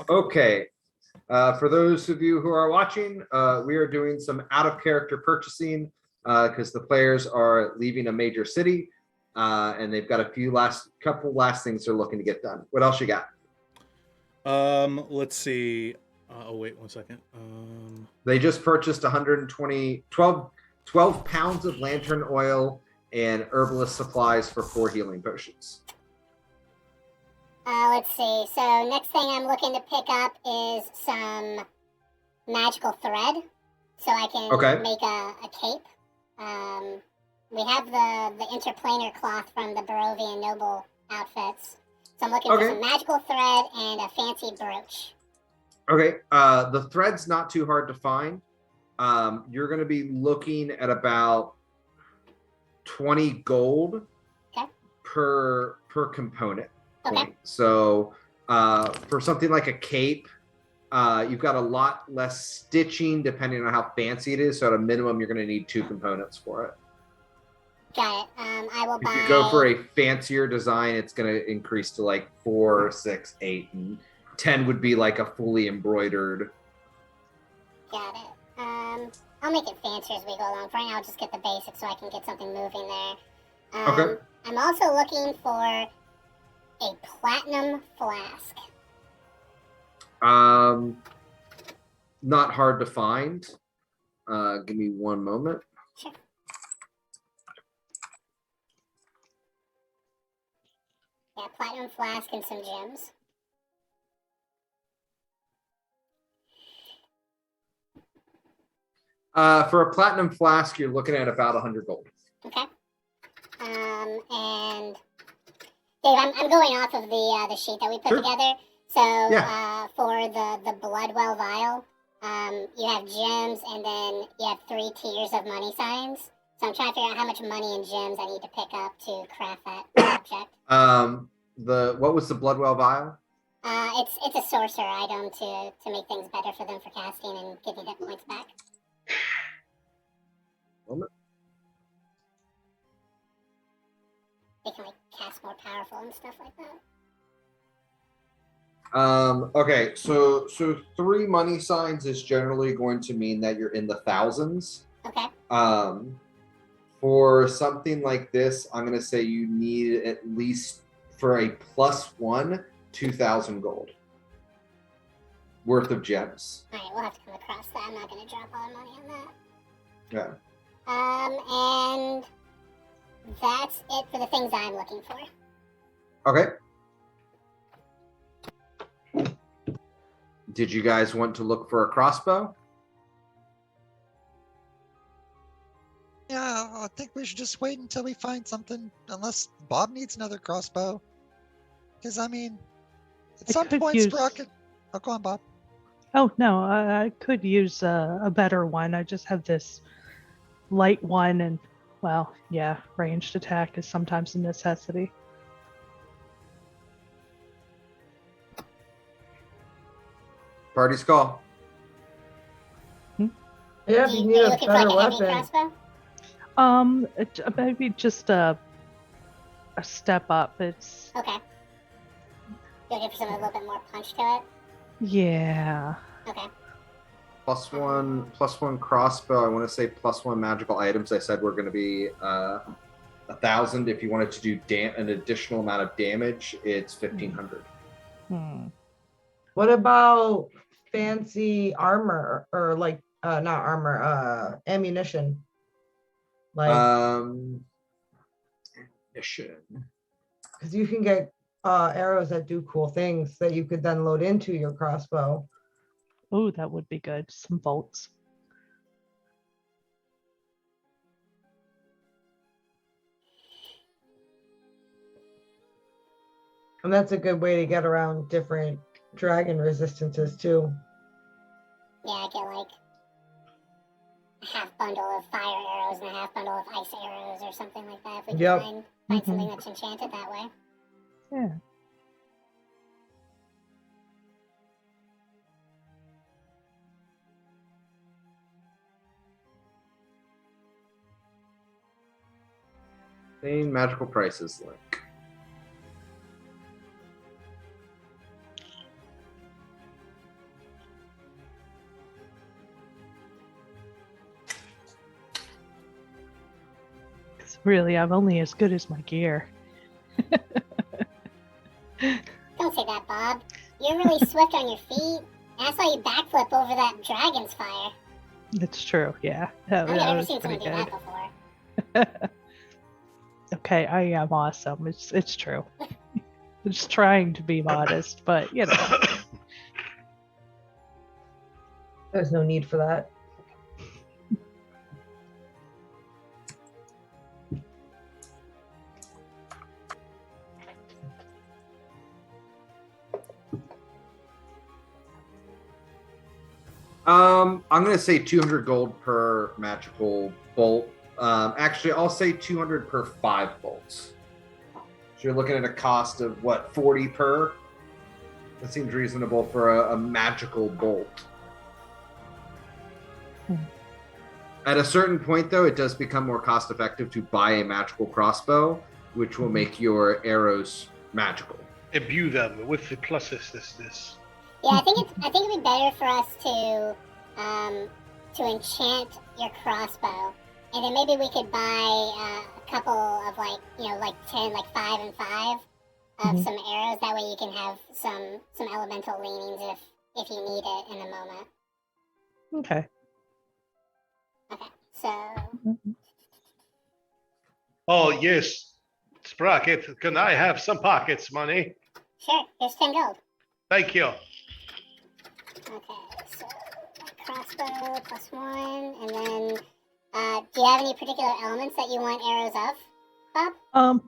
Okay. For those of you who are watching, we are doing some out of character purchasing because the players are leaving a major city and they've got a couple last things they're looking to get done. What else you got? Let's see. Oh, wait 1 second. They just purchased 12 pounds of lantern oil and herbalist supplies for 4 healing potions. Let's see. So next thing I'm looking to pick up is some magical thread. so I can Okay. make a cape. We have the interplanar cloth from the Barovian noble outfits. So I'm looking for some magical thread and a fancy brooch. Okay. The thread's not too hard to find. You're going to be looking at about 20 gold per component point. So for something like a cape, you've got a lot less stitching depending on how fancy it is. So at a minimum, you're going to need 2 components for it. Got it. I will buy. If you go for a fancier design, it's going to increase to like 4, 6, 8, and 10 would be like a fully embroidered. Got it. I'll make it fancier as we go along. For right now, I'll just get the basics so I can get something moving there. Okay. I'm also looking for a platinum flask. Not hard to find. Give me one moment. Sure. Yeah, platinum flask and some gems. For a platinum flask, you're looking at about 100 gold. Okay. And Dave, I'm going off of the sheet that we put together. So for the Bloodwell vial, you have gems, and then you have 3 tiers of money signs. So I'm trying to figure out how much money and gems I need to pick up to craft that object. What was the Bloodwell vial? It's a sorcerer item to make things better for them for casting and give you the points back. Moment. They can like cast more powerful and stuff like that. Okay, so 3 money signs is generally going to mean that you're in the thousands. Okay. For something like this, I'm going to say you need at least for a +1, 2,000 gold worth of gems. All right, we'll have to come across that. I'm not going to drop all the money on that. Yeah. And that's it for the things I'm looking for. Okay. Did you guys want to look for a crossbow? Yeah, I think we should just wait until we find something, unless Bob needs another crossbow. Because, I mean, at some point, Sprocket... Oh, go on, Bob. Oh, no, I could use a better one. I just have this light one, and, well, yeah, ranged attack is sometimes a necessity. Party's call. Yeah, if you need a better weapon. Maybe just a step up. It's okay. You're looking for something with a little bit more punch to it. Yeah. Okay. +1 crossbow. I want to say +1 magical items. I said we're going to be 1,000. If you wanted to do an additional amount of damage, it's 1,500. What about fancy armor or like not armor, ammunition? Like ammunition. Because you can get arrows that do cool things that you could then load into your crossbow. Oh, that would be good. Some bolts. And that's a good way to get around different dragon resistances too. Yeah, I get like a half bundle of fire arrows and a half bundle of ice arrows or something like that. If we can find something that's enchanted that way. Yeah. Same magical prices link. Really, I'm only as good as my gear. Don't say that, Bob. You're really swift on your feet. And I saw you backflip over that dragon's fire. It's true, yeah. I've never seen someone do that before. Okay, I am awesome. It's true. I'm just trying to be modest, but you know. There's no need for that. I'm gonna say 200 gold per magical bolt. Actually, I'll say 200 per 5 bolts. So you're looking at a cost of what, 40 per? That seems reasonable for a magical bolt. At a certain point, though, it does become more cost effective to buy a magical crossbow, which will make your arrows magical. Imbue them with the pluses. This. Yeah, I think it'd be better for us to enchant your crossbow, and then maybe we could buy a couple of like 10, like 5 and 5 of some arrows. That way you can have some elemental leanings if you need it in the moment. Okay. Okay, so. Oh yes, Sprocket. Can I have some pockets money? Sure, here's 10 gold. Thank you. Okay, so crossbow +1, and then do you have any particular elements that you want arrows of, Bob?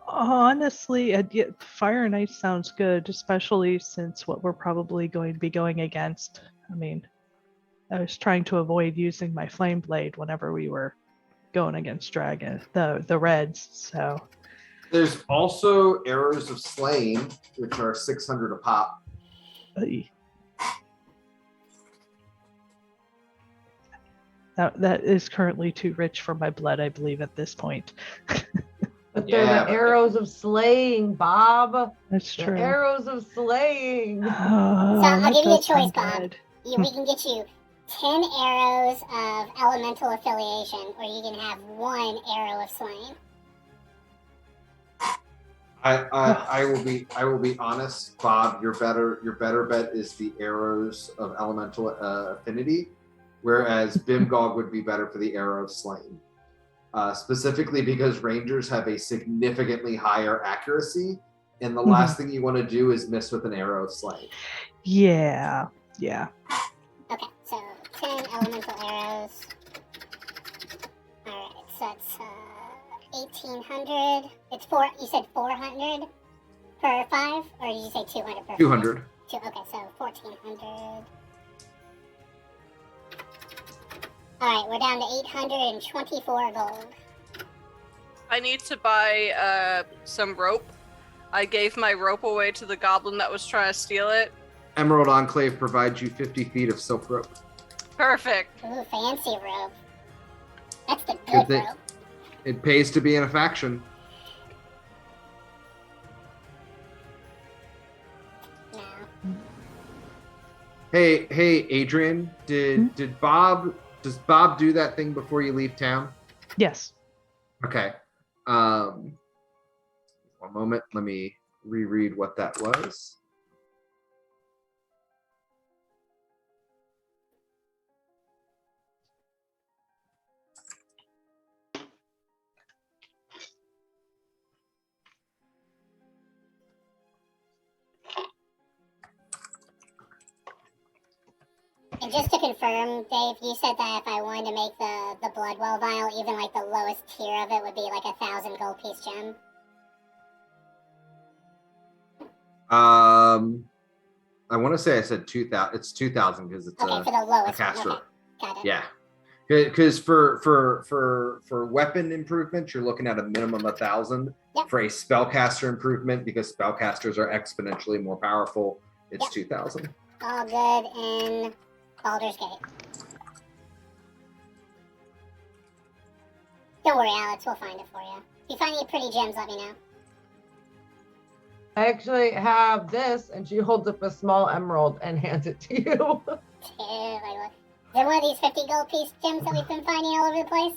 Honestly, fire and ice sounds good, especially since what we're probably going to be going against. I mean, I was trying to avoid using my flame blade whenever we were going against the reds. So there's also arrows of slaying, which are 600 a pop. That is currently too rich for my blood, I believe, at this point. But they're the arrows of slaying, Bob. That's true. The arrows of slaying. So I'll give you a choice, Bob. We can get you 10 arrows of elemental affiliation, or you can have 1 arrow of slaying. I will be honest, Bob. Your better bet is the arrows of elemental affinity, whereas Bimgog would be better for the arrow of slaying. Specifically because rangers have a significantly higher accuracy, and the last thing you want to do is miss with an arrow of slaying. Yeah. Okay, so 10 elemental arrows. Alright, so it's 1,800. It's 4. You said 400 per 5, or did you say 200 per 200. 5? Okay, so 1,400. Alright, we're down to 824 gold. I need to buy some rope. I gave my rope away to the goblin that was trying to steal it. Emerald Enclave provides you 50 feet of silk rope. Perfect. Ooh, fancy rope. That's the good rope. It pays to be in a faction. No. Hey, Adrian, did Bob... Does Bob do that thing before you leave town? Yes. Okay. One moment. Let me reread what that was. And just to confirm, Dave, you said that if I wanted to make the Bloodwell vial, even like the lowest tier of it would be like 1,000 gold piece gem. I want to say I said 2,000. It's 2,000 because it's okay, for the lowest a caster. One. Okay, got it. Yeah, because for weapon improvements, you're looking at a minimum 1,000. Yep. For a spellcaster improvement, because spellcasters are exponentially more powerful, it's 2,000. All good in Baldur's Gate. Don't worry, Alex, we'll find it for you. If you find any pretty gems, let me know. I actually have this, and she holds up a small emerald and hands it to you. Is it one of these 50 gold piece gems that we've been finding all over the place?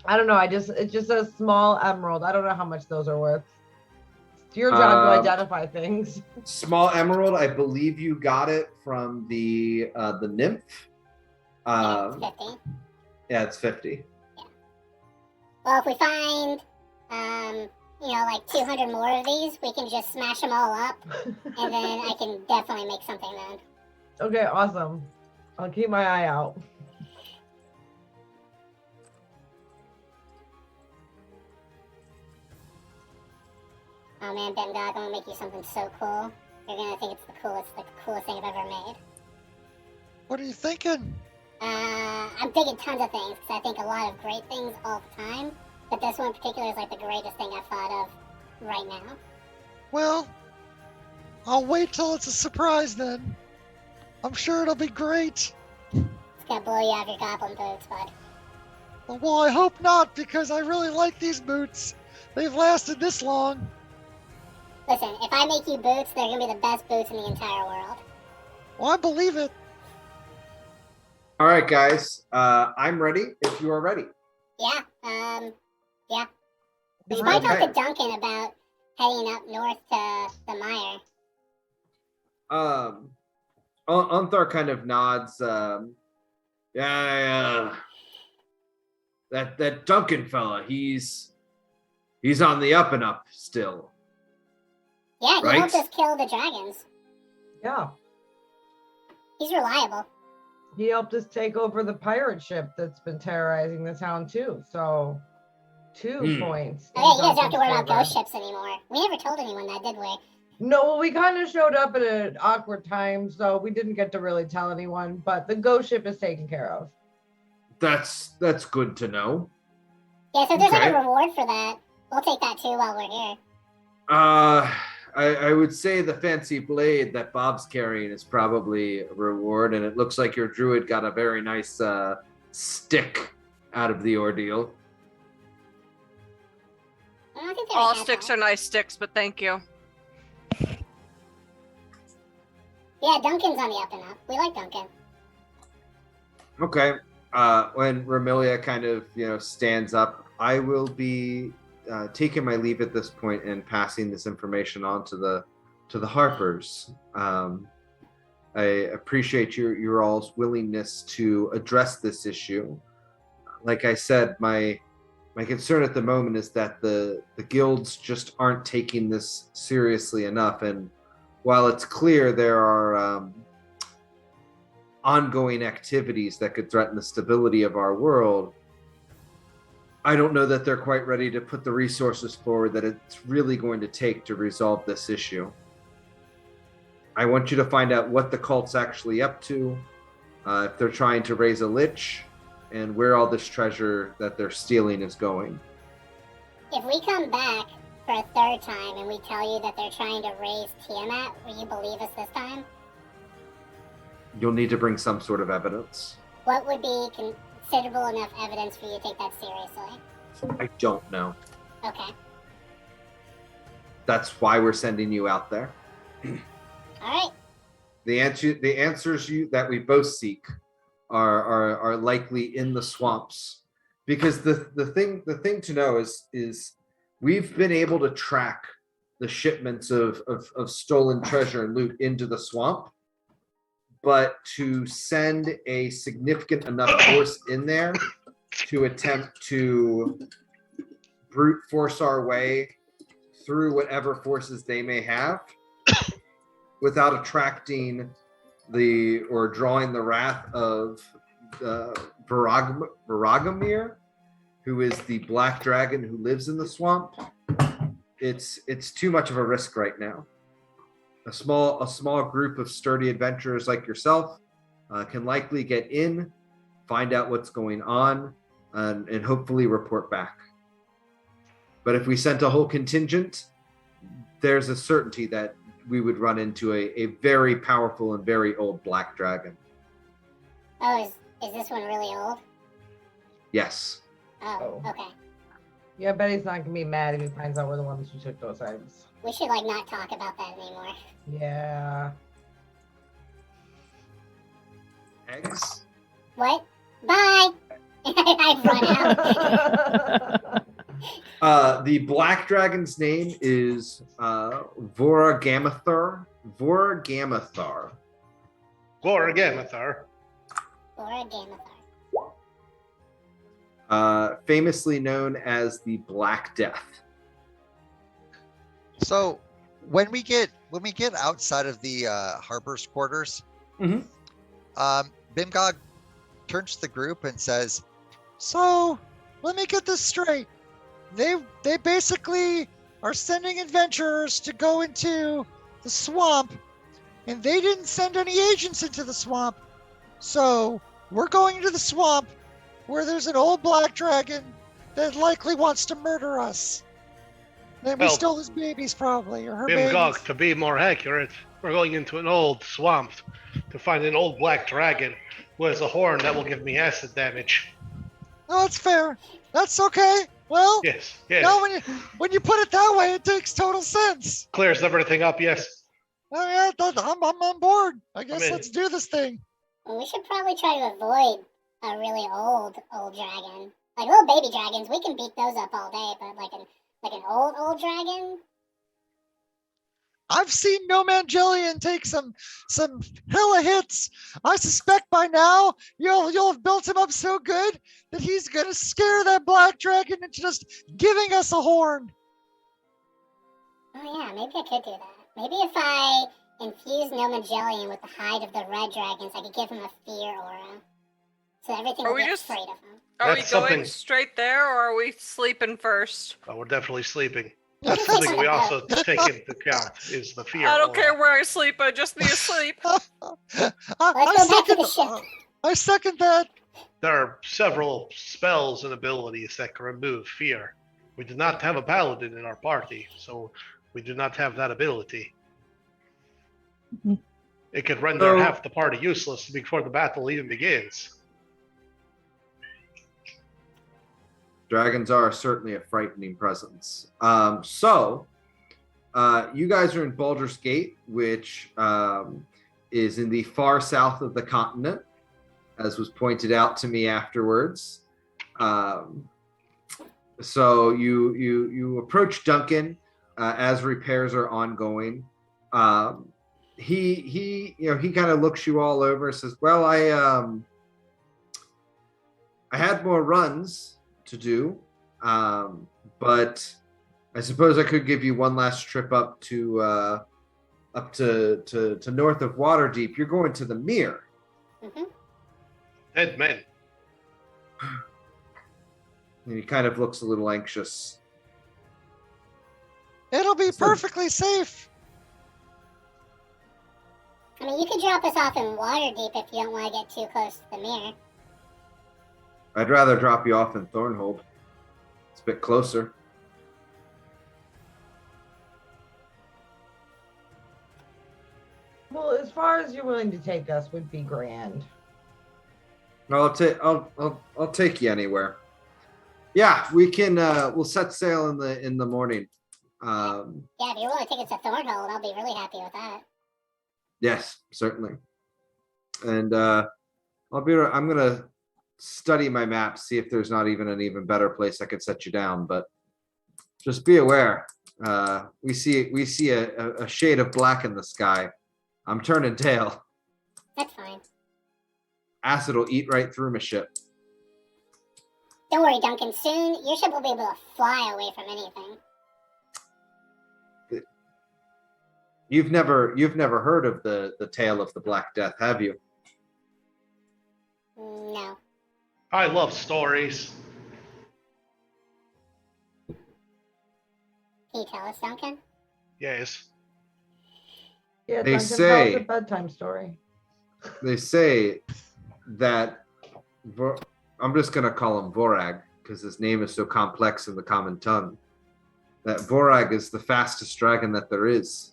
I don't know. It just says small emerald. I don't know how much those are worth. It's your job to identify things. Small emerald, I believe you got it from the nymph. Yeah, it's 50. Yeah, it's 50. Yeah. Well, if we find, like 200 more of these, we can just smash them all up, and then I can definitely make something then. Okay, awesome. I'll keep my eye out. Oh man, Ben God, I'm gonna make you something so cool. You're gonna think it's the coolest thing I've ever made. What are you thinking? I'm thinking tons of things because I think a lot of great things all the time. But this one in particular is like the greatest thing I've thought of right now. Well, I'll wait till it's a surprise then. I'm sure it'll be great. It's gonna blow you out of your goblin boots, bud. Well, I hope not, because I really like these boots. They've lasted this long. Listen, if I make you boots, they're gonna be the best boots in the entire world. Well, I believe it. All right, guys. I'm ready if you are ready. Yeah, yeah. We should probably talk to Duncan about heading up north to the mire. Unthar kind of nods. Yeah. That Duncan fella, he's on the up and up still. Yeah, he right? helped us kill the dragons. Yeah. He's reliable. He helped us take over the pirate ship that's been terrorizing the town too. So 2 points. Oh yeah, you guys don't have to worry about ghost ships anymore. We never told anyone that, did we? No, well, we kind of showed up at an awkward time, so we didn't get to really tell anyone, but the ghost ship is taken care of. That's good to know. Yeah, so if there's like a reward for that, we'll take that too while we're here. I would say the fancy blade that Bob's carrying is probably a reward, and it looks like your druid got a very nice stick out of the ordeal. I don't think they All have sticks that. are nice sticks, but thank you. Yeah, Duncan's on the up and up. We like Duncan. Okay. When Ramilia kind of, stands up, I will be taking my leave at this point and passing this information on to the Harpers. I appreciate your all's willingness to address this issue. Like I said, my concern at the moment is that the guilds just aren't taking this seriously enough. And while it's clear there are ongoing activities that could threaten the stability of our world, I don't know that they're quite ready to put the resources forward that it's really going to take to resolve this issue. I want you to find out what the cult's actually up to, if they're trying to raise a lich, and where all this treasure that they're stealing is going. If we come back for a third time and we tell you that they're trying to raise Tiamat, will you believe us this time? You'll need to bring some sort of evidence. What would be considerable enough evidence for you to take that seriously? I don't know. Okay. That's why we're sending you out there. All right. The answers that we both seek are likely in the swamps, because the thing to know is we've been able to track the shipments of stolen treasure and loot into the swamp, but to send a significant enough force in there to attempt to brute force our way through whatever forces they may have without attracting or drawing the wrath of Varagamir, who is the black dragon who lives in the swamp. It's too much of a risk right now. A small group of sturdy adventurers like yourself can likely get in, find out what's going on, and hopefully report back. But if we sent a whole contingent, there's a certainty that we would run into a very powerful and very old black dragon. Oh, is this one really old? Yes. Oh, okay. Yeah, I bet he's not gonna be mad if he finds out we're the ones who took those items. We should not talk about that anymore. Yeah. Eggs? What? Bye! I've run out. The black dragon's name is Voragamathar. Gorgamathar. Or a Gamathar. Famously known as the Black Death. So when we get outside of the Harper's quarters, Bimgog turns to the group and says, "So let me get this straight. They basically are sending adventurers to go into the swamp, and they didn't send any agents into the swamp. So we're going to the swamp where there's an old black dragon that likely wants to murder us. Then we Well, stole his babies, probably, or her Bimgog, babies. to be more accurate, we're going into an old swamp to find an old black dragon who has a horn that will give me acid damage. Oh, that's fair. That's okay. Well, Yes. now when you put it that way, it makes total sense. Clears everything up, yes. Oh yeah, I'm on board. I guess in. let's do this thing. Well, we should probably try to avoid a really old dragon. Like little baby dragons, we can beat those up all day, but like an old dragon. I've seen No Mangelian take some hella hits. I suspect by now you'll have built him up so good that he's gonna scare that black dragon into just giving us a horn. Oh yeah, maybe I could do that. Maybe if I infuse No Mangelian with the hide of the red dragons, I could give him a fear aura. So everything will get afraid of him. Are we That's going something- straight there, or are we sleeping first? Oh, we're definitely sleeping. That's something we also take into account is the fear. I don't aura. care where I sleep. I just need to sleep. Let's go back to the ship. I second that. There are several spells and abilities that can remove fear. We do not have a paladin in our party, so we do not have that ability. Mhm. It could render So- half the party useless before the battle even begins. Dragons are certainly a frightening presence. So you guys are in Baldur's Gate, which is in the far south of the continent, as was pointed out to me afterwards. So you approach Duncan as repairs are ongoing. He kind of looks you all over and says, "Well, I had more runs to do, but I suppose I could give you one last trip up to north of Waterdeep. You're going to the Mere." Mm-hmm. Dead men. And he kind of looks a little anxious. It'll be perfectly safe. I mean, you could drop us off in Waterdeep if you don't want to get too close to the mirror. I'd rather drop you off in Thornhold. It's a bit closer. Well, as far as you're willing to take us would be grand. I'll take you anywhere. Yeah, we can. We'll set sail in the morning. Yeah, if you're willing to take us to Thornhold, I'll be really happy with that. Yes, certainly. And I'm gonna study my map, see if there's not even an even better place I could set you down. But just be aware, we see a shade of black in the sky. I'm turning tail. That's fine. Acid will eat right through my ship. Don't worry, Duncan. Soon, your ship will be able to fly away from anything. You've never heard of the tale of the Black Death, have you? No. I love stories. Can you tell us, Duncan? Yes. Yeah, They Duncan, tell say- us a bedtime story. They say that I'm just gonna call him Vorag because his name is so complex in the common tongue. That Vorag is the fastest dragon that there is.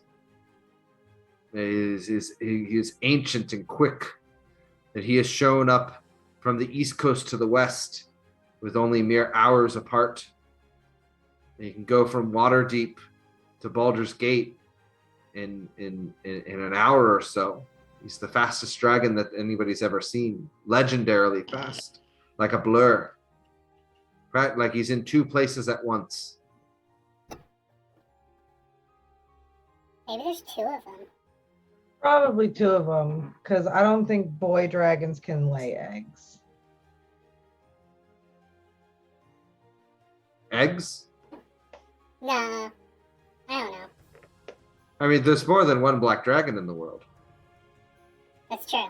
He is ancient and quick. That he has shown up from the east coast to the west with only mere hours apart. And you can go from Waterdeep to Baldur's Gate in an hour or so. He's the fastest dragon that anybody's ever seen. Legendarily fast. Like a blur. Right? Like he's in two places at once. Maybe there's two of them. Probably two of them, because I don't think boy dragons can lay eggs. Eggs? Nah. I don't know. I mean, there's more than one black dragon in the world. That's true.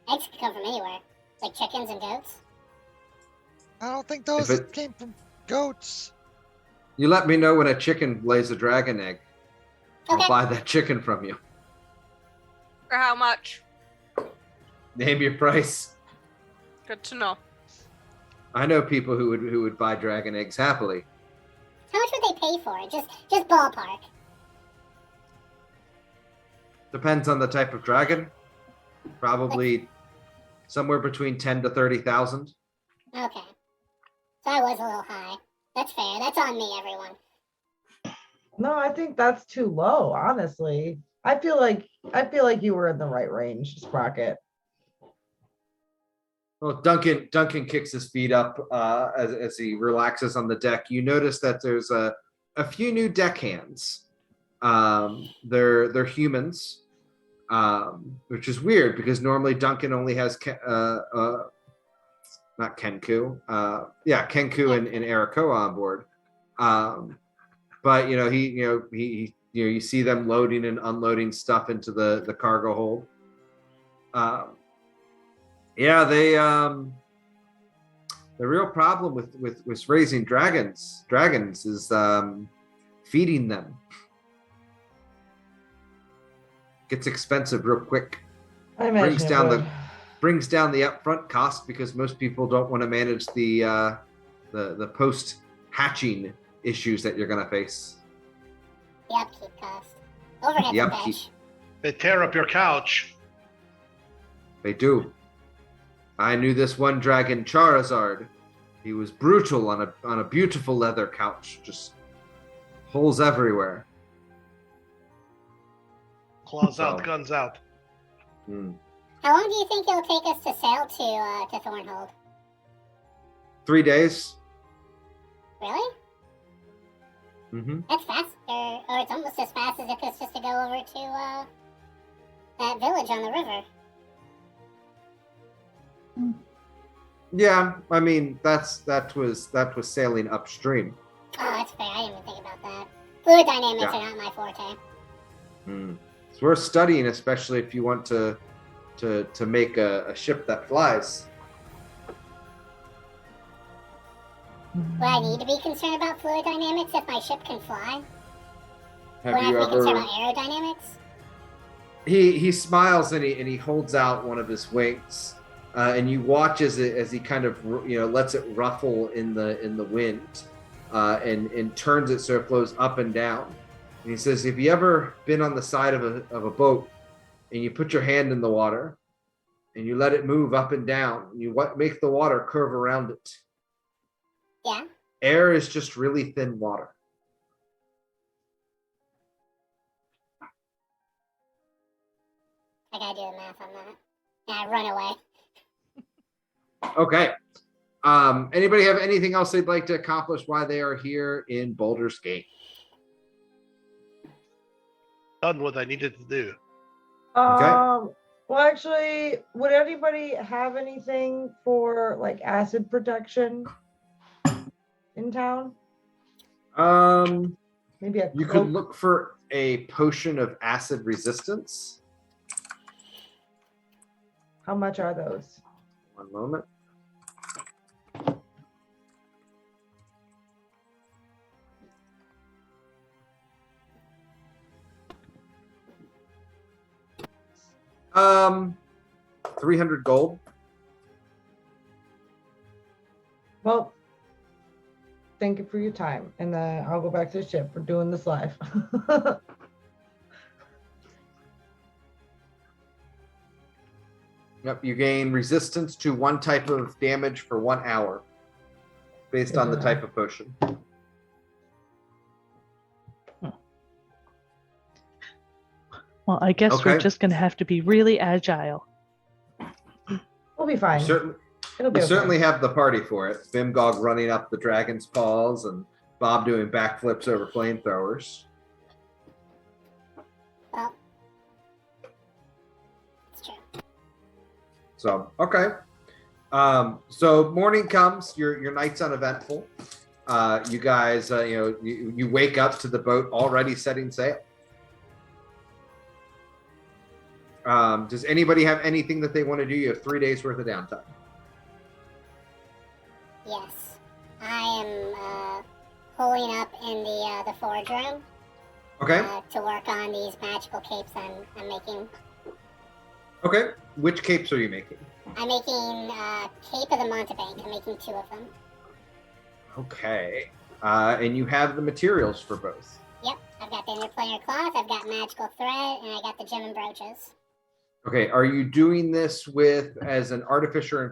Eggs can come from anywhere. Like chickens and goats. I don't think those If it- came from goats. You let me know when a chicken lays a dragon egg. Okay. I'll buy that chicken from you. For how much? Name your price. Good to know. I know people who would buy dragon eggs happily. How much would they pay for it? Just ballpark. Depends on the type of dragon. Probably somewhere between 10 to 30,000. Okay. So I was a little high. That's fair. That's on me, everyone. No, I think that's too low, honestly. I feel like you were in the right range, Sprocket. Well, Duncan kicks his feet up as he relaxes on the deck. You notice that there's a few new deckhands. They're humans, which is weird because normally Duncan only has not Kenku. Kenku and Eriko on board. But he you see them loading and unloading stuff into the cargo hold. The real problem with raising dragons is feeding them. Gets expensive real quick. I imagine brings down the upfront cost because most people don't want to manage the post hatching issues that you're gonna face. The upkeep cost. Overhead The upkeep. bitch. They tear up your couch. They do. I knew this one dragon, Charizard. He was brutal on a beautiful leather couch, just holes everywhere. Claws out, guns out. How long do you think it'll take us to sail to Thornhold? 3 days. Really? Mm-hmm. That's fast, or it's almost as fast as if it's just to go over to that village on the river. Yeah, I mean that was sailing upstream. Oh, that's fair. I didn't even think about that. Fluid dynamics Yeah. are not my forte. It's worth studying, especially if you want to make a ship that flies. Would I need to be concerned about fluid dynamics if my ship can fly? Have Would I you have to be concerned ever? about aerodynamics? He smiles and he holds out one of his wings, and you watch as he kind of lets it ruffle in the wind, and turns it so it flows up and down. And he says, "Have you ever been on the side of a boat, and you put your hand in the water, and you let it move up and down, and you make the water curve around it? Yeah. Air is just really thin water." I gotta do the math on that. And I run away. Okay. Anybody have anything else they'd like to accomplish while they are here in Baldur's Gate? Done what I needed to do. Well, actually, would anybody have anything for like acid protection in town? Maybe a You cloak? could look for a potion of acid resistance. How much are those? One moment. Um, 300 gold. Well, thank you for your time, and I'll go back to the ship. We're doing this live. Yep, you gain resistance to one type of damage for 1 hour, based on the type of potion. Well, I guess Okay. we're just going to have to be really agile. We'll be fine. It'll be You okay. certainly have the party for it. Bimgog running up the dragon's paws and Bob doing backflips over flamethrowers. Well, it's true. So, okay. So morning comes, your night's uneventful. You guys, you wake up to the boat already setting sail. Does anybody have anything that they want to do? You have 3 days worth of downtime. Yes. I am pulling up in the forge room Okay. to work on these magical capes I'm making. Okay. Which capes are you making? I'm making Cape of the Montebank. I'm making 2 of them. Okay. And you have the materials for both. Yep, I've got the interplanar cloth, I've got magical thread, and I got the gem and brooches. Okay. Are you doing this with as an artificial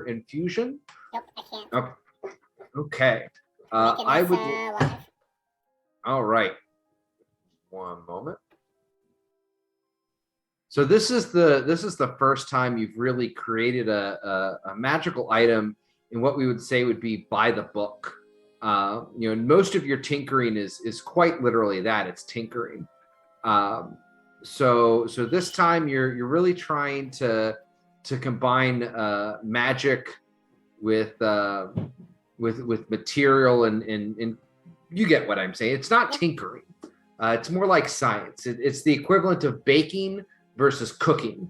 infusion? Nope, I can't. Oh, okay. Making I this, would. live. All right. One moment. So this is the first time you've really created a magical item in what we would say would be by the book. And most of your tinkering is quite literally that, it's tinkering. So this time you're really trying to combine magic with material and you get what I'm saying. It's not tinkering. It's more like science. It's the equivalent of baking versus cooking.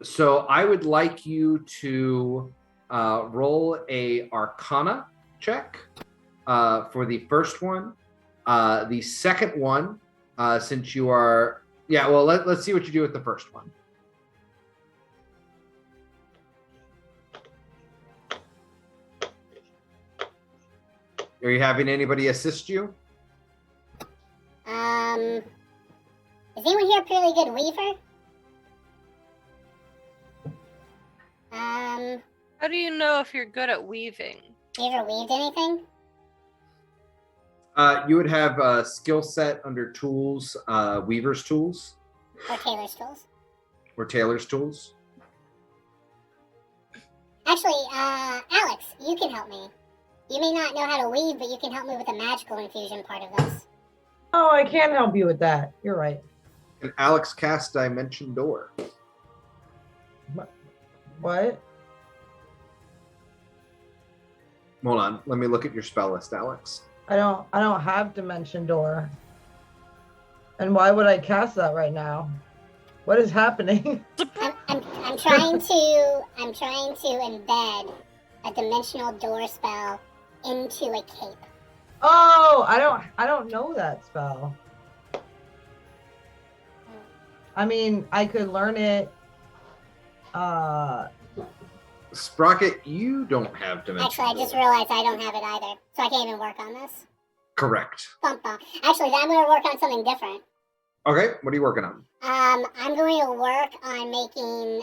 So I would like you to roll a Arcana check for the first one. The second one, since you are, let's see what you do with the first one. Are you having anybody assist you? Is anyone here a pretty good weaver? How do you know if you're good at weaving? You ever weaved anything? You would have a skill set under tools, weaver's tools. Or tailor's tools? Or tailor's tools. Actually, Alex, you can help me. You may not know how to weave, but you can help me with the magical infusion part of this. Oh, I can help you with that. You're right. And Alex cast Dimension Door. What? Hold on, let me look at your spell list, Alex. I don't have Dimension Door. And why would I cast that right now? What is happening? I'm trying to embed a dimensional door spell into a cape. Oh, I don't know that spell. I mean, I could learn it. Sprocket, you don't have Dimension Actually, I just Door. realized I don't have it either, so I can't even work on this. Correct. Bump bump. Actually, then I'm going to work on something different. Okay, what are you working on? I'm going to work on making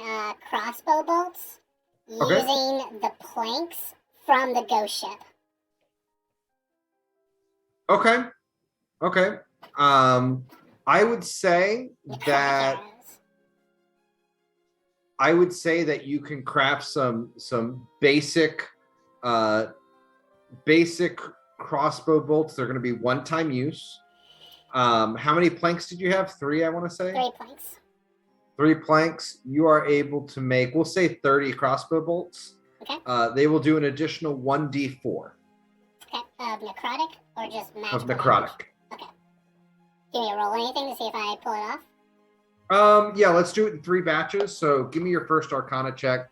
crossbow bolts using the planks from the ghost ship. Okay. I would say that you can craft some basic crossbow bolts. They're going to be one-time use. How many planks did you have? 3, I want to say. 3 planks. 3 planks. You are able to make, we'll say 30 crossbow bolts. Okay. They will do an additional 1d4. Okay. Of necrotic or just magical? Of necrotic. Damage? Okay. Give me a roll anything to see if I pull it off. Yeah, let's do it in 3 batches. So give me your first Arcana check.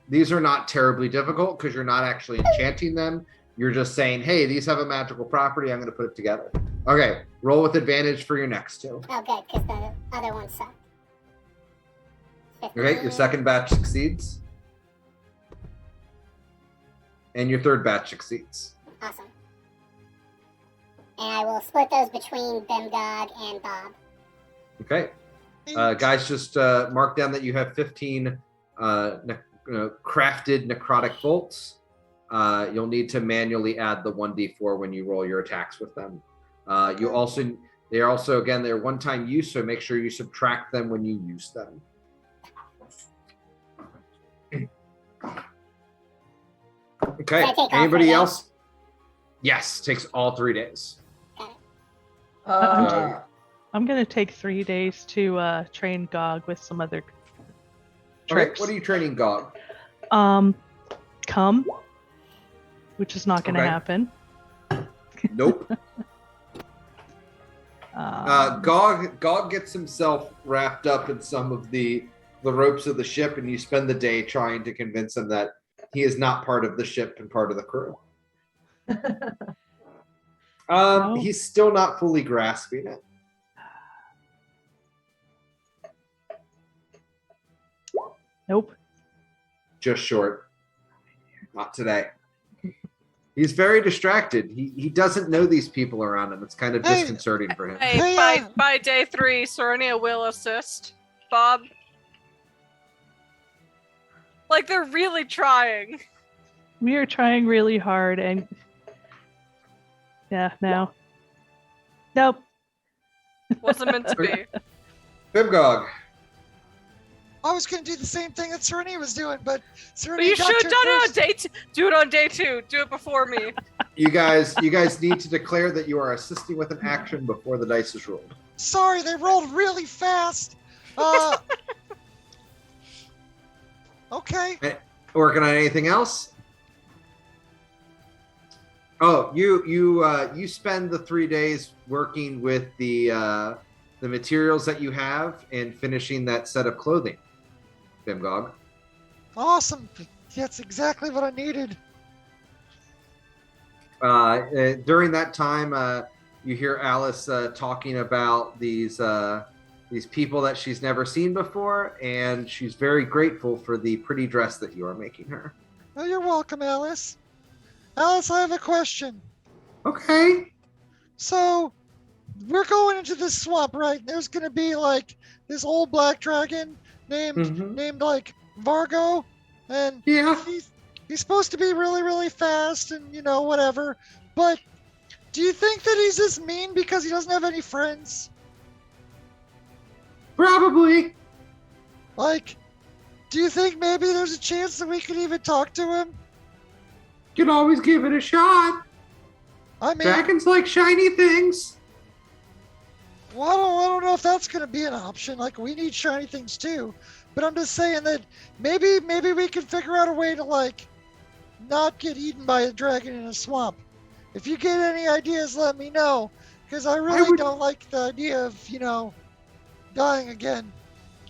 These are not terribly difficult because you're not actually enchanting them. You're just saying, hey, these have a magical property. I'm going to put it together. Okay, roll with advantage for your next 2. Oh, good, because the other one sucked. 15. Okay, your second batch succeeds. And your third batch succeeds. Awesome. And I will split those between Bimgog and Bob. Okay. Guys, just mark down that you have 15 crafted necrotic bolts. You'll need to manually add the 1d4 when you roll your attacks with them. They're also, again, they're one-time use, so make sure you subtract them when you use them. Okay, anybody else? Yes, takes all 3 days. I'm going to take 3 days to train Gog with some other tricks. Okay, what are you training Gog? Come, which is not going to happen. Nope. Gog gets himself wrapped up in some of the ropes of the ship, and you spend the day trying to convince him that he is not part of the ship and part of the crew. No. He's still not fully grasping it. Nope. Just short. Not today. He's very distracted. He doesn't know these people around him. It's kind of disconcerting for him. Hey, by day 3, Serenia will assist. Bob. Like, they're really trying. We are trying really hard, and yeah, no. Nope. Wasn't meant to be. Bimgog. I was going to do the same thing that Serenia was doing, but Serenia But you got should to have done it first. on day 2. Do it on day 2. Do it before me. You guys need to declare that you are assisting with an action before the dice is rolled. Sorry, they rolled really fast. Okay. Working on anything else? Oh, you spend the 3 days working with the materials that you have and finishing that set of clothing, Bimgog. Awesome. That's exactly what I needed. During that time, you hear Alice talking about these people that she's never seen before, and she's very grateful for the pretty dress that you are making her. Oh, you're welcome, Alice. Alice, I have a question. Okay. So, we're going into this swamp, right? There's going to be like this old black dragon named like Vargo, and yeah, he's supposed to be really, really fast and whatever. But do you think that he's just mean because he doesn't have any friends? Probably. Like, do you think maybe there's a chance that we could even talk to him? You can always give it a shot. I mean, dragons like shiny things. Well, I don't know if that's going to be an option. Like, we need shiny things too. But I'm just saying that maybe we can figure out a way to, like, not get eaten by a dragon in a swamp. If you get any ideas, let me know. Because I really don't like the idea of, dying again.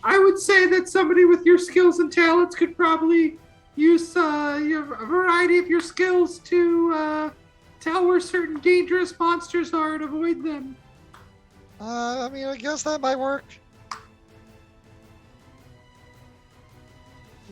I would say that somebody with your skills and talents could probably use a variety of your skills to tell where certain dangerous monsters are and avoid them. I mean, I guess that might work.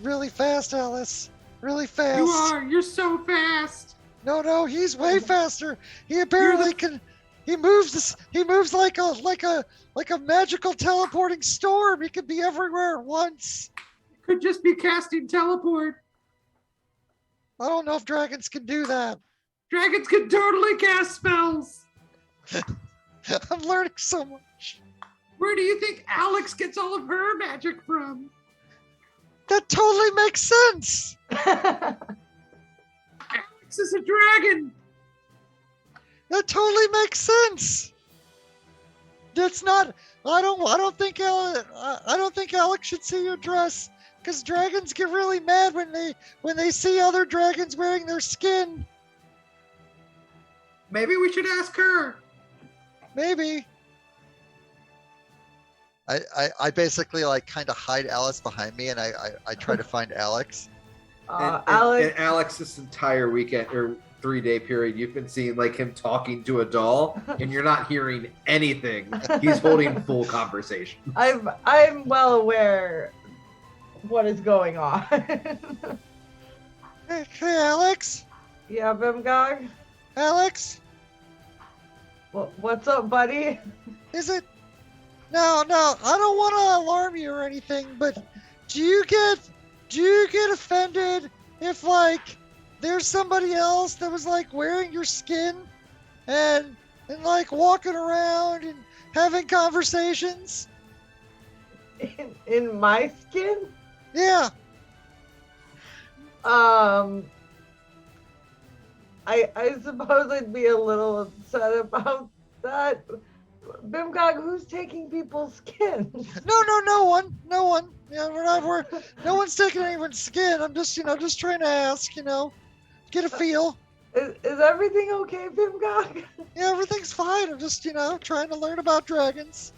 Really fast, Alice. Really fast. You are. You're so fast. No, he's way faster. He apparently can. He moves. He moves like a magical teleporting storm. He could be everywhere at once. Could just be casting teleport. I don't know if dragons can do that. Dragons can totally cast spells. I'm learning so much. Where do you think Alex gets all of her magic from? That totally makes sense. Alex is a dragon. That totally makes sense. That's not. I don't think Alex should see your dress, because dragons get really mad when they see other dragons wearing their skin. Maybe we should ask her. Maybe. I basically like kind of hide Alice behind me, and I try to find Alex. Alex. And Alex, this entire weekend or 3-day period, you've been seeing like him talking to a doll, and you're not hearing anything. He's holding full conversation. I'm well aware what is going on. Hey, Alex. Yeah, Bimgog. Alex. What's up, buddy? Is it? No, I don't want to alarm you or anything, but do you get offended if like there's somebody else that was like wearing your skin and like walking around and having conversations? In my skin? Yeah. I suppose I'd be a little upset about that. Bimgog, who's taking people's skin? No one. Yeah, no one's taking anyone's skin. I'm just trying to ask, get a feel. Is everything okay, Bimgog? Yeah, everything's fine. I'm just, trying to learn about dragons.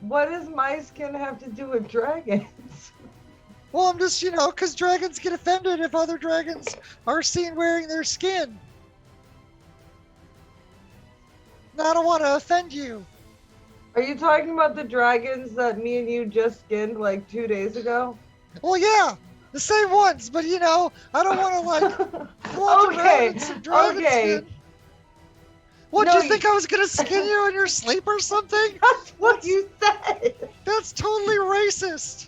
What does my skin have to do with dragons? Well, I'm just, because dragons get offended if other dragons are seen wearing their skin. And I don't want to offend you. Are you talking about the dragons that me and you just skinned like 2 days ago? Well, yeah, the same ones, but I don't want to like walk around in some dragon skin. What, do you think I was gonna skin you in your sleep or something? That's what you said. That's totally racist.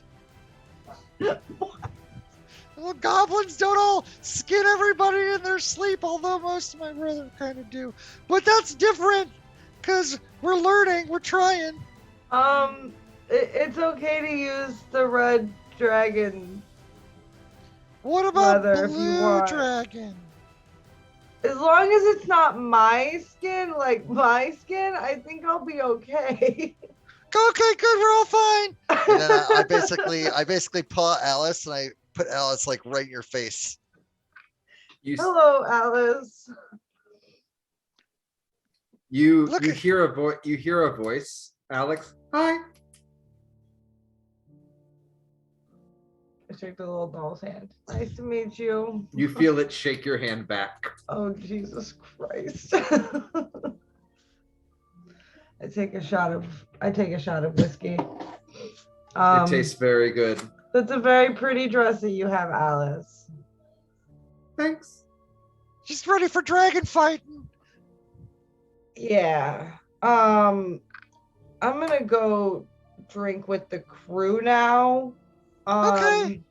Well, goblins don't all skin everybody in their sleep, although most of my brother kind of do. But that's different, because we're learning, we're trying. It's okay to use the red dragon. What about leather blue dragon? As long as it's not my skin, I think I'll be okay. Okay, good, we're all fine. And then I basically pull out Alice and I put Alice like right in your face. Hello, Alice. You hear a voice, Alex. Hi. I shake the little doll's hand. Nice to meet you. You feel it shake your hand back. Oh, Jesus Christ. I take a shot of whiskey. It tastes very good. That's a very pretty dress that you have, Alice. Thanks. She's ready for dragon fighting. Yeah. I'm gonna go drink with the crew now. Okay.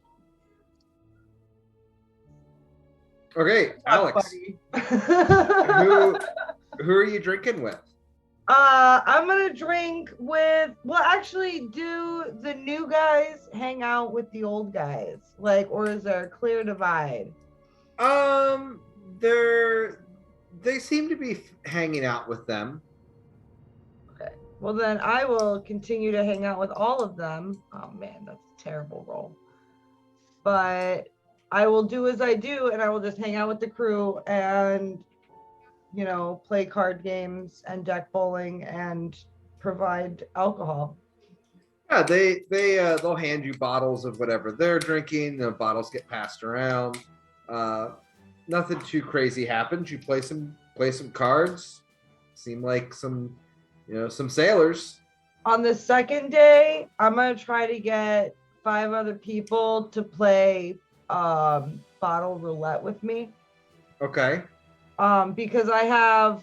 Okay, Alex. Who are you drinking with? I'm gonna drink with. Well, actually, do the new guys hang out with the old guys, or is there a clear divide? They seem to be hanging out with them. Okay. Well, then I will continue to hang out with all of them. Oh man, that's a terrible roll. But I will do as I do, and I will just hang out with the crew and, play card games and deck bowling and provide alcohol. Yeah, they'll hand you bottles of whatever they're drinking. The bottles get passed around. Nothing too crazy happens. You play some cards. Seem like some sailors. On the second day, I'm gonna try to get 5 other people to play bottle roulette with me. Okay. Because I have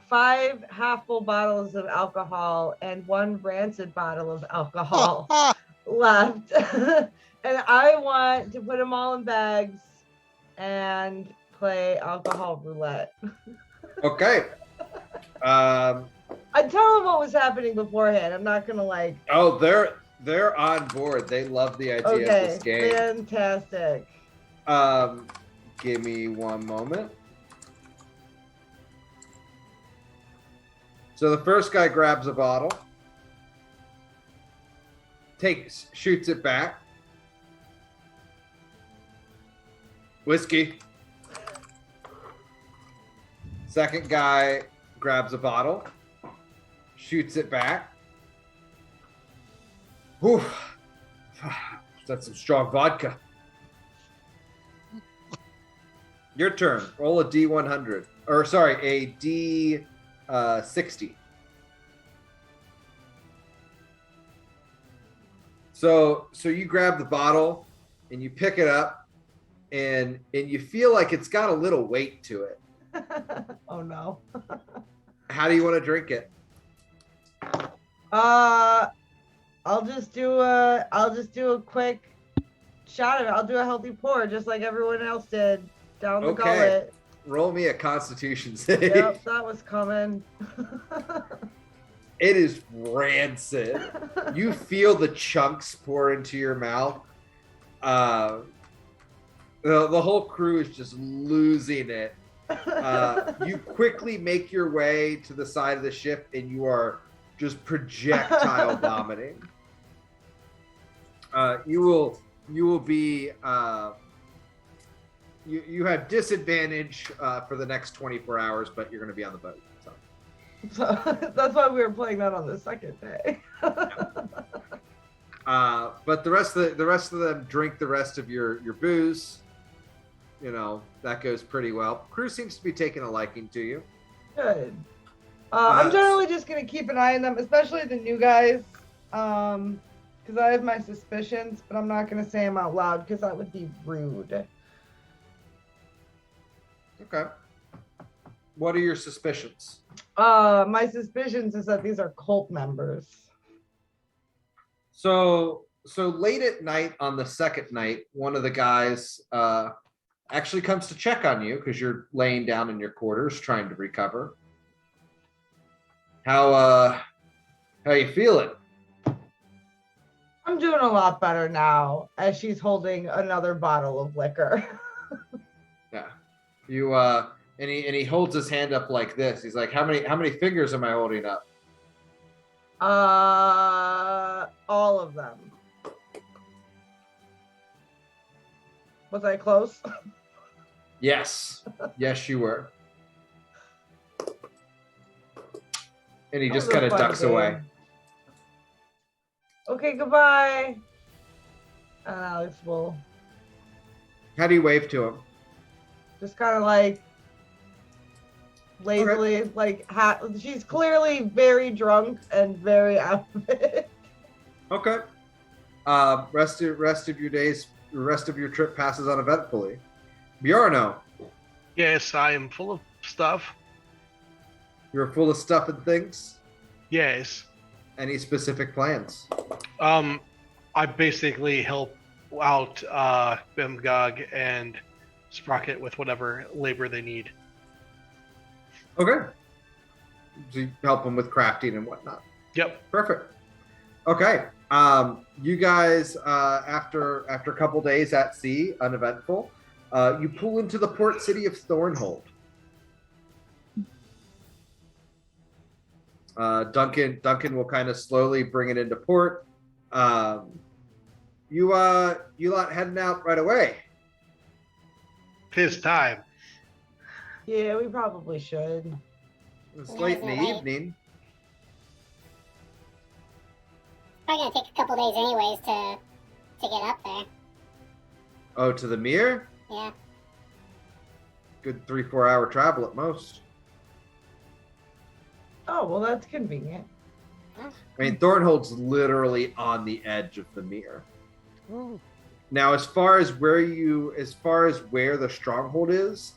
5 half-full bottles of alcohol and 1 rancid bottle of alcohol left. And I want to put them all in bags and play alcohol roulette. Okay. I tell them what was happening beforehand. I'm not gonna Oh, they're on board. They love the idea of this game. Fantastic. Give me one moment. So the first guy grabs a bottle, shoots it back. Whiskey. Second guy grabs a bottle, shoots it back. Whew. That's some strong vodka. Your turn. Roll a D100. Or sorry, a D60. So you grab the bottle and you pick it up and you feel like it's got a little weight to it. Oh no. How do you want to drink it? I'll just do a quick shot of it. I'll do a healthy pour just like everyone else did down the gullet. Roll me a Constitution save. Yep, that was coming. It is rancid. You feel the chunks pour into your mouth. The whole crew is just losing it. You quickly make your way to the side of the ship and you are just projectile vomiting. You will be you have disadvantage for the next 24 hours, but you're going to be on the boat. So that's why we were playing that on the second day. But the rest of them drink the rest of your booze. That goes pretty well. Crew seems to be taking a liking to you. Good. I'm generally just gonna keep an eye on them, especially the new guys, because I have my suspicions, but I'm not gonna say them out loud because that would be rude. Okay. What are your suspicions? My suspicions is that these are cult members. So late at night on the second night, one of the guys actually comes to check on you because you're laying down in your quarters trying to recover. How you feeling? I'm doing a lot better now as she's holding another bottle of liquor. Yeah. You and he holds his hand up like this. He's like, how many fingers am I holding up? All of them. Was I close? Yes. Yes, you were. And he just kind of ducks away. Okay, goodbye. And Alex will How do you wave to him? just kind of like lazily, like she's clearly very drunk and very out of it. Okay. Rest of your days, the rest of your trip passes uneventfully. Bjorno, Yes, I am full of stuff. you're full of stuff and things. Yes. Any specific plans? I basically help out Bimgog and Sprocket with whatever labor they need. Okay. So you help them with crafting and whatnot. Yep. Perfect. Okay. You guys, after a couple days at sea, uneventful, you pull into the port city of Thornhold. Duncan will kind of slowly bring it into port. You lot heading out right away. 'Tis time. Yeah, we probably should. It's late in the evening. Probably gonna take a couple days anyways to get up there. Oh, to the Mere? Yeah. Good 3-4 hour travel at most. Oh, well, that's convenient. I mean, Thornhold's literally on the edge of the Mere. Now, as far as where the stronghold is,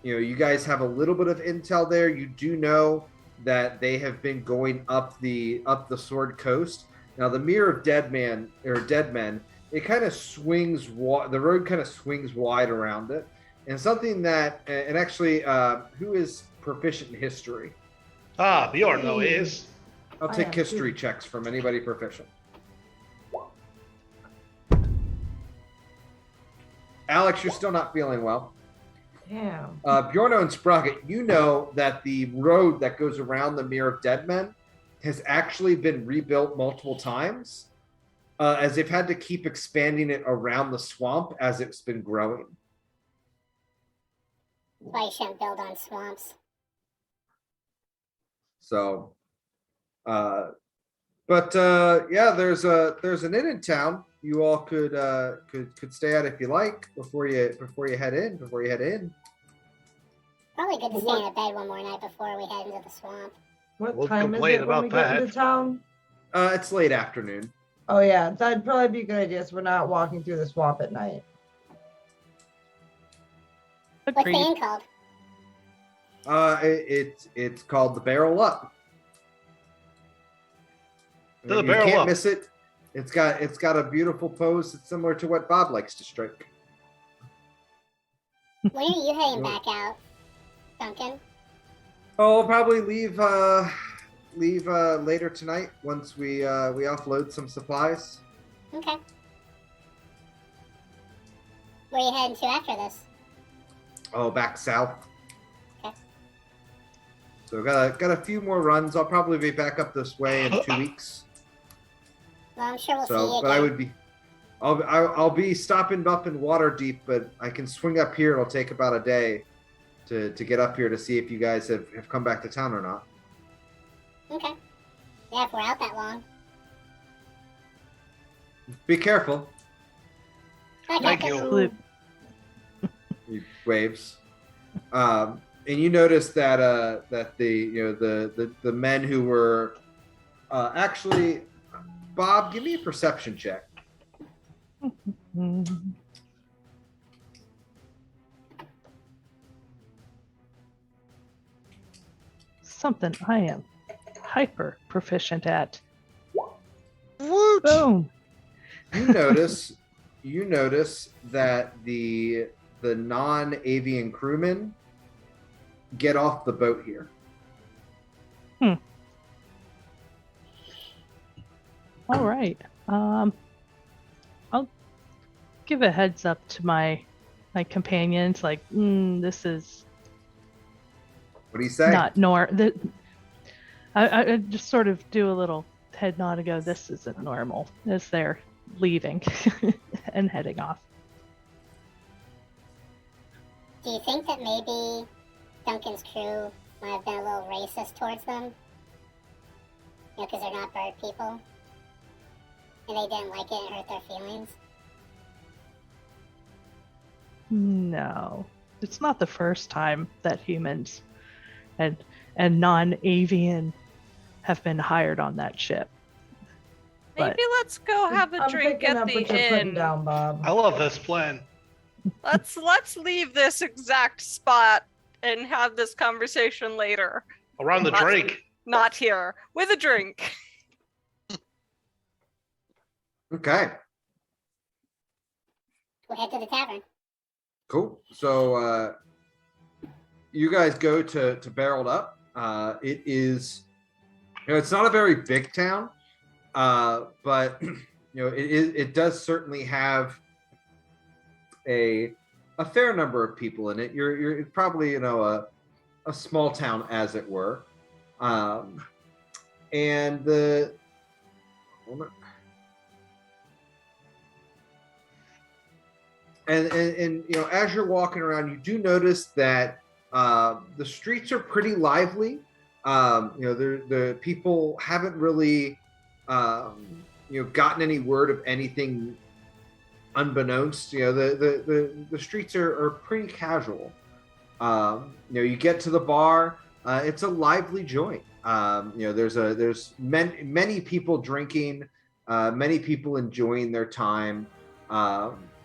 you guys have a little bit of intel there. You do know that they have been going up the Sword Coast. Now, the Mere of Dead Men, it kind of swings. The road kind of swings wide around it, and something that, and actually, who is proficient in history? Bjorn though is. I'll take history checks from anybody proficient. Alex, you're still not feeling well. Damn. Bjorno and Sprocket, you know that the road that goes around the Mere of Dead Men has actually been rebuilt multiple times, as they've had to keep expanding it around the swamp as it's been growing. Why you shouldn't build on swamps. So, yeah, there's an inn in town. You all could stay at if you like before you head in. Probably good to stay in a bed one more night before we head into the swamp. What We'll time is complain it when we about get that. into town? It's late afternoon. Oh yeah, that'd probably be a good idea so we're not walking through the swamp at night. What's the Agreed. inn called? It's called the Barrel Up. The You Barrel can't Up. miss it. It's got a beautiful pose that's similar to what Bob likes to strike. When are you heading back out, Duncan? Oh, I'll probably leave later tonight once we offload some supplies. Okay. Where are you heading to after this? Oh, back south. Okay. So got a few more runs. I'll probably be back up this way in 2 weeks. Well, I'm sure we'll see So, you but again. I'll be stopping up in Waterdeep, but I can swing up here. It'll take about a day to get up here to see if you guys have come back to town or not. Okay. Yeah, if we're out that long. Be careful. Bye, Thank Duncan. you. Flip. He waves. and you notice that that the men who were actually, Bob, give me a perception check. Something I am hyper proficient at. Woot! Boom. You notice that the non-avian crewmen get off the boat here. All right. I'll give a heads up to my companions. Like, this is What do you say? not I just sort of do a little head nod and go, "This isn't normal." As they're leaving and heading off. Do you think that maybe Duncan's crew might have been a little racist towards them? You know, because they're not bird people? And they didn't like it and hurt their feelings? No, it's not the first time that humans and non-avian have been hired on that ship. Maybe But let's go have a I'm drink picking at up the what you're putting inn. down, Bob. I love this plan. Let's leave this exact spot and have this conversation later. Around the drink. Not here. With a drink. Okay, We'll head to the tavern. cool. So you guys go to Barreled Up. It is, it's not a very big town, but it does certainly have a fair number of people in it. You're probably a small town, as it were, and the. And as you're walking around, you do notice that the streets are pretty lively. The people haven't really gotten any word of anything unbeknownst. The streets are pretty casual. You get to the bar, it's a lively joint. There's many people drinking, many people enjoying their time.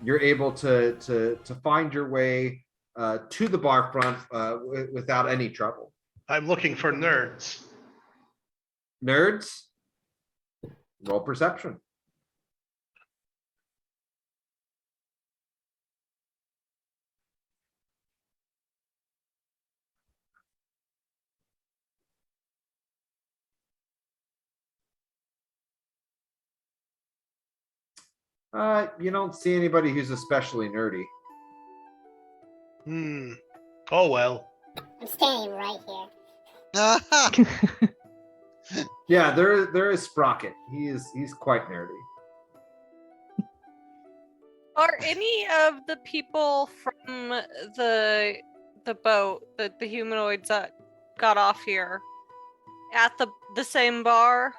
You're able to find your way to the bar front without any trouble. I'm looking for nerds. Nerds, roll perception. You don't see anybody who's especially nerdy. Oh well. I'm standing right here. Yeah, there is Sprocket. He's quite nerdy. Are any of the people from the boat, the humanoids that got off here, at the same bar?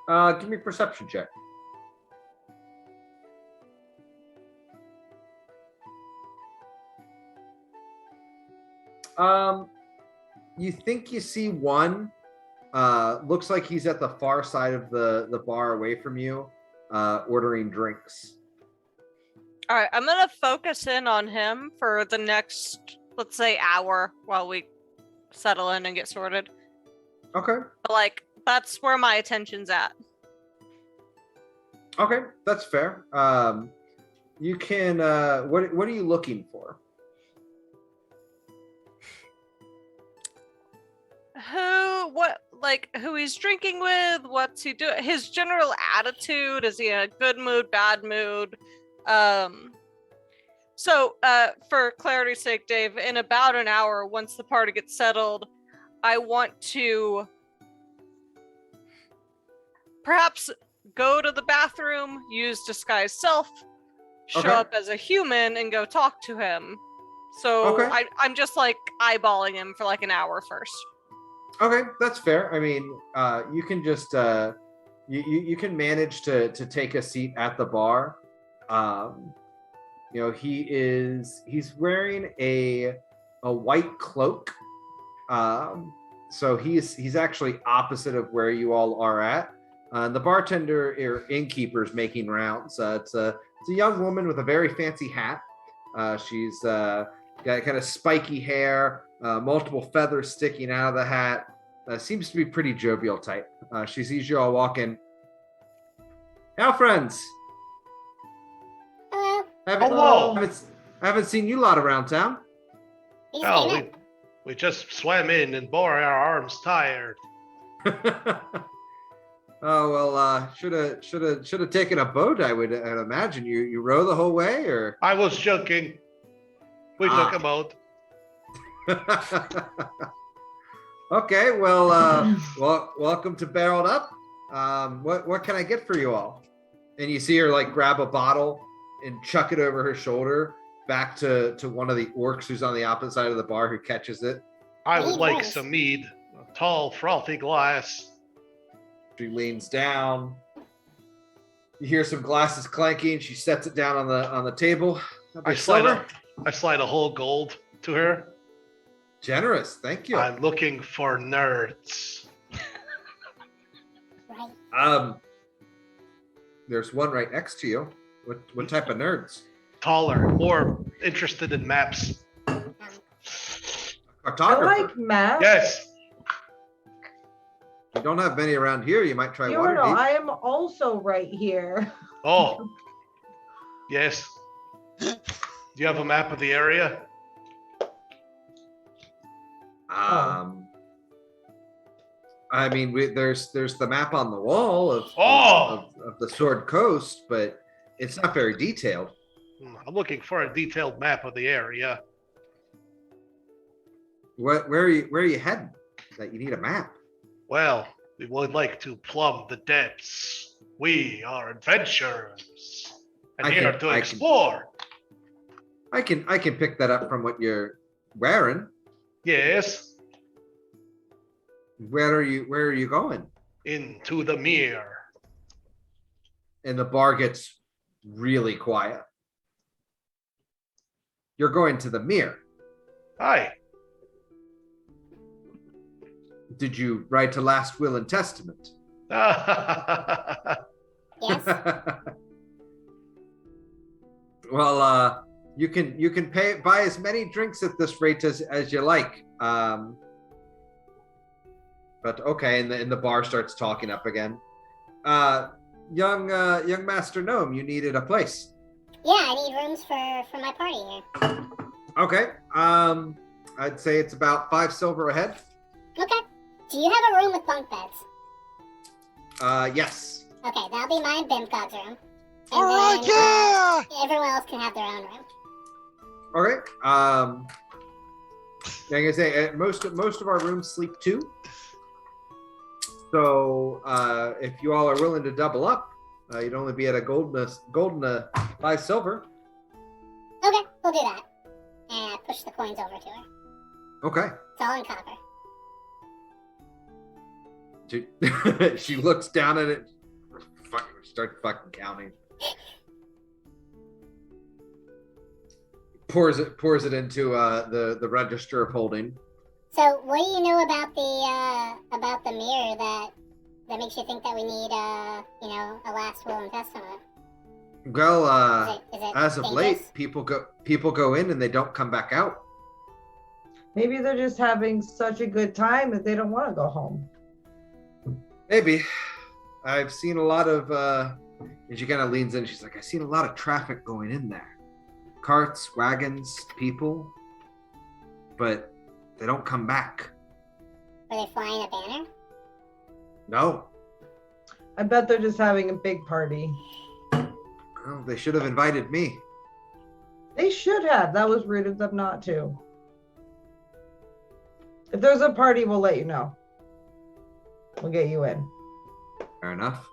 Give me a perception check. You think you see one. Looks like he's at the far side of the bar away from you, ordering drinks. All right, I'm gonna focus in on him for the next, let's say, hour while we settle in and get sorted. Okay. Like, that's where my attention's at. Okay, that's fair. You can. What are you looking for? Who he's drinking with, what's he doing, his general attitude, is he in a good mood, bad mood? So for clarity's sake, Dave, in about an hour, once the party gets settled, I want to perhaps go to the bathroom, use disguise self, show up as a human, and go talk to him. So I'm just like eyeballing him for like an hour first. Okay, that's fair. I mean, you can just you can manage to take a seat at the bar. He's wearing a a white cloak. So he's actually opposite of where you all are at. The bartender or innkeeper is making rounds. It's a young woman with a very fancy hat. She's got kind of spiky hair, multiple feathers sticking out of the hat. Seems to be pretty jovial type. She sees you all walk in. Now, friends. Hello. Haven't seen you lot around town. Oh, we just swam in and bore our arms tired. Oh well, should have taken a boat. I'd imagine you row the whole way, or I was joking. We took a boat. Okay, well, welcome to Barreled Up. What can I get for you all? And you see her like grab a bottle and chuck it over her shoulder back to one of the orcs who's on the opposite side of the bar who catches it. I would like some mead, a tall, frothy glass. She leans down. You hear some glasses clanking. She sets it down on the table. I slide a whole gold to her. Generous, thank you. I'm looking for nerds. There's one right next to you. What type of nerds? Taller, more interested in maps. Cartographer. I like maps. Yes. You don't have many around here. You might try Waterdeep. I am also right here. Oh. Yes. Do you have a map of the area? I mean, there's the map on the wall of the Sword Coast, but it's not very detailed. I'm looking for a detailed map of the area. Where are you heading? That you need a map. Well, we would like to plumb the depths. We are adventurers and here to explore. I can pick that up from what you're wearing. Yes. Where are you going? Into the mirror. And the bar gets really quiet. You're going to the mirror. Aye. Did you write a last will and testament? Yes. Well, you can buy as many drinks at this rate as you like. But okay, and the bar starts talking up again. Young Master Gnome, you needed a place. Yeah, I need rooms for my party here. Okay. I'd say it's about 5 silver a head. Okay. Do you have a room with bunk beds? Yes. Okay, that'll be mine, Bimcog's room. All right, yeah! Everyone else can have their own room. Okay. Like I say, most of our rooms sleep 2. So if you all are willing to double up, you'd only be at a golden 5 silver. Okay, we'll do that. And I push the coins over to her. Okay. It's all in copper. She looks down at it, starts fucking counting. Pours it into the register of holding. So, what do you know about the mirror that makes you think that we need a last will and testament? Well, is it as of dangerous? late, people go in and they don't come back out. Maybe they're just having such a good time that they don't want to go home. Maybe. I've seen a lot of, and she kind of leans in. She's like, I've seen a lot of traffic going in there. Carts, wagons, people. But they don't come back. Were they flying a banner? No. I bet they're just having a big party. Well, they should have invited me. They should have. That was rude of them not to. If there's a party, we'll let you know. We'll get you in. Fair enough.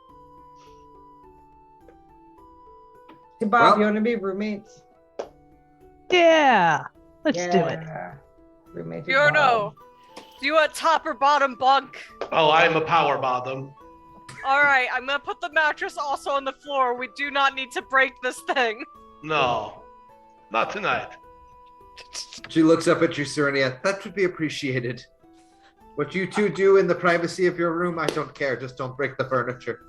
Hey, Bob, you want to be roommates? Yeah. Let's do it. Roommates. Bjorno, do you want top or bottom bunk? Oh, I'm a power bottom. All right, I'm gonna put the mattress also on the floor. We do not need to break this thing. No, not tonight. She looks up at you, Serenia. That would be appreciated. What you two do in the privacy of your room, I don't care. Just don't break the furniture.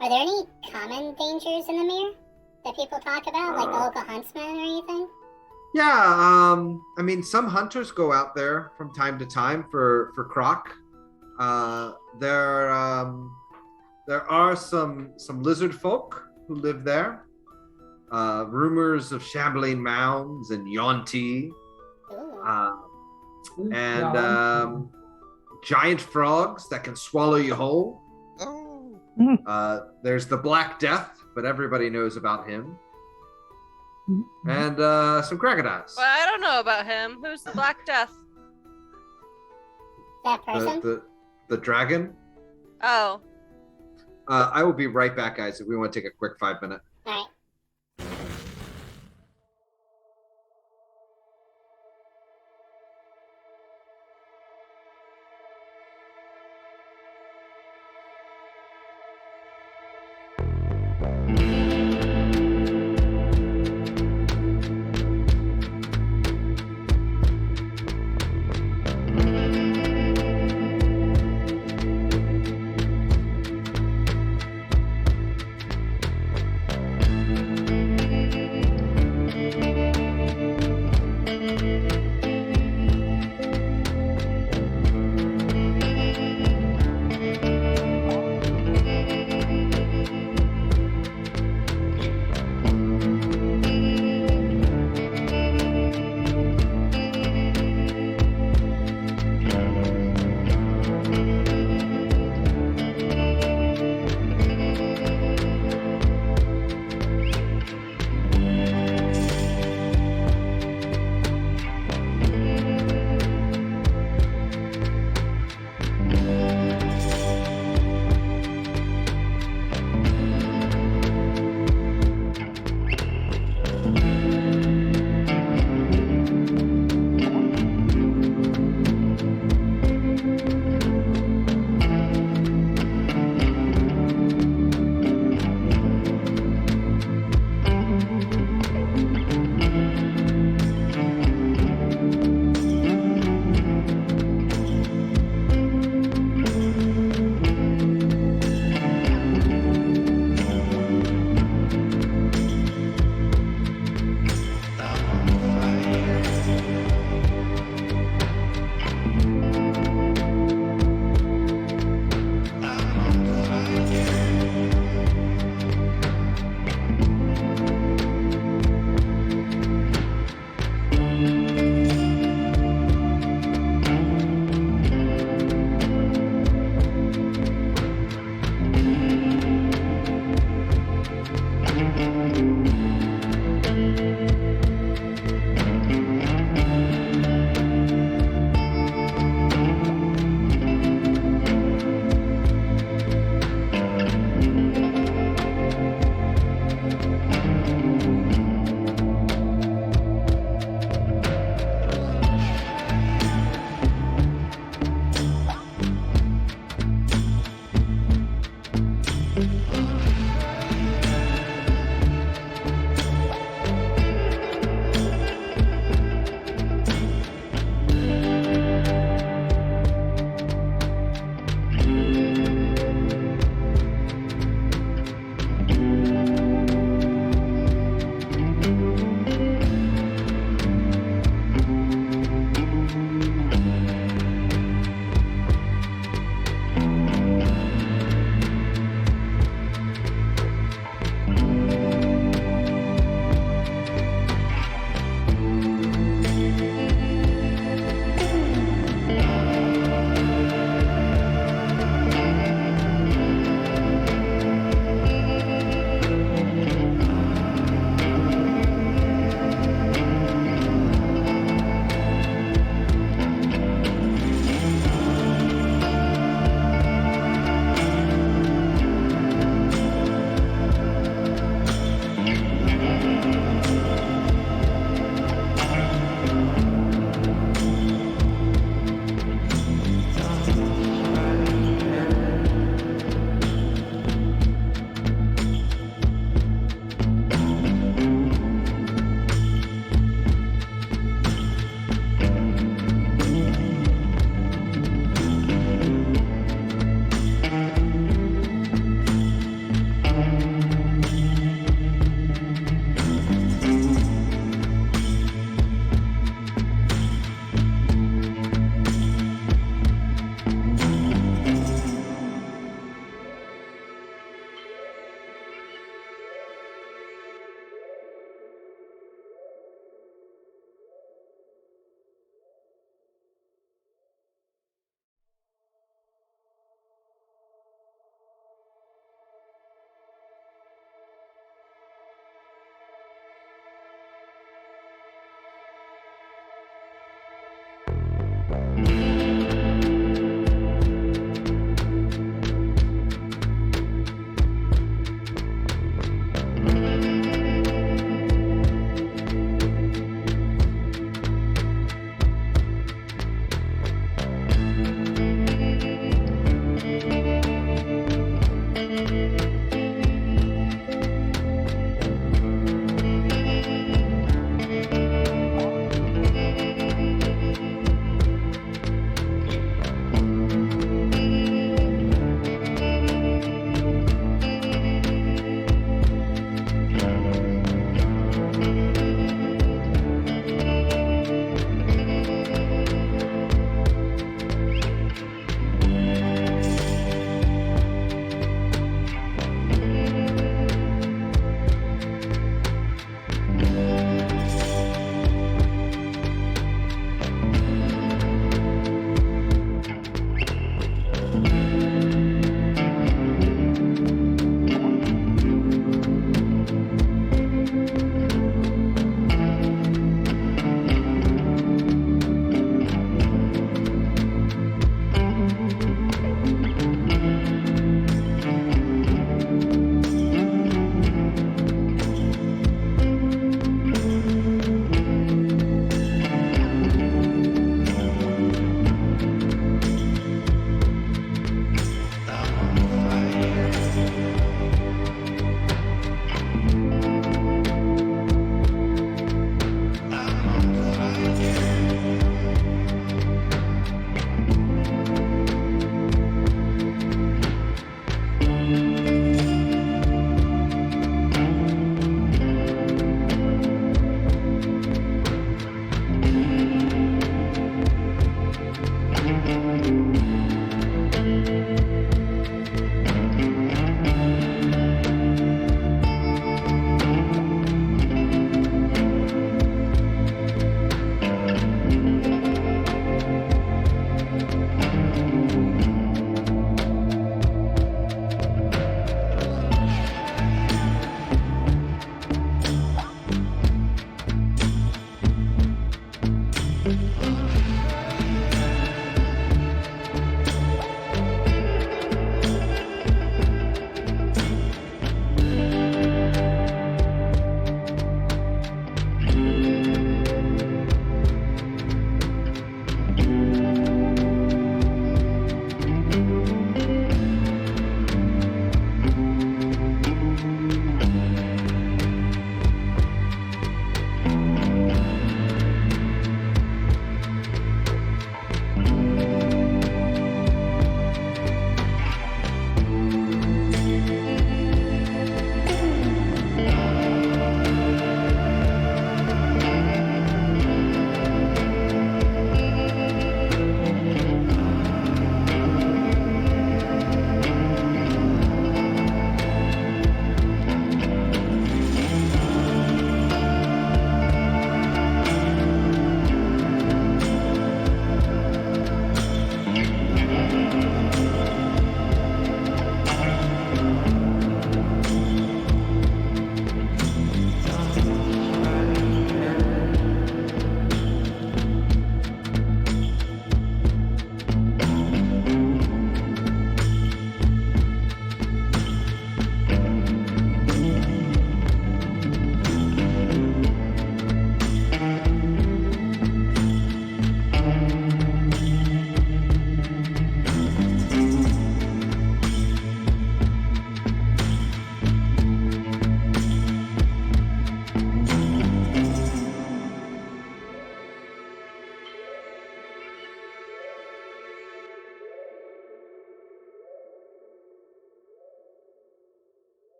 Are there any common dangers in the mirror that people talk about, like the local huntsman or anything? Yeah, I mean, some hunters go out there from time to time for croc. There are some lizard folk who live there. Rumors of shambling mounds and Yonti. And giant frogs that can swallow you whole. Oh. There's the Black Death, but everybody knows about him. And some crocodiles. Well, I don't know about him. Who's the Black Death? That person? The dragon. Oh. I will be right back, guys, if we want to take a quick 5-minute. All right.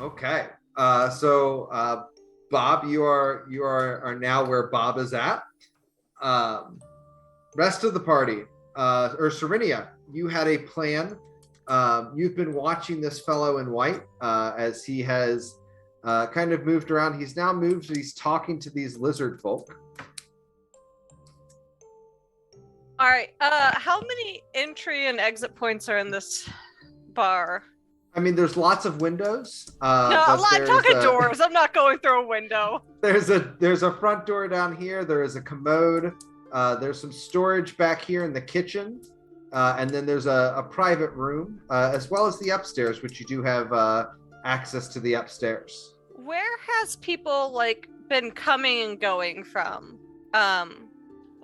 Okay. Bob, you are now where Bob is at. Rest of the party, or Serenia, you had a plan. You've been watching this fellow in white as he has kind of moved around. He's now moved. He's talking to these lizard folk. All right. How many entry and exit points are in this bar? I mean, there's lots of windows. No, I'm talking doors. I'm not going through a window. There's a front door down here. There is a commode. There's some storage back here in the kitchen. And then there's a private room, as well as the upstairs, which you do have access to the upstairs. Where has people been coming and going from?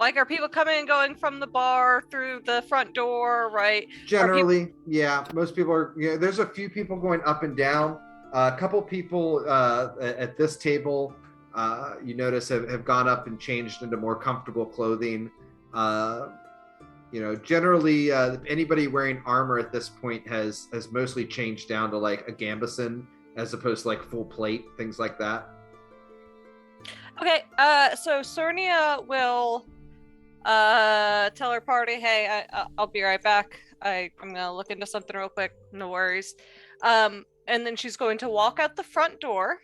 Are people coming and going from the bar through the front door, right? Generally, yeah. Most people are, there's a few people going up and down. A couple people at this table, you notice have gone up and changed into more comfortable clothing. Generally, anybody wearing armor at this point has mostly changed down to a gambeson as opposed to full plate, things like that. Okay, so Serenia will tell her party, hey, I'll be right back. I'm gonna look into something real quick. No worries. And then she's going to walk out the front door.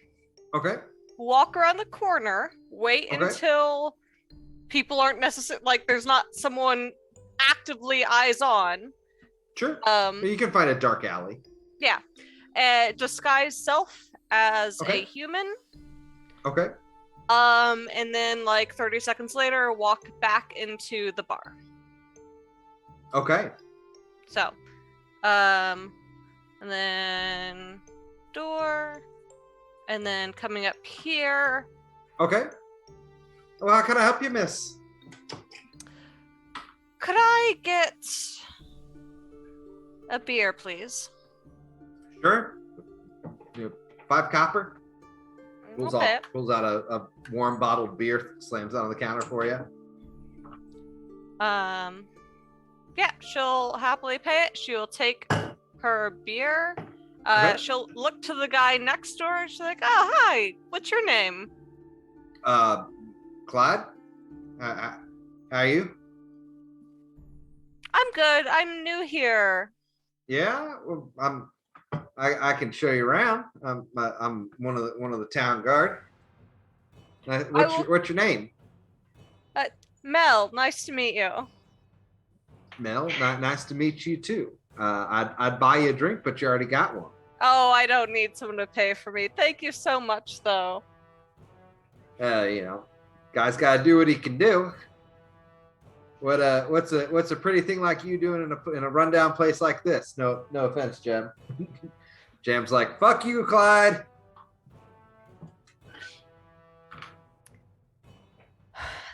Okay. Walk around the corner. Wait until people aren't necessarily there's not someone actively eyes on. Sure. You can find a dark alley. Yeah. Disguise self as a human. Okay. And then 30 seconds later, walk back into the bar. Okay. So, and then door, and then coming up here. Okay. Well, how can I help you, miss? Could I get a beer, please? Sure. 5 copper. Pulls out a warm bottled beer, slams it on the counter for you. Yeah, she'll happily pay it. She'll take her beer. She'll look to the guy next door. She's like, "Oh, hi. What's your name?" Clyde, how are you? I'm good. I'm new here. Yeah, well, I can show you around. I'm one of the town guard. What's your name? Mel, nice to meet you. Mel, nice to meet you too. I'd buy you a drink, but you already got one. Oh, I don't need someone to pay for me. Thank you so much, though. Guy's got to do what he can do. What's a pretty thing like you doing in a rundown place like this? No offense, Jem. Jem's like, fuck you, Clyde.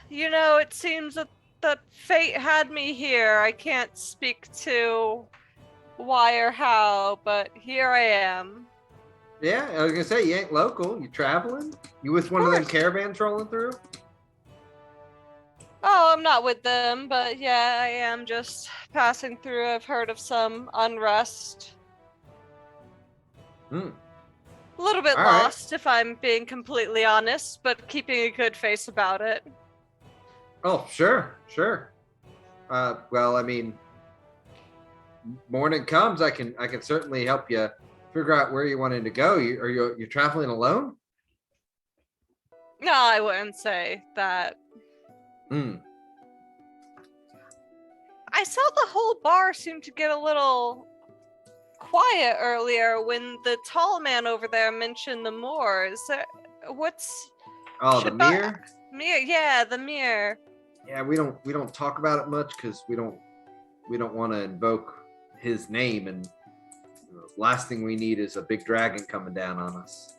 It seems that fate had me here. I can't speak to why or how, but here I am. Yeah, I was gonna say, you ain't local. You traveling? You with one of them caravans rolling through? Oh, I'm not with them, but yeah, I am just passing through. I've heard of some unrest. A little bit lost, if I'm being completely honest, but keeping a good face about it. Oh, sure. Well, I mean, morning comes, I can certainly help you figure out where you wanted to go. Are you traveling alone? No, I wouldn't say that. I saw the whole bar seemed to get a little quiet earlier when the tall man over there mentioned the moors. What's... Oh, the mirror? Mirror, yeah, the mirror. Yeah, we don't talk about it much because we don't want to invoke his name, and the last thing we need is a big dragon coming down on us.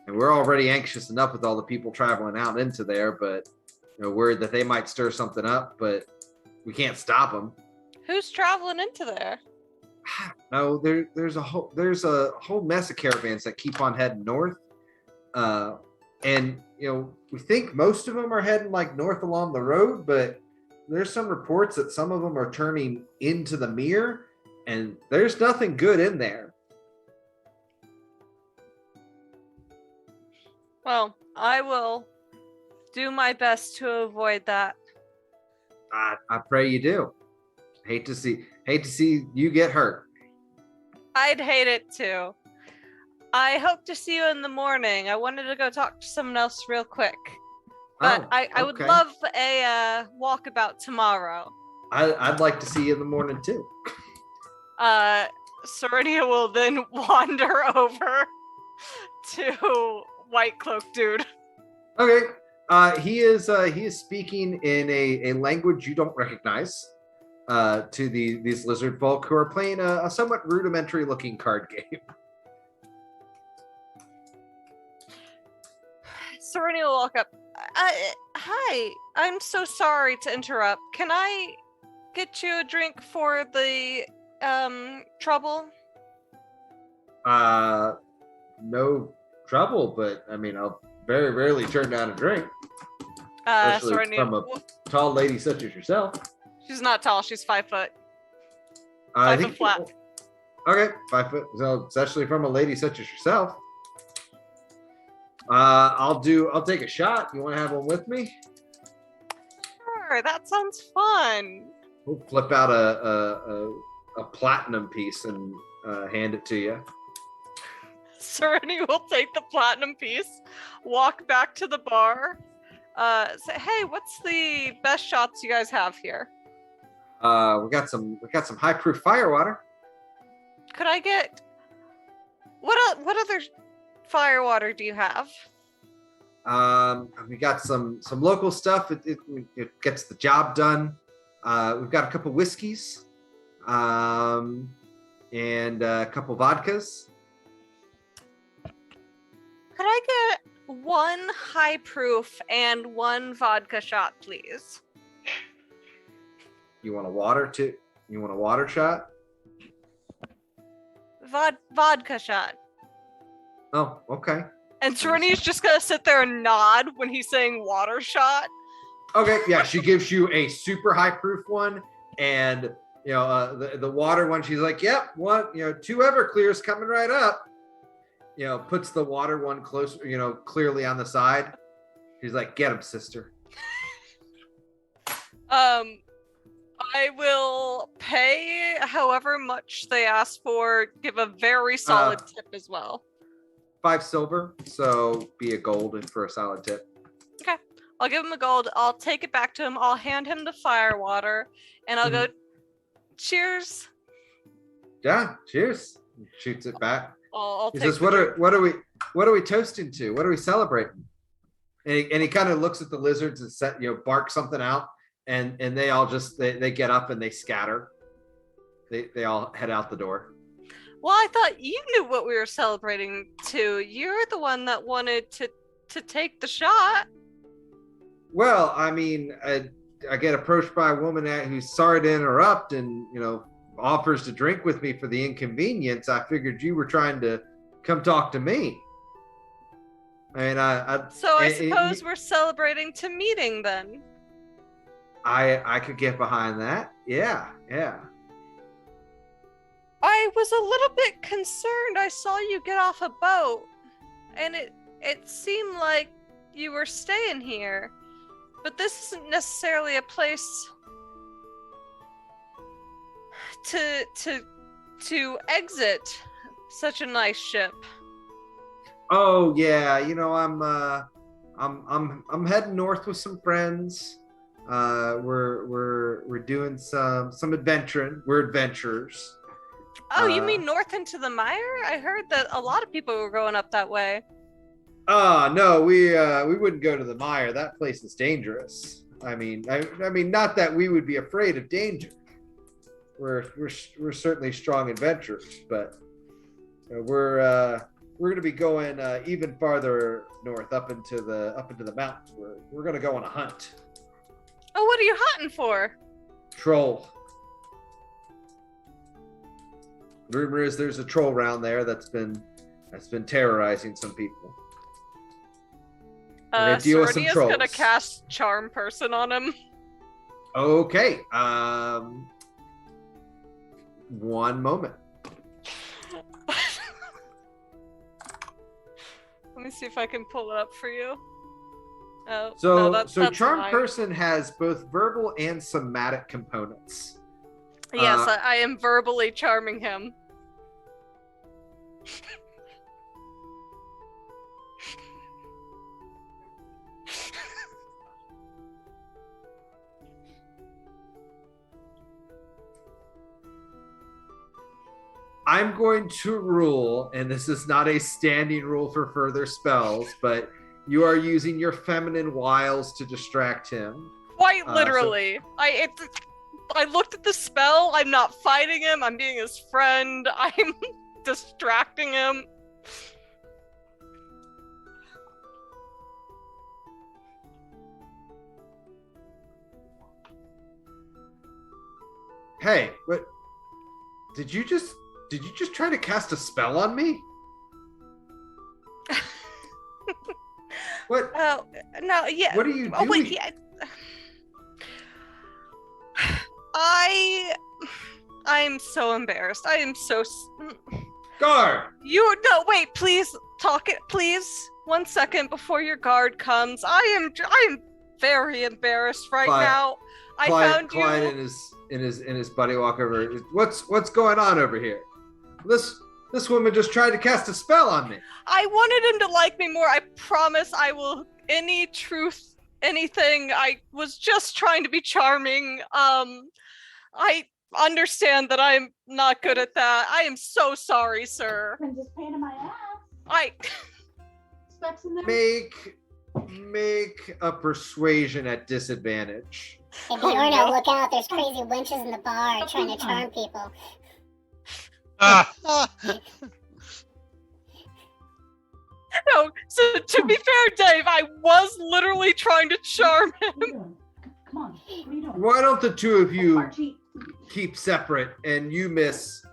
And we're already anxious enough with all the people traveling out into there, but worried that they might stir something up, but we can't stop them. Who's traveling into there? No, there's a whole mess of caravans that keep on heading north, and we think most of them are heading like north along the road, but there's some reports that some of them are turning into the mirror, and there's nothing good in there. Well, I will do my best to avoid that. I pray you do. Hate to see you get hurt. I'd hate it too. I hope to see you in the morning. I wanted to go talk to someone else real quick. But I would love a walkabout tomorrow. I'd like to see you in the morning too. Serenia will then wander over to White Cloak Dude. Okay. He is speaking in a language you don't recognize to these lizard folk who are playing a somewhat rudimentary looking card game. Serenia will walk up. Hi, I'm so sorry to interrupt. Can I get you a drink for the trouble? No trouble, but I mean, I'll very rarely turn down a drink. Especially from a tall lady such as yourself. She's not tall. She's 5 foot. 5 foot flat. Okay, 5 foot. So especially from a lady such as yourself. I'll take a shot. You want to have one with me? Sure, that sounds fun. We'll flip out a platinum piece and hand it to you. Serenia will take the platinum piece, walk back to the bar, say, "Hey, what's the best shots you guys have here?" We got some high proof fire water. Could I get what other fire water do you have? We got some local stuff. It gets the job done. We've got a couple whiskeys, and a couple vodkas. Could I get 1 high proof and 1 vodka shot, please? You want a water too? You want a water shot? Vodka shot. Oh, okay. And Serenia's just gonna sit there and nod when he's saying water shot. Okay, yeah, she gives you a super high proof one, and the water one. She's like, "Yep, 2 Everclears coming right up." Puts the water one close, clearly on the side. She's like, get him, sister. I will pay however much they ask for, give a very solid tip as well. 5 silver, so be a gold for a solid tip. Okay. I'll give him a gold. I'll take it back to him. I'll hand him the fire water, and I'll go, cheers. Yeah, cheers. He shoots it back. I'll he take says, what are we toasting to? What are we celebrating? And he kind of looks at the lizards and bark something out, and they all just they get up and they scatter. They all head out the door. Well, I thought you knew what we were celebrating to. You're the one that wanted to take the shot. Well, I mean, I get approached by a woman who's sorry to interrupt and, offers to drink with me for the inconvenience. I figured you were trying to come talk to me. I mean, So I suppose we're celebrating to meeting then. I could get behind that. Yeah. I was a little bit concerned. I saw you get off a boat, and it seemed like you were staying here. But this isn't necessarily a place to exit such a nice ship. Oh yeah, I'm heading north with some friends. We're doing some adventuring. We're adventurers. Oh, you mean north into the mire? I heard that a lot of people were going up that way. No, we wouldn't go to the mire. That place is dangerous. I mean, not that we would be afraid of danger. We're certainly strong adventurers, but we're going to be going even farther north, up into the mountains. We're going to go on a hunt. Oh, what are you hunting for? Troll. Rumor is there's a troll around there that's been terrorizing some people. Serenia's gonna cast Charm Person on him. Okay. One moment. Let me see if I can pull it up for you. Oh, so that's Charm Person has both verbal and somatic components. Yes, I am verbally charming him. I'm going to rule, and this is not a standing rule for further spells, but you are using your feminine wiles to distract him. Quite literally. I looked at the spell. I'm not fighting him. I'm being his friend. I'm distracting him. Hey, what? Did you just try to cast a spell on me? What? Oh, no, yeah. What are you doing? Oh, wait, yeah. I'm so embarrassed. I am so... Guard! No, wait, please, talk it, please. 1 second before your guard comes. I am very embarrassed right now. Clyde and his buddy walk over. What's going on over here? This woman just tried to cast a spell on me. I wanted him to like me more. I promise I will. Anything. I was just trying to be charming. I understand that I'm not good at that. I am so sorry, sir. Princess pain in my ass. Specs in there. Make a persuasion at disadvantage. Hey, Orno, look out! There's crazy wenches in the bar trying to charm people. No, so to be fair, Dave, I was literally trying to charm him. Come on, what are you doing? Why don't the two of you Archie. keep separate and you miss?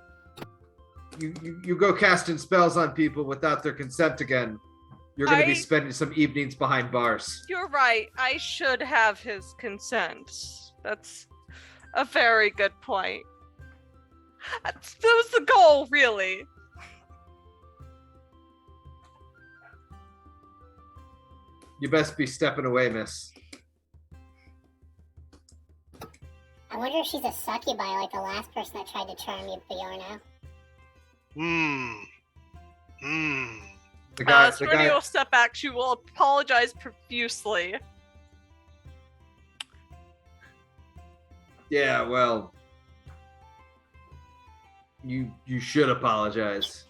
You go casting spells on people without their consent again. You're going to be spending some evenings behind bars. You're right. I should have his consent. That's a very good point. That was the goal, really. You best be stepping away, miss. I wonder if she's a succubi like the last person that tried to charm you, Bjorno. The guy. Serenity will step back. She will apologize profusely. Yeah, well, you should apologize.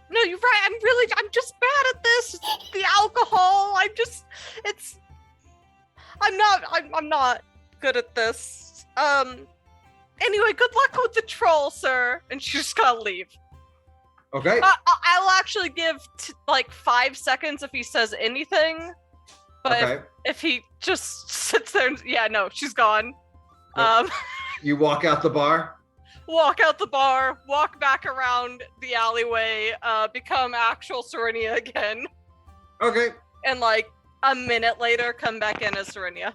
No, you're right. I'm just bad at this. It's the alcohol. I'm not good at this. Anyway, good luck with the troll, sir. And she's just gonna leave. Okay. I'll actually give like 5 seconds if he says anything. But Okay. if he just sits there and, yeah, no, she's gone. Yep. You walk out the bar? Walk out the bar, walk back around the alleyway, become actual Serenia again. Okay. And like a minute later, come back in as Serenia.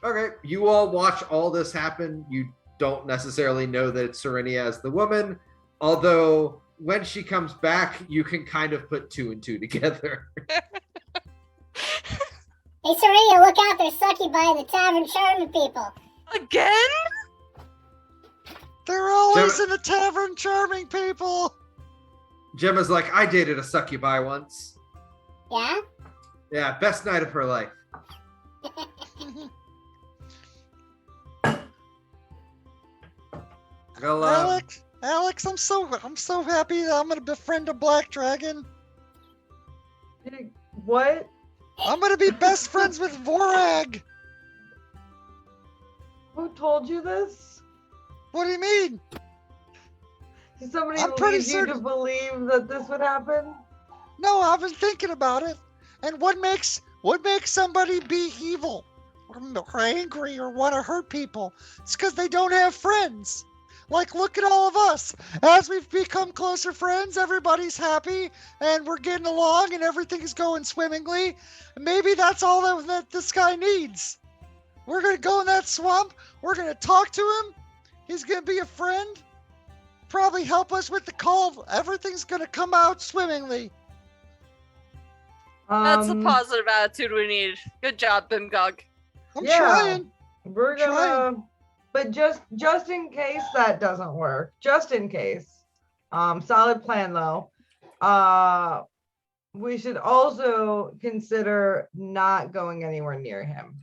Okay. You all watch all this happen. You don't necessarily know that it's Serenia as the woman, although when she comes back, you can kind of put 2 and 2 together. Hey, Serenia, look out! There's succubi in the tavern charming people. Again? They're always in the tavern charming people. Gemma's like, I dated a succubi once. Yeah? Yeah, best night of her life. Well, Alex, I'm so happy that I'm gonna befriend a black dragon. What? I'm gonna be best friends with Vorag. Who told you this? What do you mean? Did somebody I'm pretty lead you certain- to believe that this would happen? No, I've been thinking about it. And what makes somebody be evil or angry or want to hurt people? It's because they don't have friends. Like, look at all of us. As we've become closer friends, everybody's happy and we're getting along and everything's going swimmingly. Maybe that's all that this guy needs. We're going to go in that swamp. We're going to talk to him. He's going to be a friend. Probably help us with the call. Everything's going to come out swimmingly. That's the positive attitude we need. Good job, Bimgog. I'm trying. We're gonna, but just in case that doesn't work, just in case. Solid plan though. We should also consider not going anywhere near him.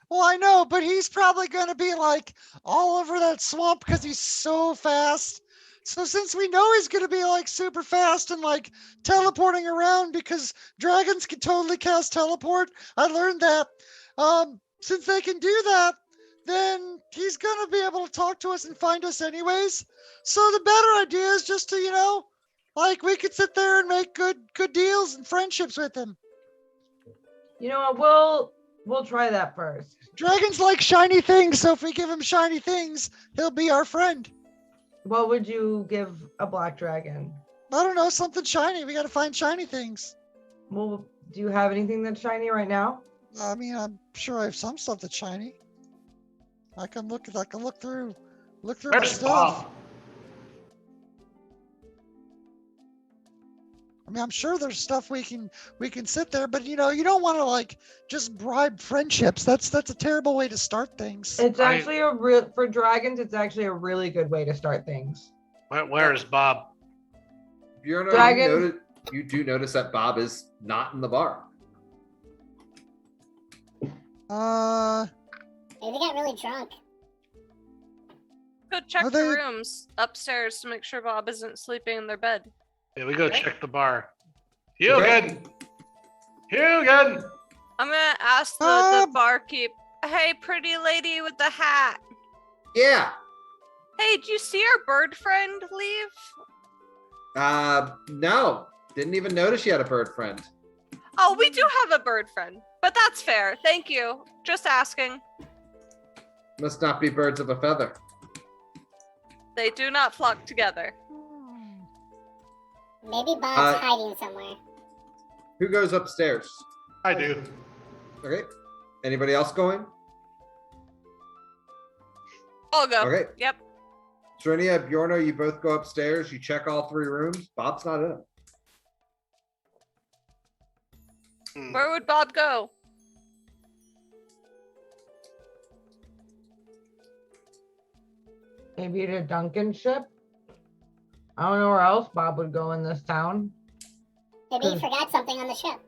Well, I know, but he's probably going to be like all over that swamp because he's so fast. So since we know he's going to be like super fast and like teleporting around because dragons can totally cast teleport, I learned that. Since they can do that, then he's going to be able to talk to us and find us anyways. So the better idea is just to, like we could sit there and make good deals and friendships with him. You know what? We'll try that first. Dragons like shiny things, so if we give him shiny things, he'll be our friend. What would you give a black dragon? I don't know, something shiny. We got to find shiny things. Well, do you have anything that's shiny right now? I mean, I'm sure I have some stuff that's shiny. I can look through the stuff. I mean, I'm sure there's stuff we can sit there, but you don't want to like just bribe friendships. That's a terrible way to start things. It's actually for dragons. It's actually a really good way to start things. Where is Bob? Dragon. You do notice that Bob is not in the bar. Maybe they got really drunk. Go check the rooms upstairs to make sure Bob isn't sleeping in their bed. Yeah, we go check the bar. Hugan! Hugan! I'm gonna ask the barkeep. Hey, pretty lady with the hat. Yeah. Hey, did you see our bird friend leave? No. Didn't even notice you had a bird friend. Oh, we do have a bird friend, but that's fair. Thank you. Just asking. Must not be birds of a feather. They do not flock together. Maybe Bob's hiding somewhere. Who goes upstairs? I do. Okay. Anybody else going? I'll go. Okay. Yep. Serenia, Bjorno, you both go upstairs. You check all 3 rooms. Bob's not in them. Where would Bob go? Maybe to Duncan's ship? I don't know where else Bob would go in this town. Maybe he forgot something on the ship.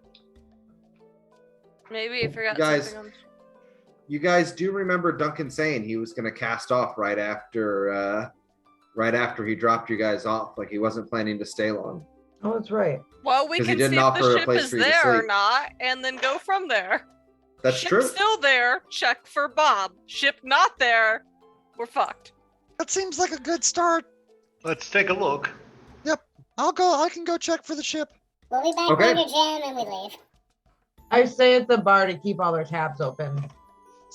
Maybe he forgot Guys, something on. You guys do remember Duncan saying he was going to cast off right after he dropped you guys off. Like he wasn't planning to stay long. Oh, that's right. Well, we 'Cause he can see didn't if offer the a ship place is for you to there or sleep. not, and then go from there. That's Ship true. still there, check for Bob. Ship not there, we're fucked. That seems like a good start. Let's take a look. I'll go. I can go check for the ship. We'll be back Okay. later, Jim, and we leave. I stay at the bar to keep all their tabs open.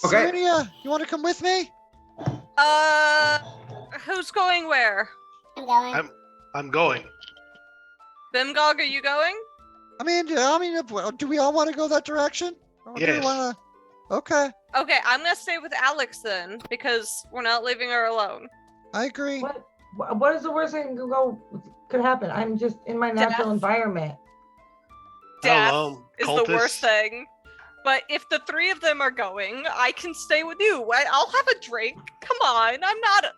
Okay. Serenia, you want to come with me? Who's going where? I'm going. I'm going. Bimgog, are you going? I mean, do we all want to go that direction? Or do we Yes. wanna... Okay, Okay, I'm gonna stay with Alex then, because we're not leaving her alone. I agree. What is the worst thing could happen? I'm just in my natural Death. environment. Death Hello, is cultists. the worst thing. But if the three of them are going, I can stay with you. I'll have a drink. Come on, I'm not Okay,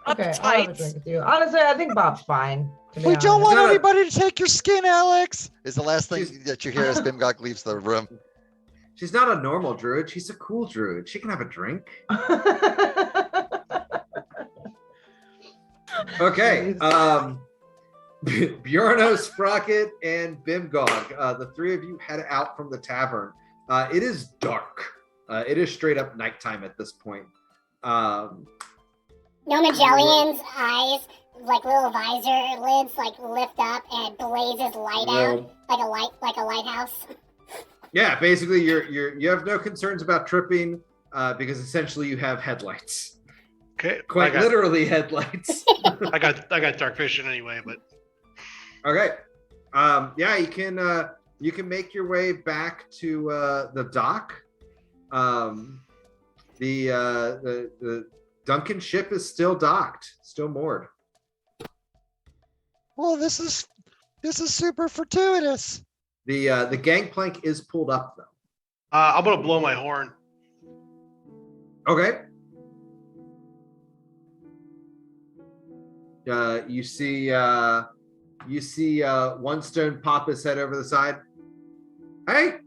I'll have a uptight. drink with you. Honestly, I think Bob's fine. to be We don't honest. want No, no. anybody to take your skin, Alex. Is the last thing that you hear as Bimgok leaves the room. She's not a normal druid. She's a cool druid. She can have a drink. Okay. Bjorno, Sprocket, and Bimgog. The three of you head out from the tavern. It is dark. It is straight up nighttime at this point. No Magellan's eyes, like little visor lids, like lift up and blazes light out, like a lighthouse. Yeah, basically you have no concerns about tripping because essentially you have headlights. Okay. Quite literally headlights. I got dark vision anyway, but Okay. Yeah, you can make your way back to the dock. The Duncan ship is still docked, still moored. Well, this is super fortuitous. The gangplank is pulled up though. I'm gonna blow my horn. Okay. You see One Stone pop his head over the side. Hey,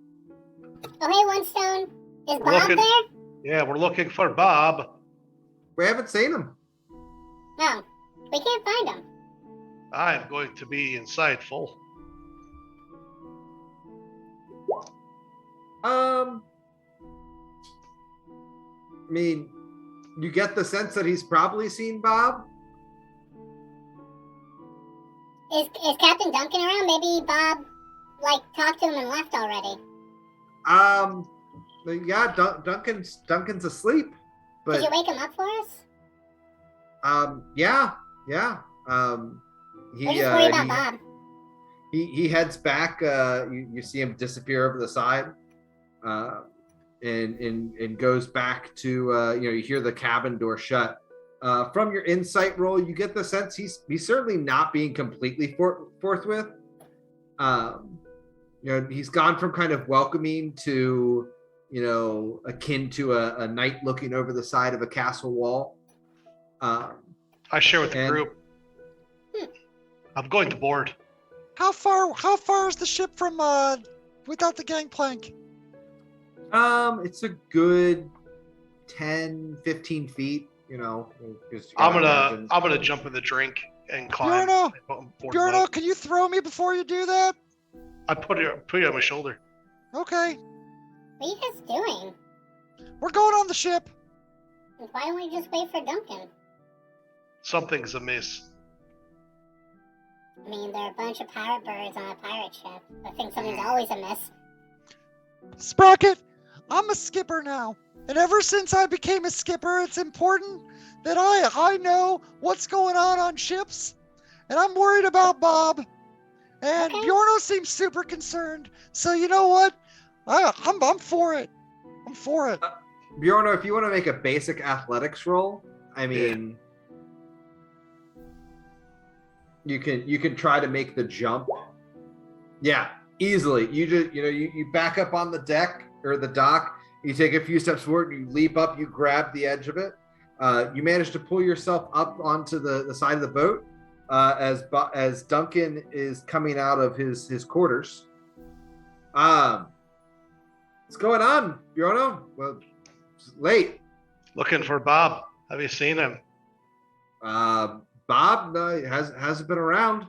Oh, hey, One Stone. Is We're Bob looking- there? Yeah, we're looking for Bob. we haven't seen him. No, we can't find him. I'm going to be insightful. I mean, you get the sense that he's probably seen Bob. Is Captain Duncan around? Maybe Bob, talked to him and left already. Yeah, Duncan's asleep, but Did you wake him up for us? yeah. We're just worried about Bob. He heads back. You see him disappear over the side, and goes back to you hear the cabin door shut. From your insight roll, you get the sense he's certainly not being completely forthwith. He's gone from kind of welcoming to akin to a knight looking over the side of a castle wall. I share with the group. I'm going to board. How far is the ship from without the gangplank? It's a good 10, 15 feet. I'm gonna jump in the drink and climb. Bjorno, can you throw me before you do that? I put it on my shoulder. Okay. What are you guys doing? We're going on the ship. Why don't we just wait for Duncan? Something's amiss. I mean, there are a bunch of pirate birds on a pirate ship. I think something's always amiss. Sprocket, I'm a skipper now. And ever since I became a skipper, it's important that I know what's going on ships. And I'm worried about Bob. And Bjorno seems super concerned. So you know what? I'm for it. I'm for it. Bjorno, if you want to make a basic athletics roll, I mean, you can try to make the jump. Yeah, Easily. You just, you back up on the deck or the dock. You take a few steps forward. You leap up. You grab the edge of it. You manage to pull yourself up onto the side of the boat as Duncan is coming out of his quarters. What's going on, Bjorno? Well, it's late. Looking for Bob. Have you seen him? Bob hasn't been around.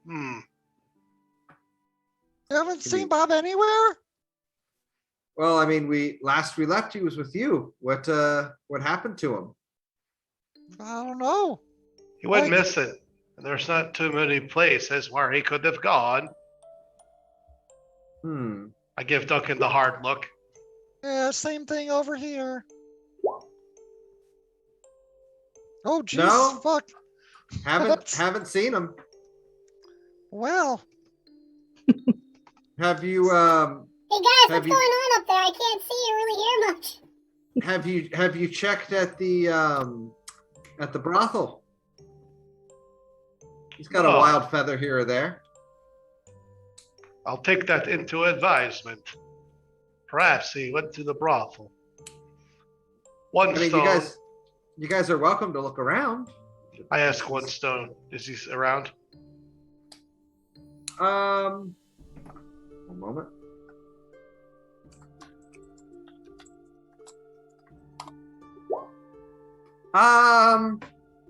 You haven't seen Bob anywhere? Well, I mean, last we left, he was with you. What happened to him? I don't know. He went missing, and there's not too many places where he could have gone. I give Duncan the hard look. Yeah, same thing over here. Oh, jeez, No. fuck. Haven't seen him. Well. Have you Hey guys, what's going on up there? I can't see or really hear much. Have you checked at the brothel? He's got a wild feather here or there. I'll take that into advisement. Perhaps he went to the brothel. One stone. You guys are welcome to look around. I ask One Stone, is he around? One moment.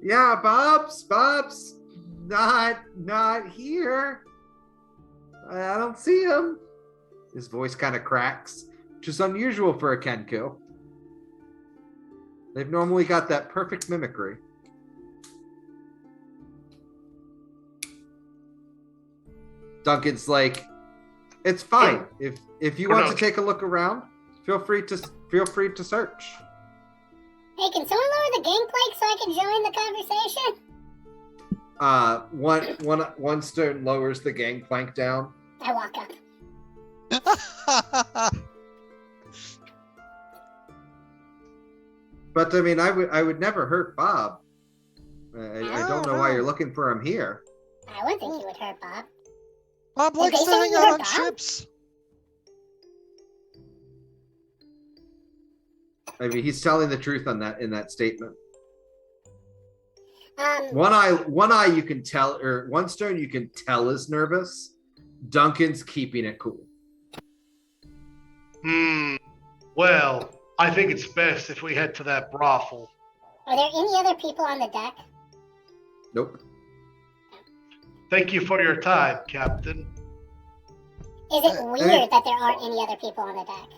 Yeah, Bob's not here. I don't see him. His voice kind of cracks, which is unusual for a Kenku. They've normally got that perfect mimicry. Duncan's like, it's fine. If you want to take a look around, feel free to search. Hey, can someone lower the gangplank so I can join the conversation? One stone lowers the gangplank down. I walk up. But I mean, I would never hurt Bob. I don't know why you're looking for him here. I wouldn't think he would hurt Bob. Bob likes to hang out on ships. I mean, he's telling the truth in that statement. One eye you can tell, or One Stone you can tell is nervous. Duncan's keeping it cool. Well, I think it's best if we head to that brothel. Are there any other people on the deck? Nope. Thank you for your time, Captain. Is it weird that there aren't any other people on the deck?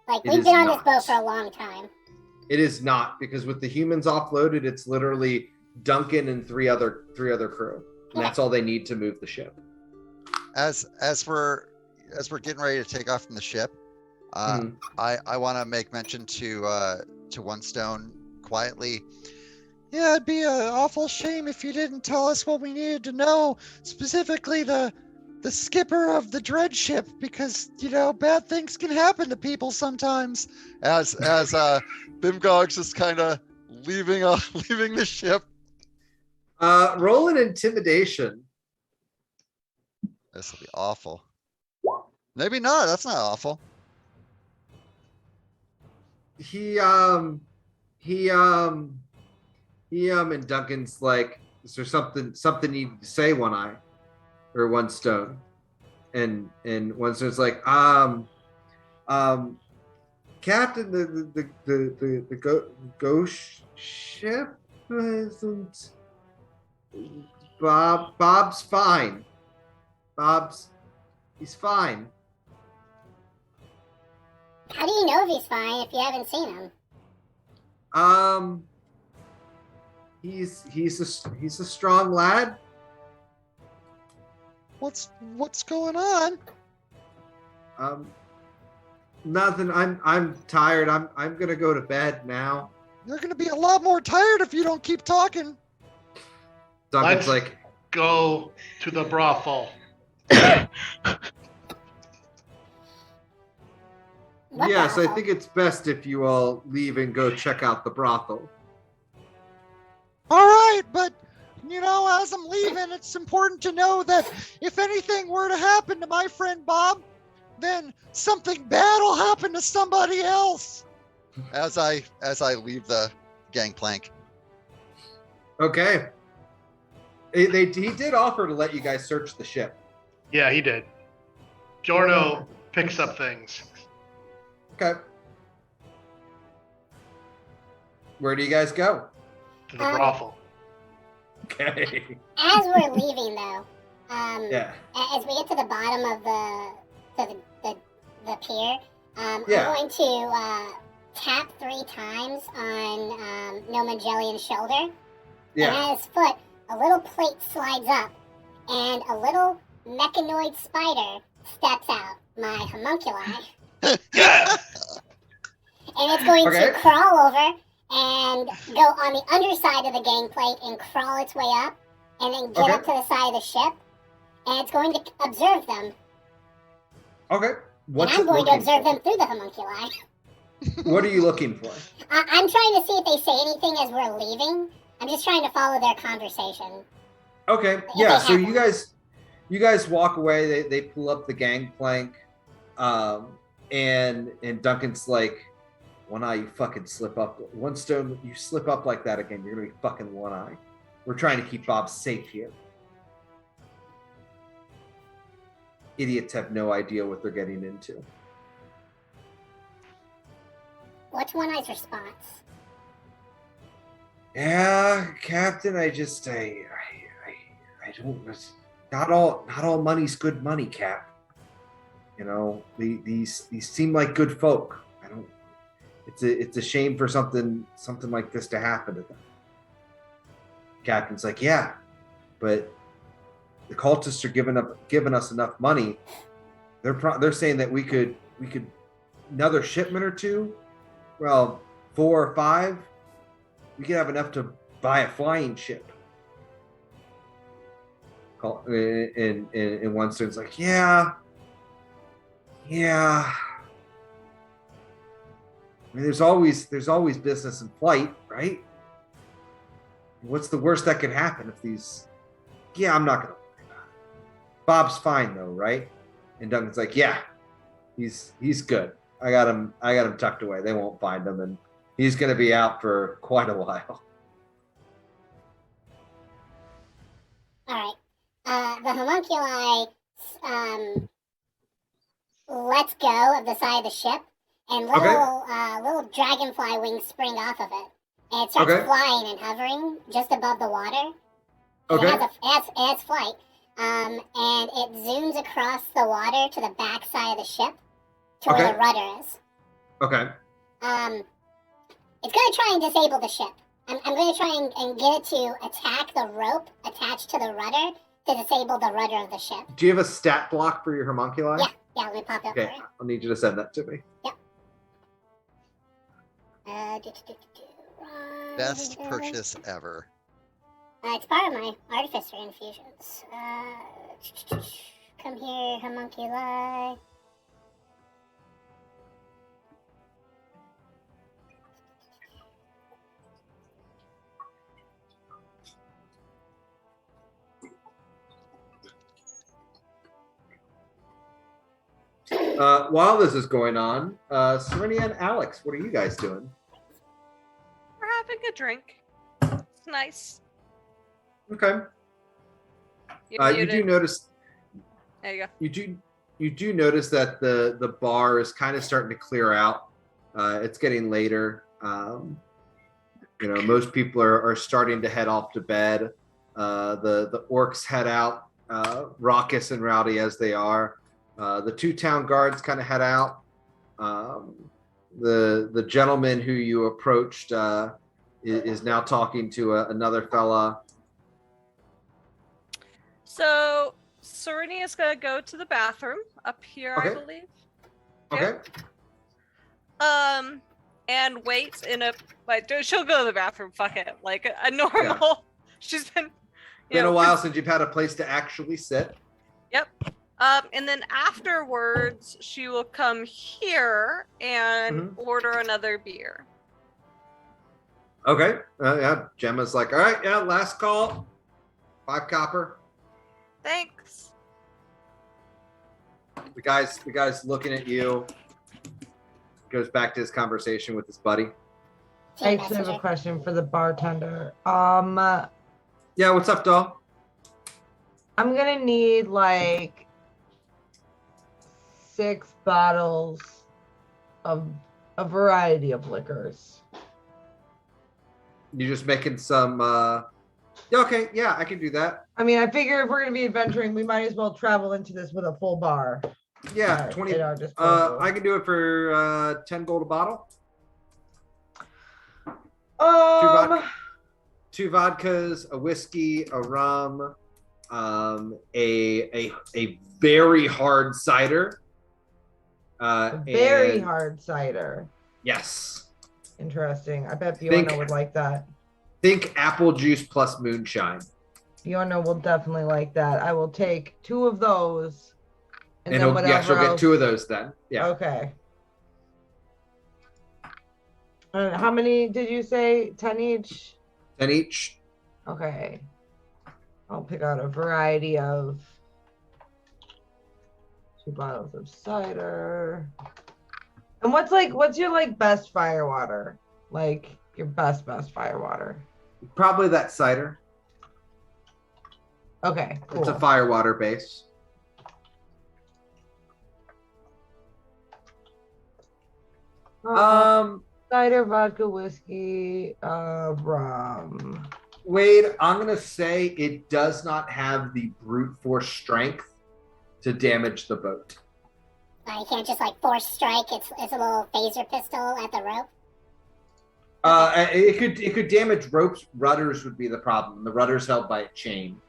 Like, we've been on this boat for a long time. It is not, because with the humans offloaded, it's literally Duncan and three other crew. And that's all they need to move the ship. As we're getting ready to take off from the ship, I want to make mention to One Stone quietly. Yeah, it'd be an awful shame if you didn't tell us what we needed to know, specifically the skipper of the dread ship, because bad things can happen to people sometimes. As Bimgog's just kind of leaving the ship. Roll an intimidation. This will be awful. Maybe not. That's not awful. And Duncan's like, is there something you need to say, One Eye or One Stone? And One Stone's like, Captain, the ghost ship isn't. Bob's fine. He's fine. How do you know if he's fine if you haven't seen him? He's a strong lad. What's going on? Nothing. I'm tired. I'm gonna go to bed now. You're gonna be a lot more tired if you don't keep talking. Duncan's like, go to the brothel. Yes, I think it's best if you all leave and go check out the brothel. All right, but as I'm leaving, it's important to know that if anything were to happen to my friend Bob, then something bad will happen to somebody else. As I leave the gangplank. Okay. He did offer to let you guys search the ship. Yeah, he did. Giorno picks up things. Okay. Where do you guys go? To the brothel. Okay. As we're leaving, though, Yeah. as we get to the bottom of the pier, I'm Yeah. going to tap 3 times on Nomangellian's shoulder. And Yeah. at his foot, a little plate slides up, and a little mechanoid spider steps out, my homunculi. Yes! And it's going Okay. to crawl over and go on the underside of the gangplank and crawl its way up, and then get Okay. up to the side of the ship, and it's going to observe them. Okay. What's and I'm it going to looking observe for? them through the homunculi. What are you looking for? I'm trying to see if they say anything as we're leaving. I'm just trying to follow their conversation. Okay. Yeah. So you guys walk away. They pull up the gangplank, and Duncan's like, "One Eye, you fucking slip up. One Stone, you slip up like that again, you're gonna be fucking One Eye. We're trying to keep Bob safe here. Idiots have no idea what they're getting into." What's One Eye's response? Yeah, Captain. I don't. Not all money's good money, Cap. These seem like good folk. I don't. It's a shame for something like this to happen to them. Captain's like, yeah, but the cultists are giving us enough money. They're saying that we could another shipment or 2, well, 4 or 5. We could have enough to buy a flying ship. And one student's like, yeah. I mean, there's always business in flight, right? What's the worst that could happen if these? Yeah, I'm not gonna worry about it. Bob's fine though, right? And Duncan's like, yeah, he's good. I got him tucked away. They won't find him, and he's gonna be out for quite a while. All right. The homunculi lets go of the side of the ship, and little dragonfly wings spring off of it, and it starts flying and hovering just above the water. Okay. It has flight, and it zooms across the water to the back side of the ship, to where the rudder is. Okay. It's gonna try and disable the ship. I'm gonna try and get it to attack the rope attached to the rudder to disable the rudder of the ship. Do you have a stat block for your homunculi? Yeah, let me pop it up for Okay, you. I'll need you to send that to me. Yep. Best purchase ever. It's part of my artificer infusions. Come here, homunculi. While this is going on, Serenia and Alex, what are you guys doing? We're having a drink. It's nice. Okay. You do notice. There you go. You do notice that the bar is kind of starting to clear out. It's getting later. Most people are starting to head off to bed. The orcs head out, raucous and rowdy as they are. The 2 town guards kind of head out. The gentleman who you approached is now talking to another fella. So Serenia's gonna go to the bathroom up here, I believe. Okay. And wait in a she'll go to the bathroom. Fuck it, like a normal. Yeah. She's been a while since you've had a place to actually sit. Yep. And then afterwards, she will come here and order another beer. Okay. Yeah. Gemma's like, all right. Yeah. Last call. 5 copper. Thanks. The guy's looking at you. Goes back to his conversation with his buddy. I actually have a question for the bartender. Yeah, what's up, doll? I'm gonna need like 6 bottles of a variety of liquors. You just making some okay, yeah, I can do that. I mean, I figure if we're gonna be adventuring, we might as well travel into this with a full bar. Yeah, 20 I can do it for 10 gold a bottle. 2 vodkas, a whiskey, a rum, a very hard cider. A very hard cider. Yes. Interesting. I bet Fiona would like that. Think apple juice plus moonshine. Fiona will definitely like that. I will take 2 of those. And then whatever she'll get 2 of those then. Yeah. Okay. How many did you say? 10 each? 10 each. Okay. I'll pick out a variety of 2 bottles of cider. And what's your best fire water? Like your best fire water? Probably that cider. Okay, cool. It's a fire water base. Cider, vodka, whiskey, rum. Wade, I'm gonna say it does not have the brute force strength to damage the boat. You can't just force strike. It's a little phaser pistol at the rope. It could damage ropes. Rudders would be the problem. The rudder's held by a chain.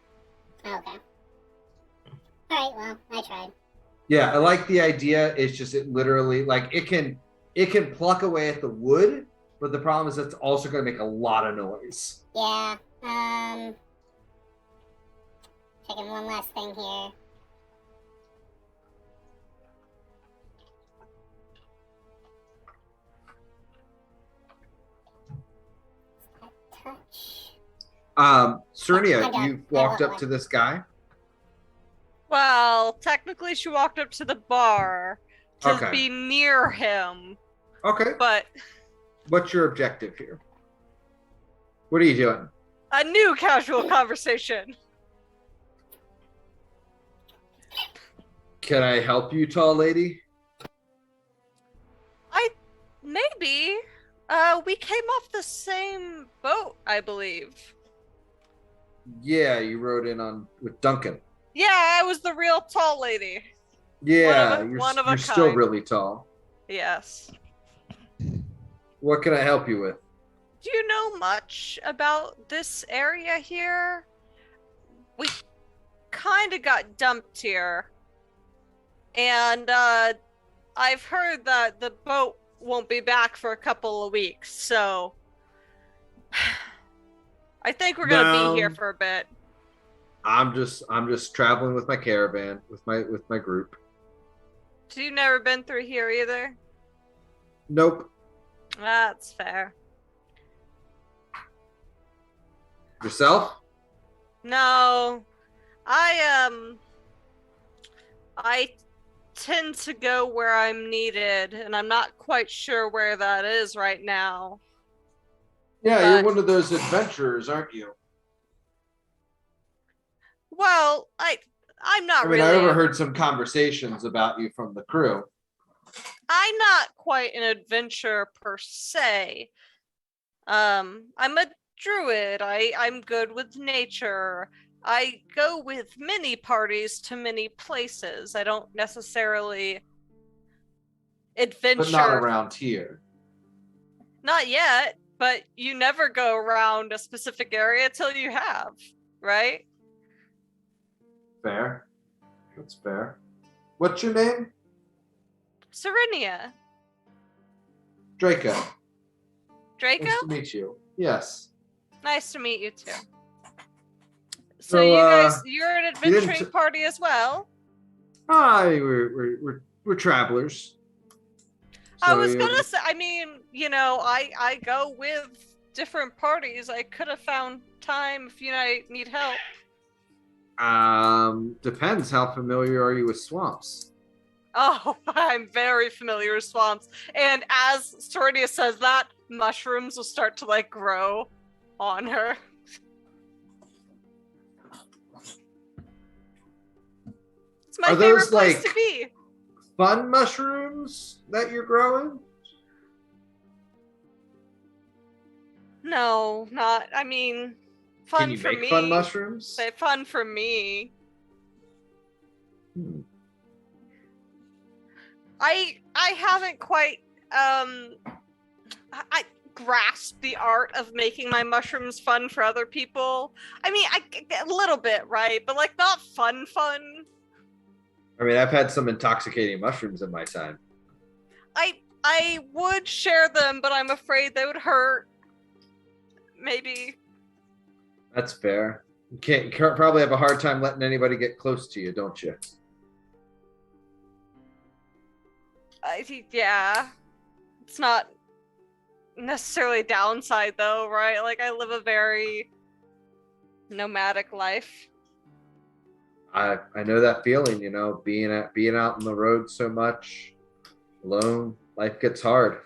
Okay. All right. Well, I tried. Yeah, I like the idea. It's just it literally it can pluck away at the wood, but the problem is it's also going to make a lot of noise. Yeah. Checking one last thing here. Touch. Serenia, you walked up to this guy. Well, technically she walked up to the bar to be near him. Okay. But what's your objective here? What are you doing? A new casual conversation. Can I help you, tall lady? Maybe. We came off the same boat, I believe. Yeah, you rode in with Duncan. Yeah, I was the real tall lady. Yeah, you're still really tall. Yes. What can I help you with? Do you know much about this area here? We kind of got dumped here. And I've heard that the boat won't be back for a couple of weeks, so I think we're gonna be here for a bit. I'm just traveling with my caravan, with my group. So you've never been through here either? Nope. That's fair. Yourself? No. I tend to go where I'm needed, and I'm not quite sure where that is right now. Yeah, you're one of those adventurers, aren't you? Well, I'm not really. I overheard some conversations about you from the crew. I'm not quite an adventurer per se. I'm a druid. I'm good with nature. I go with many parties to many places. I don't necessarily adventure. But not around here. Not yet, but you never go around a specific area till you have, right? Fair. That's fair. What's your name? Serenia. Draco. Draco? Nice to meet you. Yes. Nice to meet you too. So you guys, you're an adventuring party as well? We're travelers. I was gonna say, I go with different parties. I could have found time if you need help. Depends. How familiar are you with swamps? Oh, I'm very familiar with swamps. And as Sordia says that, mushrooms will start to like grow on her. It's my favorite place to be. Fun mushrooms that you're growing? No, not. I mean, fun Can you for make me. fun mushrooms? Say fun for me. I haven't quite I grasped the art of making my mushrooms fun for other people. I mean, a little bit, right? But like not fun. I mean, I've had some intoxicating mushrooms in my time. I would share them, but I'm afraid they would hurt. Maybe. That's fair. You can't probably have a hard time letting anybody get close to you, don't you? Yeah. It's not necessarily a downside though, right? Like I live a very nomadic life. I know that feeling, you know, being out on the road so much, alone, life gets hard.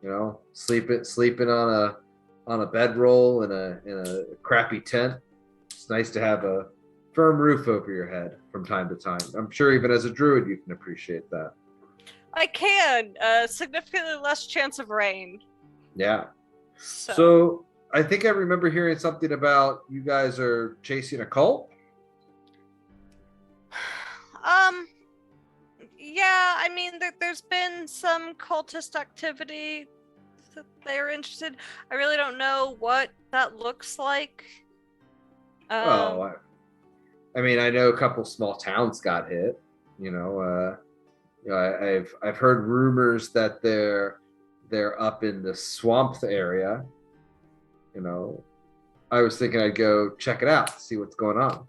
You know, sleeping on a bedroll in a crappy tent. It's nice to have a firm roof over your head from time to time. I'm sure even as a druid you can appreciate that. I can. Significantly less chance of rain. Yeah. So I think I remember hearing something about you guys are chasing a cult. Yeah, I mean, there's been some cultist activity that they're interested. I really don't know what that looks like. I mean, I know a couple small towns got hit. You know, I've heard rumors that they're up in the swamp area. You know, I was thinking I'd go check it out, see what's going on.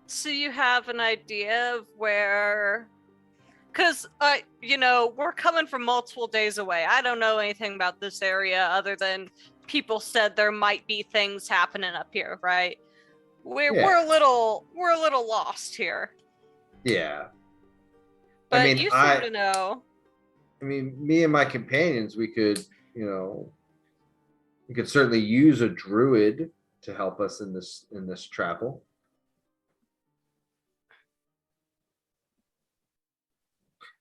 So you have an idea of where, because, you know, we're coming from multiple days away. I don't know anything about this area other than people said there might be things happening up here, right? We're a little lost here. Yeah. But I mean, you seem to know. I mean, me and my companions, we could certainly use a druid to help us in this travel.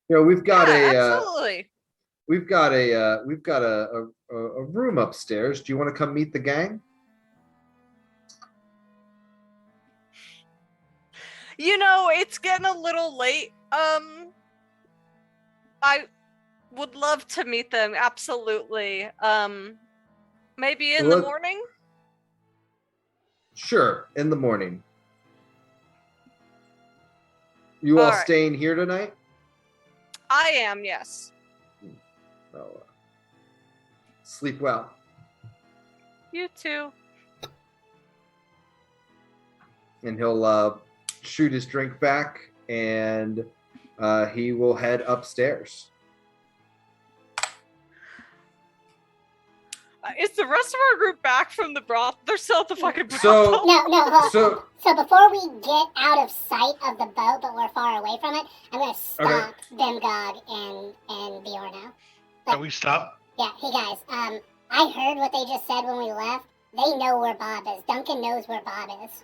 You know, we've got absolutely. We've got a room upstairs. Do you want to come meet the gang? You know, it's getting a little late. I would love to meet them, absolutely. Maybe in the morning? Sure, in the morning. You all staying here tonight? I am, yes. Well, sleep well. You too. And he'll shoot his drink back, and he will head upstairs. Is the rest of our group back from the brothel? They're still at the fucking brothel. No. So before we get out of sight of the boat, but we're far away from it, I'm going to stop Bimgog and Bjorno. Can we stop? Yeah, hey guys, I heard what they just said when we left. They know where Bob is. Duncan knows where Bob is.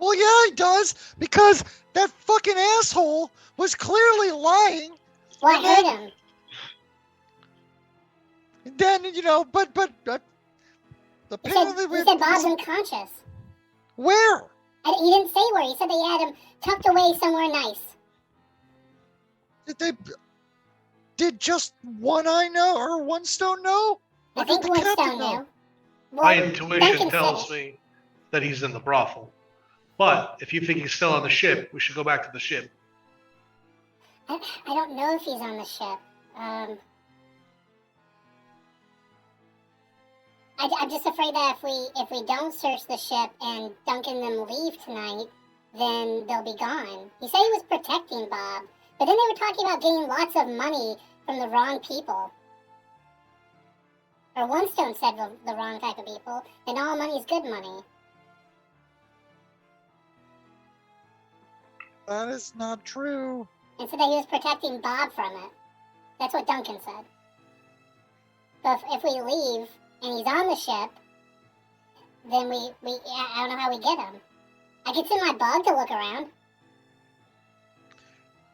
Well, yeah, he does, because that fucking asshole was clearly lying. Well, I heard him. Then, you know, but apparently he said Bob's unconscious. Where? He didn't say where. He said they had him tucked away somewhere nice. Did just One Eye know, or One Stone know? I think One Stone knew. Well, my intuition tells me that he's in the brothel. But if you think he's still on the ship, we should go back to the ship. I don't know if he's on the ship. I'm just afraid that if we don't search the ship and Duncan and them leave tonight, then they'll be gone. He said he was protecting Bob, but then they were talking about getting lots of money from the wrong people. or One Stone said the wrong type of people, then all money is good money. That is not true. And said that he was protecting Bob from it. That's what Duncan said. So if we leave and he's on the ship, then I don't know how we get him. I could send my bug to look around.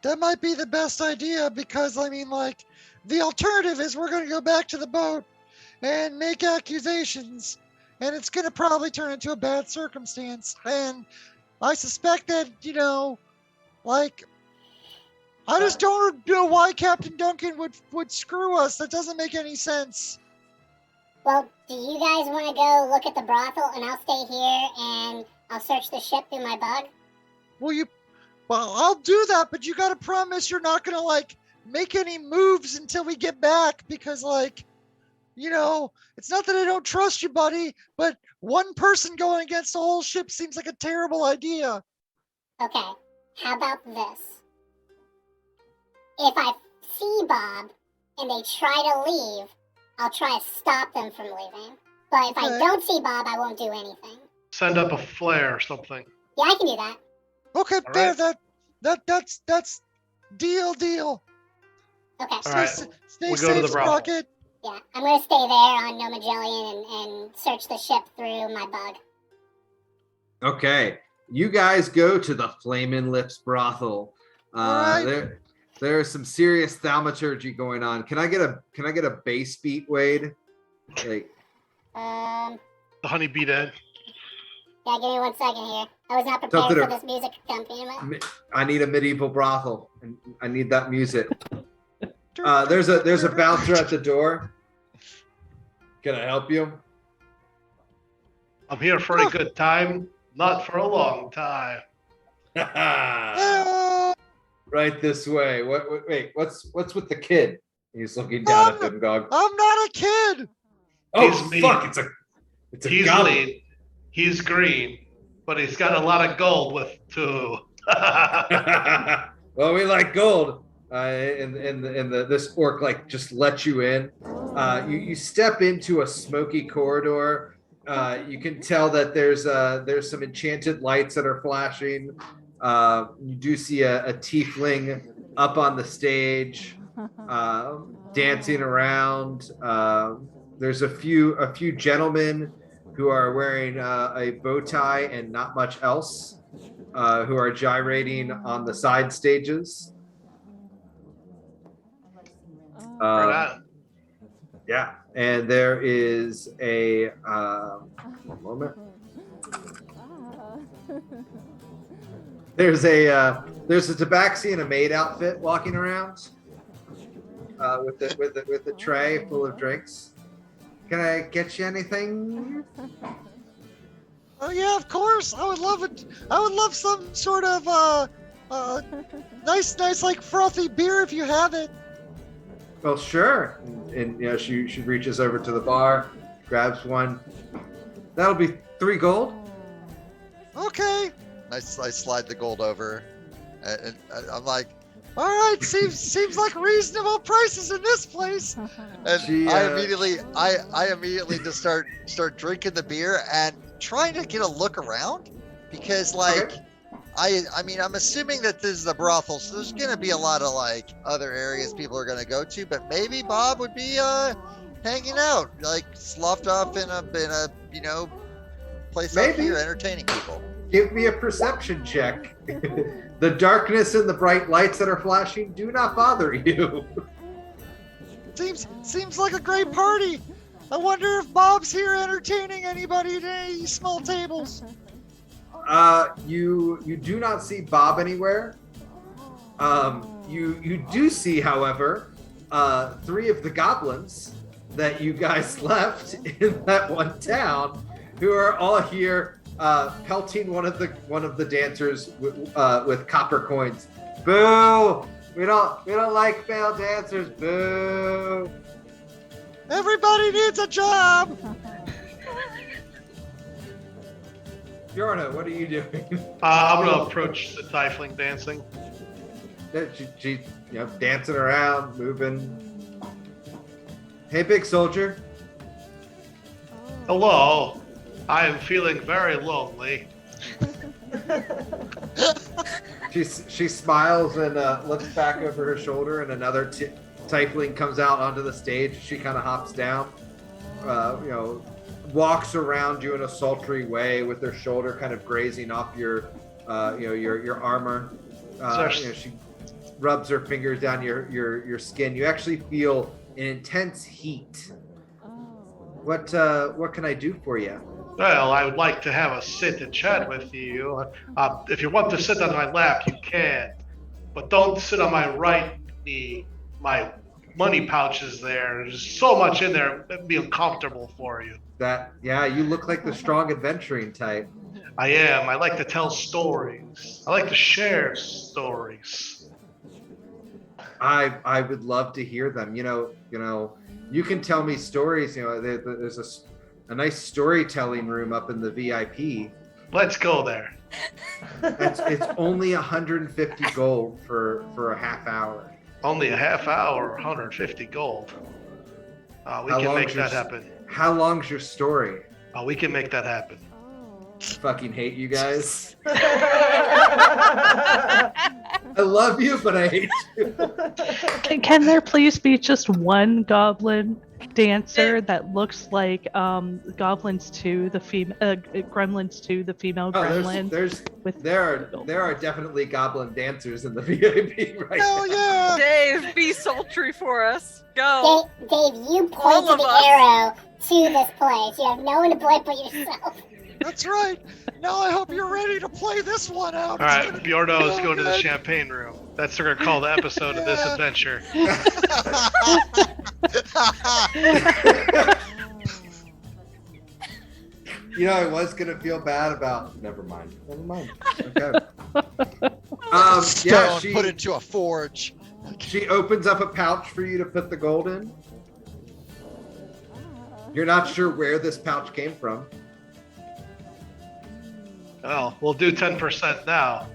That might be the best idea because, I mean, like, the alternative is we're going to go back to the boat and make accusations, and it's going to probably turn into a bad circumstance. And I suspect that, you know, like, I just don't know why Captain Duncan would screw us. That doesn't make any sense. Well, do you guys want to go look at the brothel, and I'll stay here and I'll search the ship through my bug? Well, I'll do that, but you gotta promise you're not gonna, like, make any moves until we get back, because, like, you know, it's not that I don't trust you, buddy, but one person going against the whole ship seems like a terrible idea. Okay, how about this? If I see Bob and they try to leave, I'll try to stop them from leaving. But if I don't see Bob, I won't do anything. Send up a flare or something. Yeah, I can do that. Okay, All there, right. that's deal. Okay. All right. Stay We'll go to safe, the brothel. Sprocket. Yeah, I'm gonna stay there on No Magellan and search the ship through my bug. Okay, you guys go to the Flamin' Lips brothel. Alright. There's some serious thaumaturgy going on. Can I get a bass beat, Wade? Like, The honeybee dead. Yeah, give me 1 second here. I was not prepared for this music accompaniment. I need a medieval brothel, and I need that music. There's a bouncer at the door. Can I help you? I'm here for a good time, not for a long time. Right this way. Wait, what's with the kid? He's looking down at him, Gog. I'm not a kid. Oh He's mean. fuck! It's a He's goblin. lean. He's green, but he's got a lot of gold with too. Well, we like gold. This orc like just lets you in. You step into a smoky corridor. You can tell that there's some enchanted lights that are flashing. You do see a tiefling up on the stage, dancing around. There's a few gentlemen who are wearing a bow tie and not much else, who are gyrating on the side stages. Yeah, and there is a one moment. There's a tabaxi in a maid outfit walking around with the tray full of drinks. Can I get you anything? Oh yeah, of course. I would love it. I would love some sort of nice like frothy beer if you have it. Well, sure. And you know, she reaches over to the bar, grabs one. That'll be 3 gold. Okay. I slide the gold over, and I'm like, all right, seems like reasonable prices in this place. And I immediately just start drinking the beer and trying to get a look around, because like I mean, I'm assuming that this is a brothel, so there's gonna be a lot of like other areas people are gonna go to, but maybe Bob would be hanging out, like sloughed off in a you know place out here entertaining people. Give me a perception check. The darkness and the bright lights that are flashing do not bother you. Seems like a great party. I wonder if Bob's here entertaining anybody at any small tables. You do not see Bob anywhere. You do see, however, 3 of the goblins that you guys left in that one town, who are all here, pelting one of the dancers with copper coins. Boo! We don't like male dancers. Boo! Everybody needs a job. Bjorna, what are you doing? I'm gonna approach the tiefling dancing. She dancing around, moving. Hey, big soldier. Hello. I am feeling very lonely. She smiles and looks back over her shoulder, and another tiefling comes out onto the stage. She kind of hops down, walks around you in a sultry way with her shoulder kind of grazing off your armor. She rubs her fingers down your skin. You actually feel an intense heat. What can I do for you? Well, I would like to have a sit and chat with you. If you want to sit on my lap, you can. But don't sit on my right knee. My money pouch is there. There's so much in there, it'd be uncomfortable for you. You look like the strong adventuring type. I am. I like to tell stories. I like to share stories. I would love to hear them. You can tell me stories. There's a nice storytelling room up in the VIP. Let's go there. It's only 150 gold for a half hour. Only a half hour, 150 gold. We can make that happen. How long's your story? We can make that happen. Fucking hate you guys. I love you, but I hate you. Can there please be just one goblin dancer that looks like Gremlins 2, the female gremlin? There are definitely goblin dancers in the VIP right Hell now. yeah! Dave, be sultry for us. Go. Dave, you pointed the arrow to this place. You have no one to play but yourself. That's right. Now I hope you're ready to play this one out. All right, Bjorno is going to the champagne room. That's what we're gonna call the episode of this adventure. I was gonna feel bad about. Never mind. Okay. Stone put into a forge. She opens up a pouch for you to put the gold in. You're not sure where this pouch came from. Well, we'll do 10% now.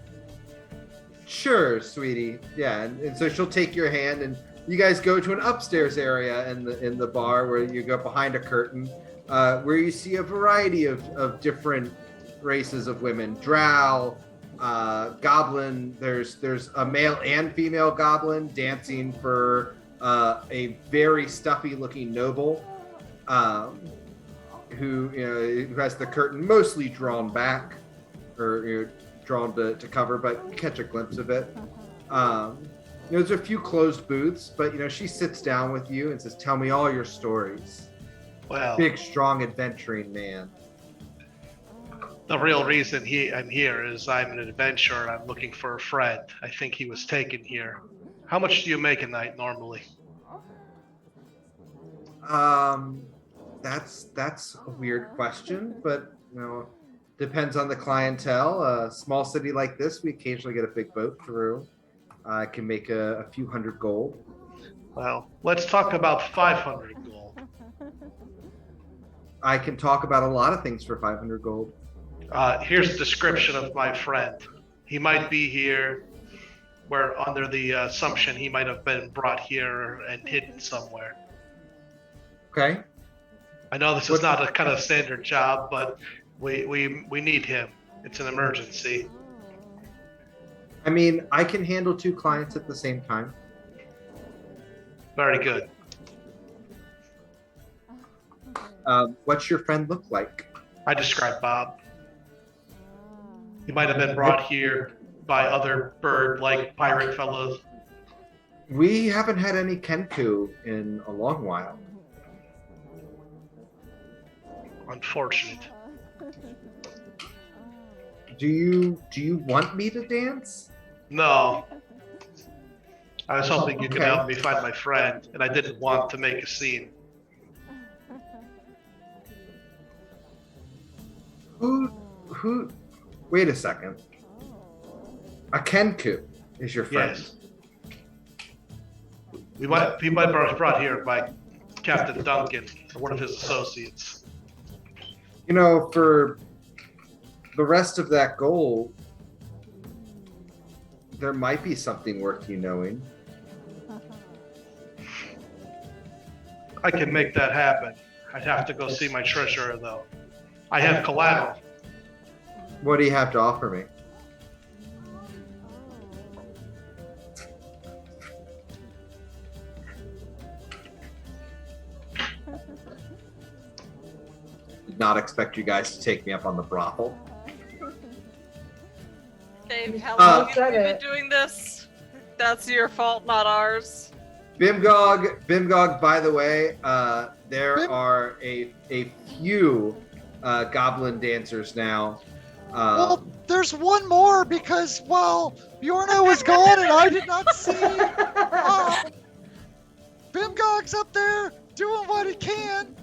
Sure, sweetie. Yeah, and so she'll take your hand, and you guys go to an upstairs area in the bar where you go behind a curtain, where you see a variety of different races of women. Drow, goblin. There's a male and female goblin dancing for a very stuffy looking noble, who has the curtain mostly drawn back, or drawn to cover, but you catch a glimpse of it. There's a few closed booths, but she sits down with you and says, "Tell me all your stories." Well, big, strong, adventuring man. The real reason I'm here is I'm an adventurer and I'm looking for a friend. I think he was taken here. How much do you make a night normally? That's a weird question, but depends on the clientele. A small city like this, we occasionally get a big boat through. I can make a few hundred gold. Well, let's talk about 500 gold. I can talk about a lot of things for 500 gold. Here's a description of my friend. He might be here. We're under the assumption he might have been brought here and hidden somewhere. Okay. I know this is not a kind of standard job, but we need him. It's an emergency. I mean, I can handle 2 clients at the same time. Very good. What's your friend look like? I described Bob. He might have been brought here by other bird-like pirate fellows. We haven't had any Kenku in a long while. Unfortunate. Do you want me to dance? No. I was hoping you could help me find my friend, and I didn't want to make a scene. Who? Wait a second. A Kenku is your friend? Yes. He might be brought here by Captain Duncan, or one of his associates. For the rest of that gold, there might be something worth you knowing. I can make that happen. I'd have to go see my treasurer, though. I have collateral. What do you have to offer me? Did not expect you guys to take me up on the brothel. Dave, how long have you been doing this? That's your fault, not ours. Bimgog, by the way, there are a few goblin dancers now. Well, there's one more because while Bjorno was gone and I did not see, Bimgog's up there doing what he can.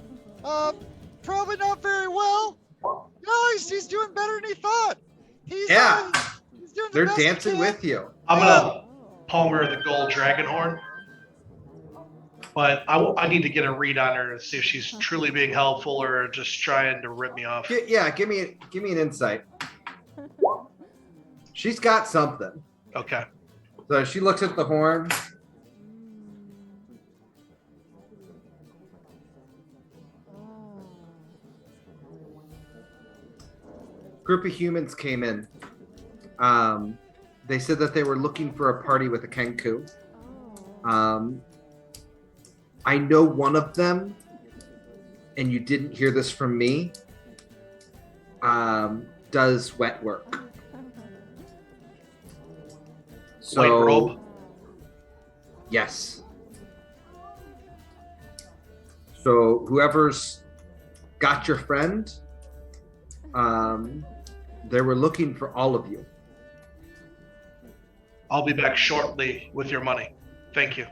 Probably not very well. No, he's doing better than he thought. He's doing they're dancing with you. I'm gonna palm her the gold dragon horn, but I need to get a read on her to see if she's truly being helpful or just trying to rip me off. Yeah, give me an insight. She's got something. Okay. So she looks at the horn. Group of humans came in. They said that they were looking for a party with a Kenku. I know one of them, and you didn't hear this from me, does wet work. So, white robe? Yes. So whoever's got your friend, they were looking for all of you. I'll be back shortly with your money. Thank you.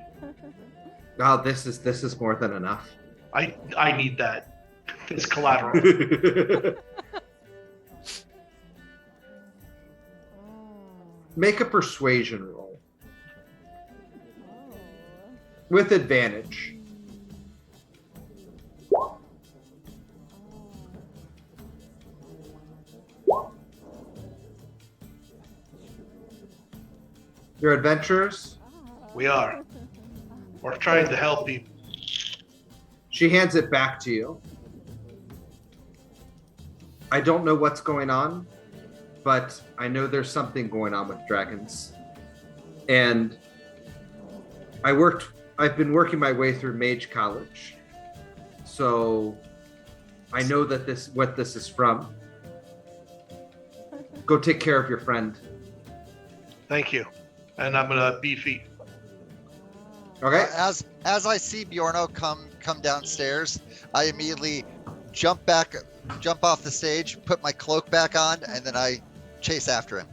Wow, this is more than enough. I need that. It's collateral. Make a persuasion roll. With advantage. Your adventurers? We are. We're trying to help people. She hands it back to you. I don't know what's going on, but I know there's something going on with dragons. And I've been working my way through Mage College. So I know that what this is from. Go take care of your friend. Thank you. And I'm gonna beefy. Okay. As I see Bjorno come downstairs, I immediately jump off the stage, put my cloak back on, and then I chase after him.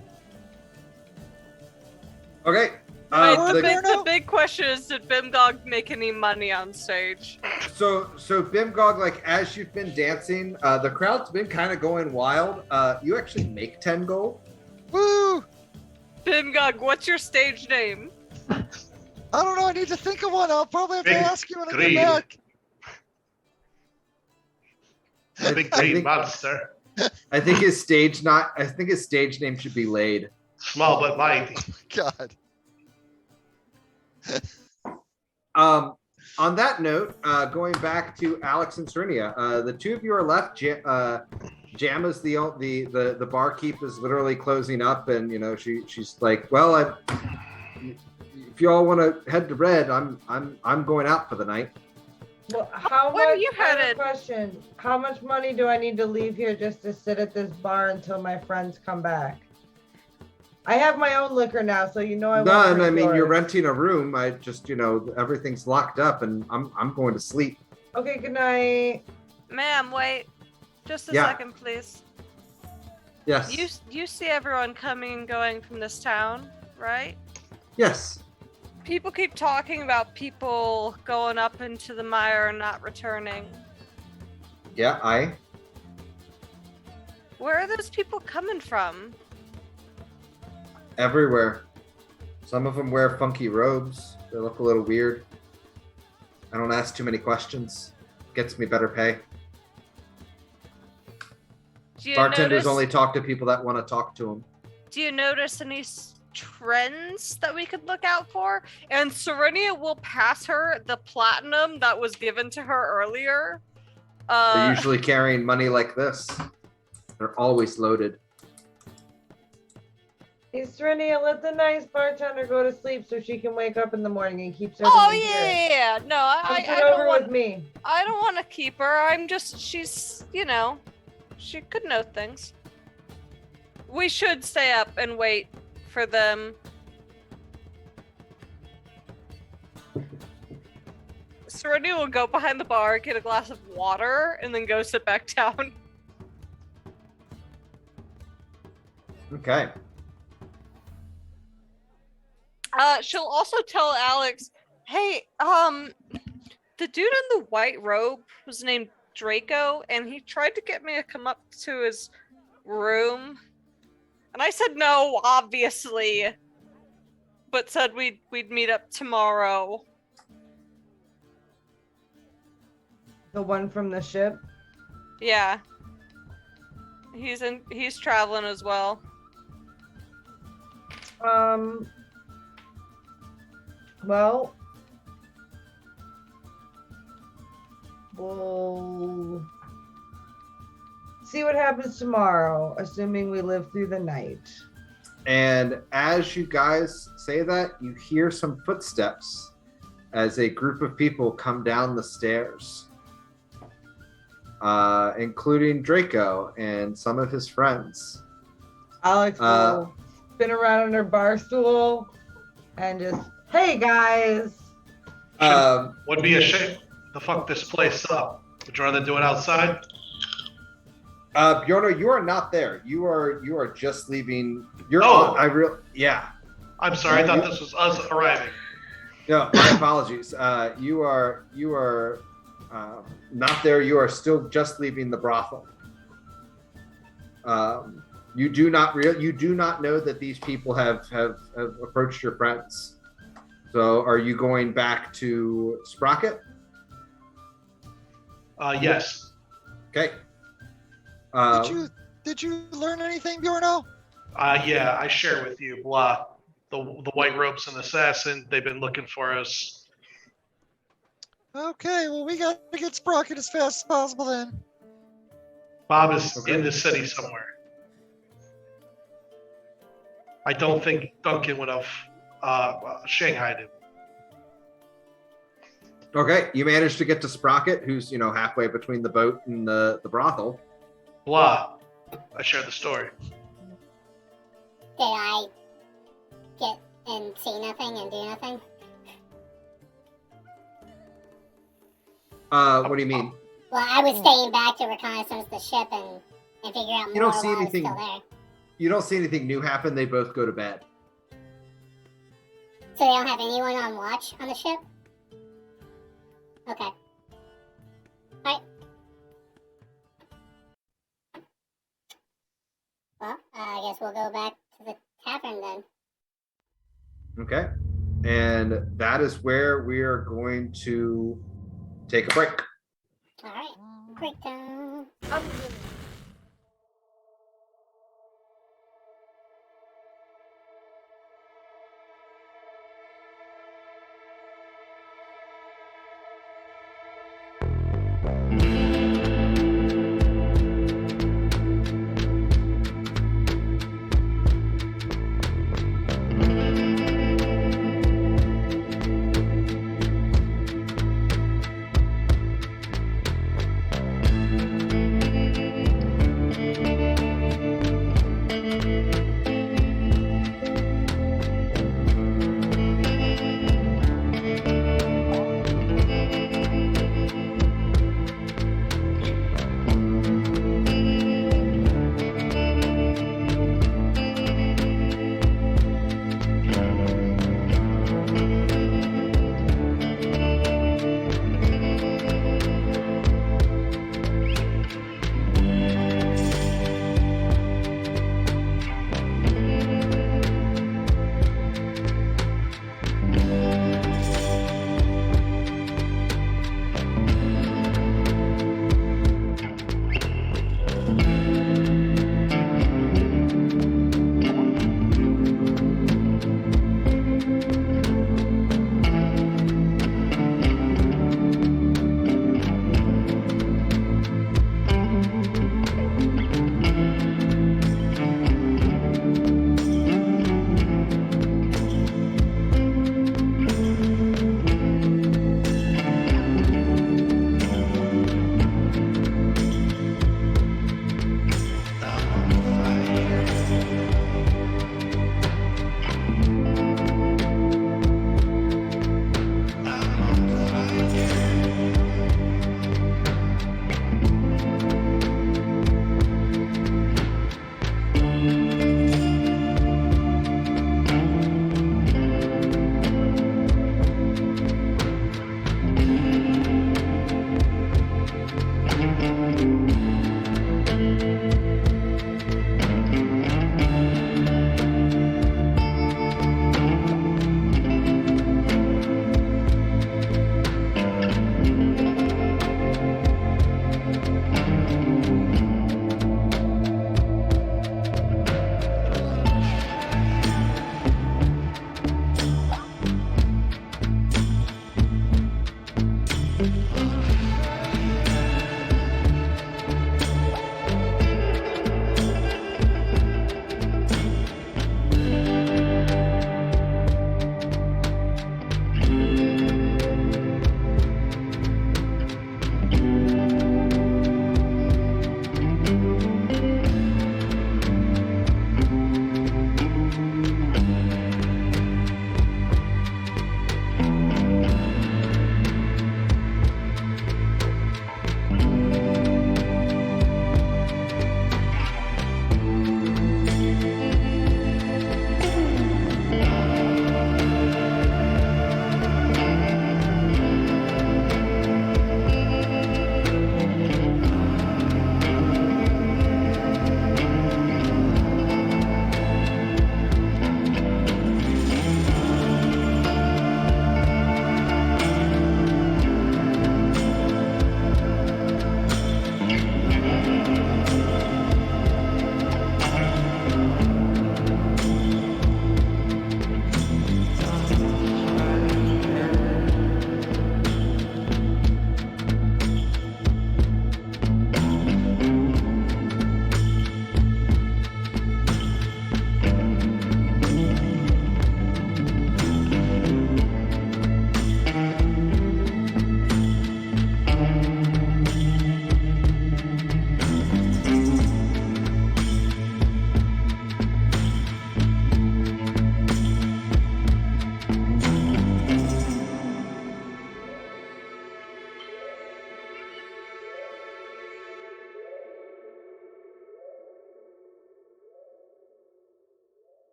Okay. The big question is, did Bimgog make any money on stage? So Bimgog, like as you've been dancing, the crowd's been kind of going wild. You actually make 10 gold. Woo! Bimgog, what's your stage name? I don't know. I need to think of one. I'll probably have to ask you when I green. get back. Big green monster. I think his stage name should be Lade. Small but mighty. God. On that note, going back to Alex and Serenia, the two of you are left. Jamma's the barkeep is literally closing up, and she's like, well, if you all want to head to Red, I'm going out for the night. Well, Where are you headed? Question: how much money do I need to leave here just to sit at this bar until my friends come back? I have my own liquor now, so I won't None. I mean, yours. you're renting a room. I just, everything's locked up, and I'm going to sleep. Okay, good night. Ma'am, wait. Just a Yeah. second, please. Yes. You see everyone coming and going from this town, right? Yes. People keep talking about people going up into the mire and not returning. Yeah, Where are those people coming from? everywhere. Some of them wear funky robes. They look a little weird. I don't ask too many questions. Gets me better pay. Bartenders only talk to people that want to talk to them. Do you notice any trends that we could look out for? And Serenia will pass her the platinum that was given to her earlier. They're usually carrying money like this. They're always loaded. Hey, Serenia, let the nice bartender go to sleep so she can wake up in the morning and keep serving Oh me beer. yeah. No, I Come don't over want. with me. I don't want to keep her. She's, she could know things. We should stay up and wait for them. Serenia will go behind the bar, get a glass of water, and then go sit back down. Okay. She'll also tell Alex, hey, the dude in the white robe was named Draco, and he tried to get me to come up to his room. And I said no, obviously, but said we'd meet up tomorrow. The one from the ship? Yeah. He's traveling as well. Well, we'll see what happens tomorrow, assuming we live through the night. And as you guys say that, you hear some footsteps as a group of people come down the stairs, including Draco and some of his friends. Alex will spin around on her bar stool and just, hey guys. Would be a shame to fuck this place up. Would you rather do it outside? Bjorno, you are not there. You are just leaving. You're Oh. Yeah. I'm sorry, I thought this was us arriving. No, my apologies. You are not there. You are still just leaving the brothel. You do not know that these people have approached your friends. So, are you going back to Sprocket? Yes. Okay. Did you learn anything, Bjorno? Yeah, I share with you, blah. The White Robes and Assassin, they've been looking for us. Okay, well, we got to get Sprocket as fast as possible then. Bob is in the city somewhere. I don't think Duncan would have shanghaied him. Okay, you managed to get to Sprocket, who's halfway between the boat and the brothel. Blah. I share the story. Did I get and see nothing and do nothing? What do you mean? Well, I was staying back to reconnaissance the ship and figure out more You don't see while I was anything. still there. You don't see anything new happen. They both go to bed. So they don't have anyone on watch on the ship? Okay. Alright. Well, I guess we'll go back to the tavern then. Okay. And that is where we are going to take a break. Alright. Break time.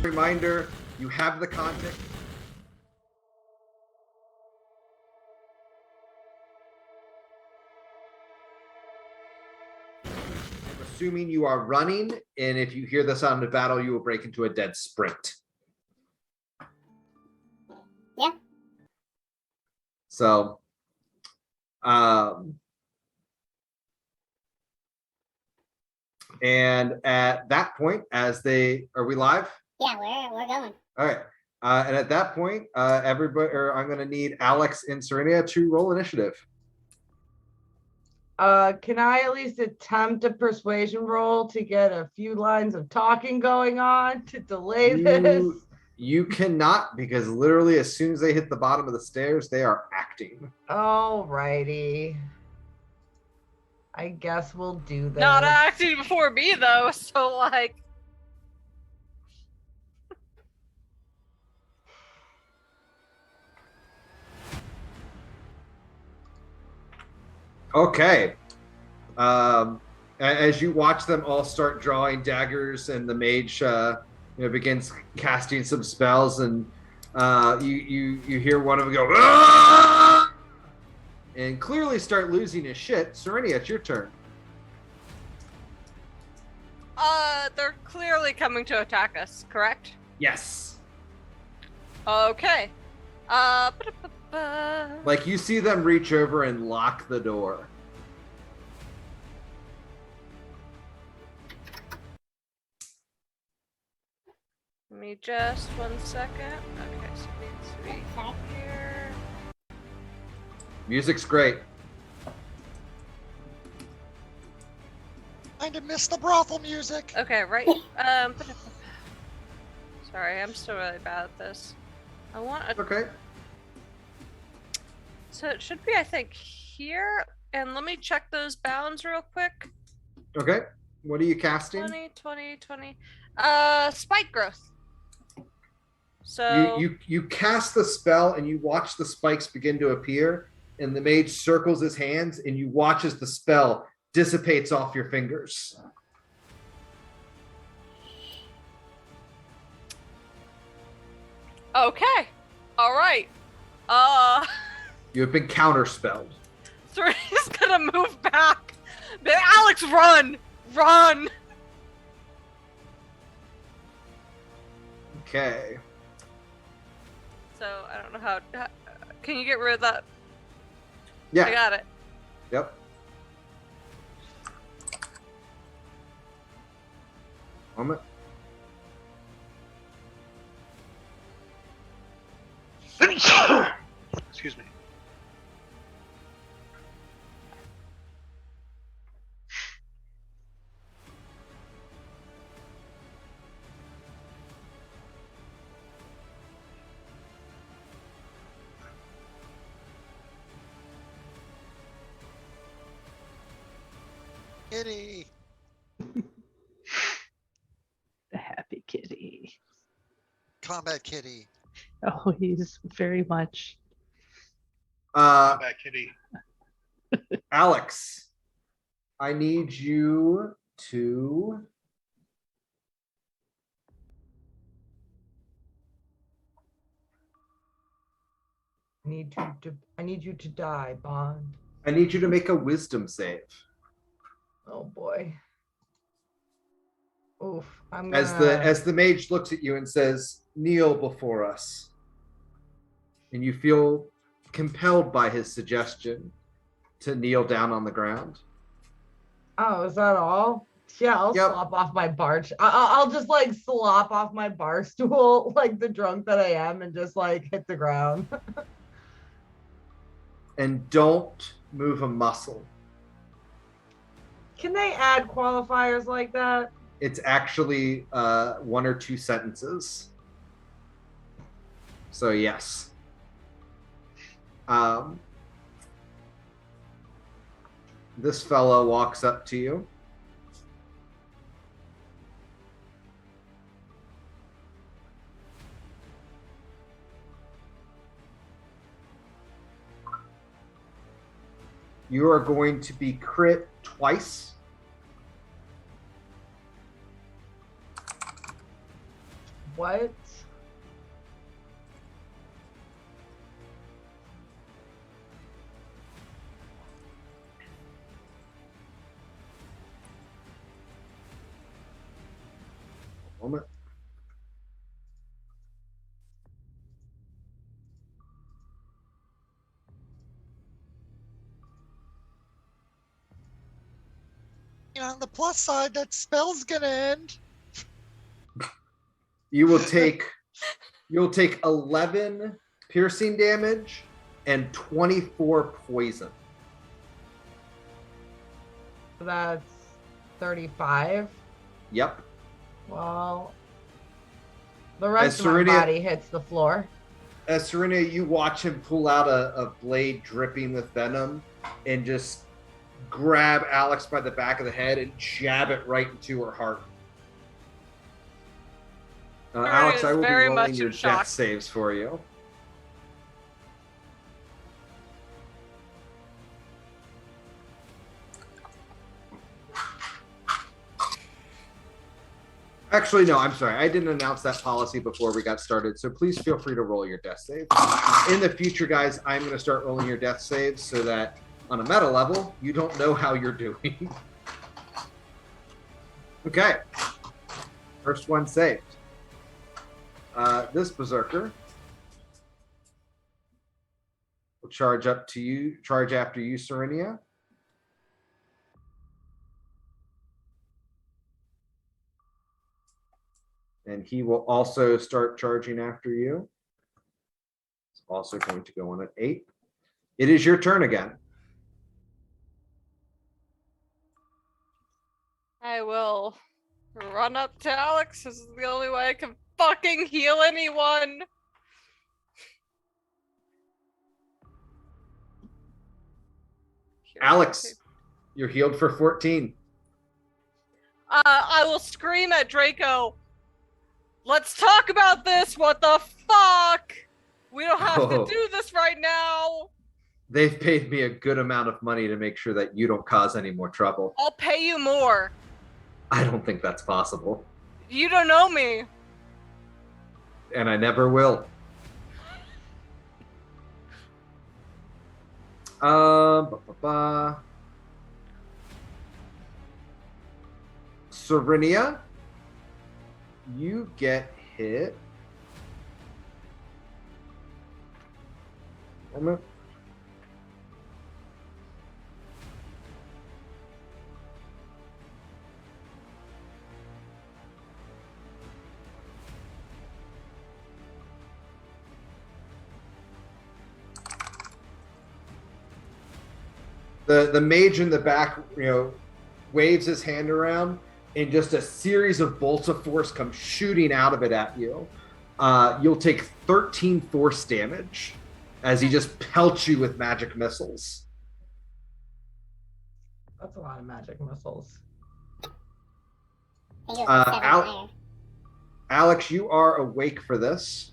Reminder, you have the content. Assuming you are running, and if you hear the sound of battle, you will break into a dead sprint. Yeah. So, and at that point, are we live? Yeah, we're going. All right. And at that point, everybody, or I'm going to need Alex and Serenia to roll initiative. Can I at least attempt a persuasion roll to get a few lines of talking going on to delay this? You cannot, because literally as soon as they hit the bottom of the stairs, they are acting. Alrighty. I guess we'll do that. Not acting before me though, so like. Okay. As you watch them all start drawing daggers and the mage begins casting some spells, and you hear one of them go, "Ah!" and clearly start losing his shit. Serenia, it's your turn. They're clearly coming to attack us, correct? Yes. Okay. Like you see them reach over and lock the door. Give me just 1 second. Okay, so it needs to be here. Music's great. Kind of miss the brothel music. Okay, right. Sorry, I'm still really bad at this. I want a... Okay. So it should be, I think, here. And let me check those bounds real quick. Okay. What are you casting? 20. Spike growth. So you cast the spell and you watch the spikes begin to appear, and the mage circles his hands, and you watch as the spell dissipates off your fingers. Okay. All right. You have been counterspelled. Serena's gonna move back. Alex, run! Run! Okay. So I don't know how. Can you get rid of that? Yeah. I got it. Yep. Moment. Excuse me. Kitty. The happy kitty. Combat kitty. Oh, he's very much. Combat kitty. Alex, I need you to. I need you to die, Bond. I need you to make a wisdom save. Oh boy. Oof. I'm As the mage looks at you and says, "Kneel before us." And you feel compelled by his suggestion to kneel down on the ground. Oh, is that all? Yeah, I'll slop off my bar. I'll just like slop off my bar stool like the drunk that I am and just like hit the ground. And don't move a muscle. Can they add qualifiers like that? It's actually 1 or 2 sentences. So yes. This fellow walks up to you. You are going to be crit twice. What? Moment. You know, on the plus side, that spell's gonna end. You'll take 11 piercing damage and 24 poison. That's 35. Yep. Well, the rest of my body hits the floor. As Serena, you watch him pull out a blade dripping with venom and just grab Alex by the back of the head and jab it right into her heart. Alex, I will be rolling your death saves for you. Actually, no, I'm sorry. I didn't announce that policy before we got started, so please feel free to roll your death save. In the future, guys, I'm going to start rolling your death saves so that on a meta level, you don't know how you're doing. Okay. First one saved. This berserker will charge after you, Serenia. And he will also start charging after you. It's also going to go on at 8. It is your turn again. I will run up to Alex. This is the only way I can fucking heal anyone. Alex, you're healed for 14. I will scream at Draco. Let's talk about this. What the fuck? We don't have to do this right now. They've paid me a good amount of money to make sure that you don't cause any more trouble. I'll pay you more. I don't think that's possible. You don't know me. And I never will. Serenia, you get hit. Moment. The mage in the back, waves his hand around, and just a series of bolts of force come shooting out of it at you. You'll take 13 force damage as he just pelts you with magic missiles. That's a lot of magic missiles. Alex, you are awake for this.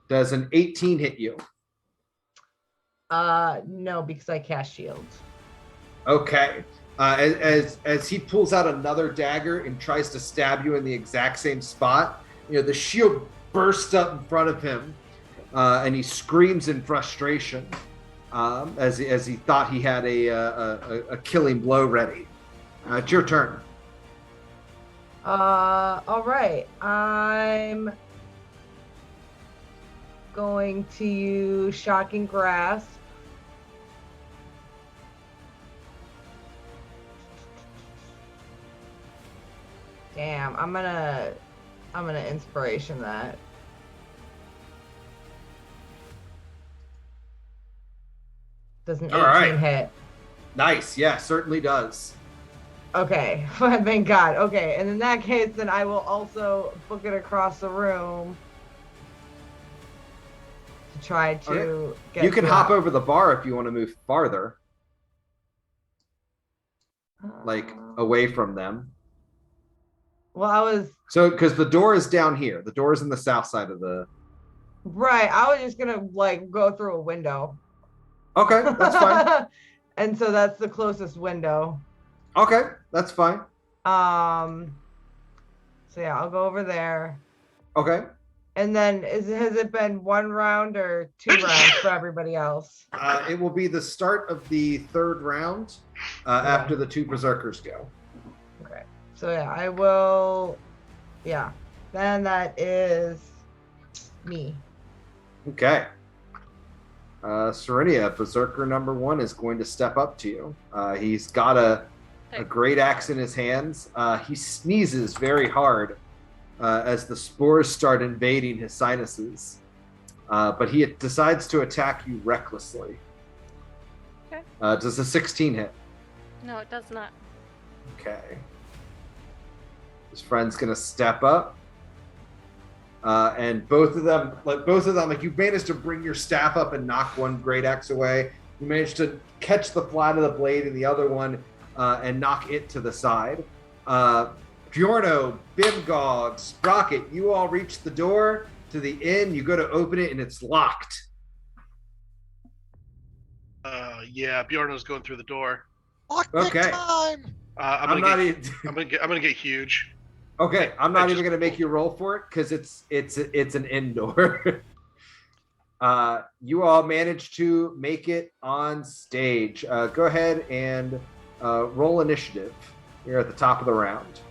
Does an 18 hit you? No, because I cast shield. Okay. As he pulls out another dagger and tries to stab you in the exact same spot, the shield bursts up in front of him, and he screams in frustration as he thought he had a killing blow ready. It's your turn. All right. I'm going to use Shocking Grasp. Damn, I'm gonna inspiration that. Does an 18 hit? Nice. Yeah, certainly does. Okay, thank God. Okay, and in that case, then I will also book it across the room to try to get. You can hop over the bar if you want to move farther, like away from them. Well, because the door is down here. The door is in the south side of the. Right, I was just gonna go through a window. Okay, that's fine. And so that's the closest window. Okay, that's fine. So yeah, I'll go over there. Okay. And then has it been 1 round or 2 rounds for everybody else? It will be the start of the 3rd round after the 2 berserkers go. Okay. So yeah, I will. Yeah. Then that is me. Okay. Serenia, berserker number 1 is going to step up to you. He's got a great axe in his hands. He sneezes very hard as the spores start invading his sinuses. But he decides to attack you recklessly. Okay. Does a 16 hit? No, it does not. Okay. His friend's gonna step up. And both of them, you managed to bring your staff up and knock one great axe away. You managed to catch the flat of the blade in the other one and knock it to the side. Bjorno, Bimgog, Sprocket, you all reach the door to the inn. You go to open it and it's locked. Yeah, Bjorno's going through the door. Lockpick time. I'm gonna get huge. Okay, I'm not even gonna make you roll for it because it's an indoor. You all managed to make it on stage. Go ahead and roll initiative. You're at the top of the round.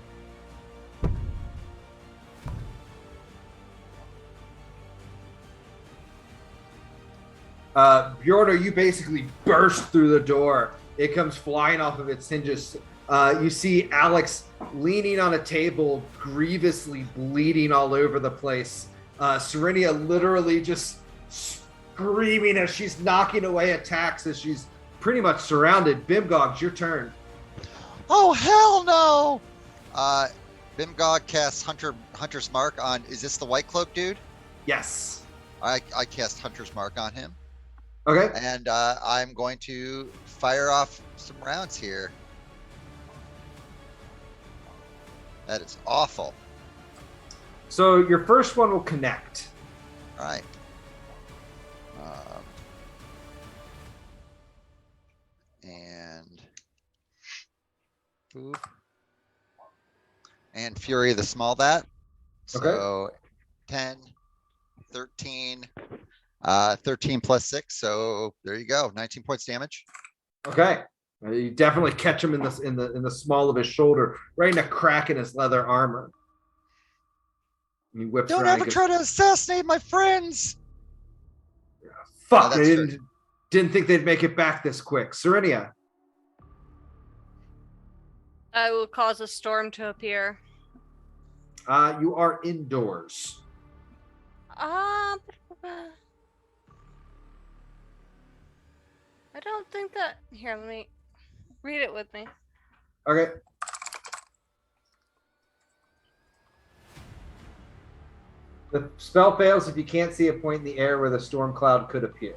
Bjornar, you basically burst through the door. It comes flying off of its hinges. You see Alex leaning on a table, grievously bleeding all over the place. Serenia literally just screaming as she's knocking away attacks as she's pretty much surrounded. Bimgog, your turn. Oh, hell no! Bimgog casts Hunter's Mark on, is this the White Cloak dude? Yes. I cast Hunter's Mark on him. Okay. And I'm going to fire off some rounds here. That is awful. So your first one will connect. All right. And boop. And Fury of the Small Bat. So Okay. 10, 13, 13 plus 6. So there you go. 19 points damage. Okay. You definitely catch him in the small of his shoulder, right in a crack in his leather armor. He whips Don't around ever try to assassinate my friends. Fuck! Oh, I didn't think they'd make it back this quick. Serenia. I will cause a storm to appear. You are indoors. I don't think that. Here, let me read it with me. Okay. The spell fails if you can't see a point in the air where the storm cloud could appear.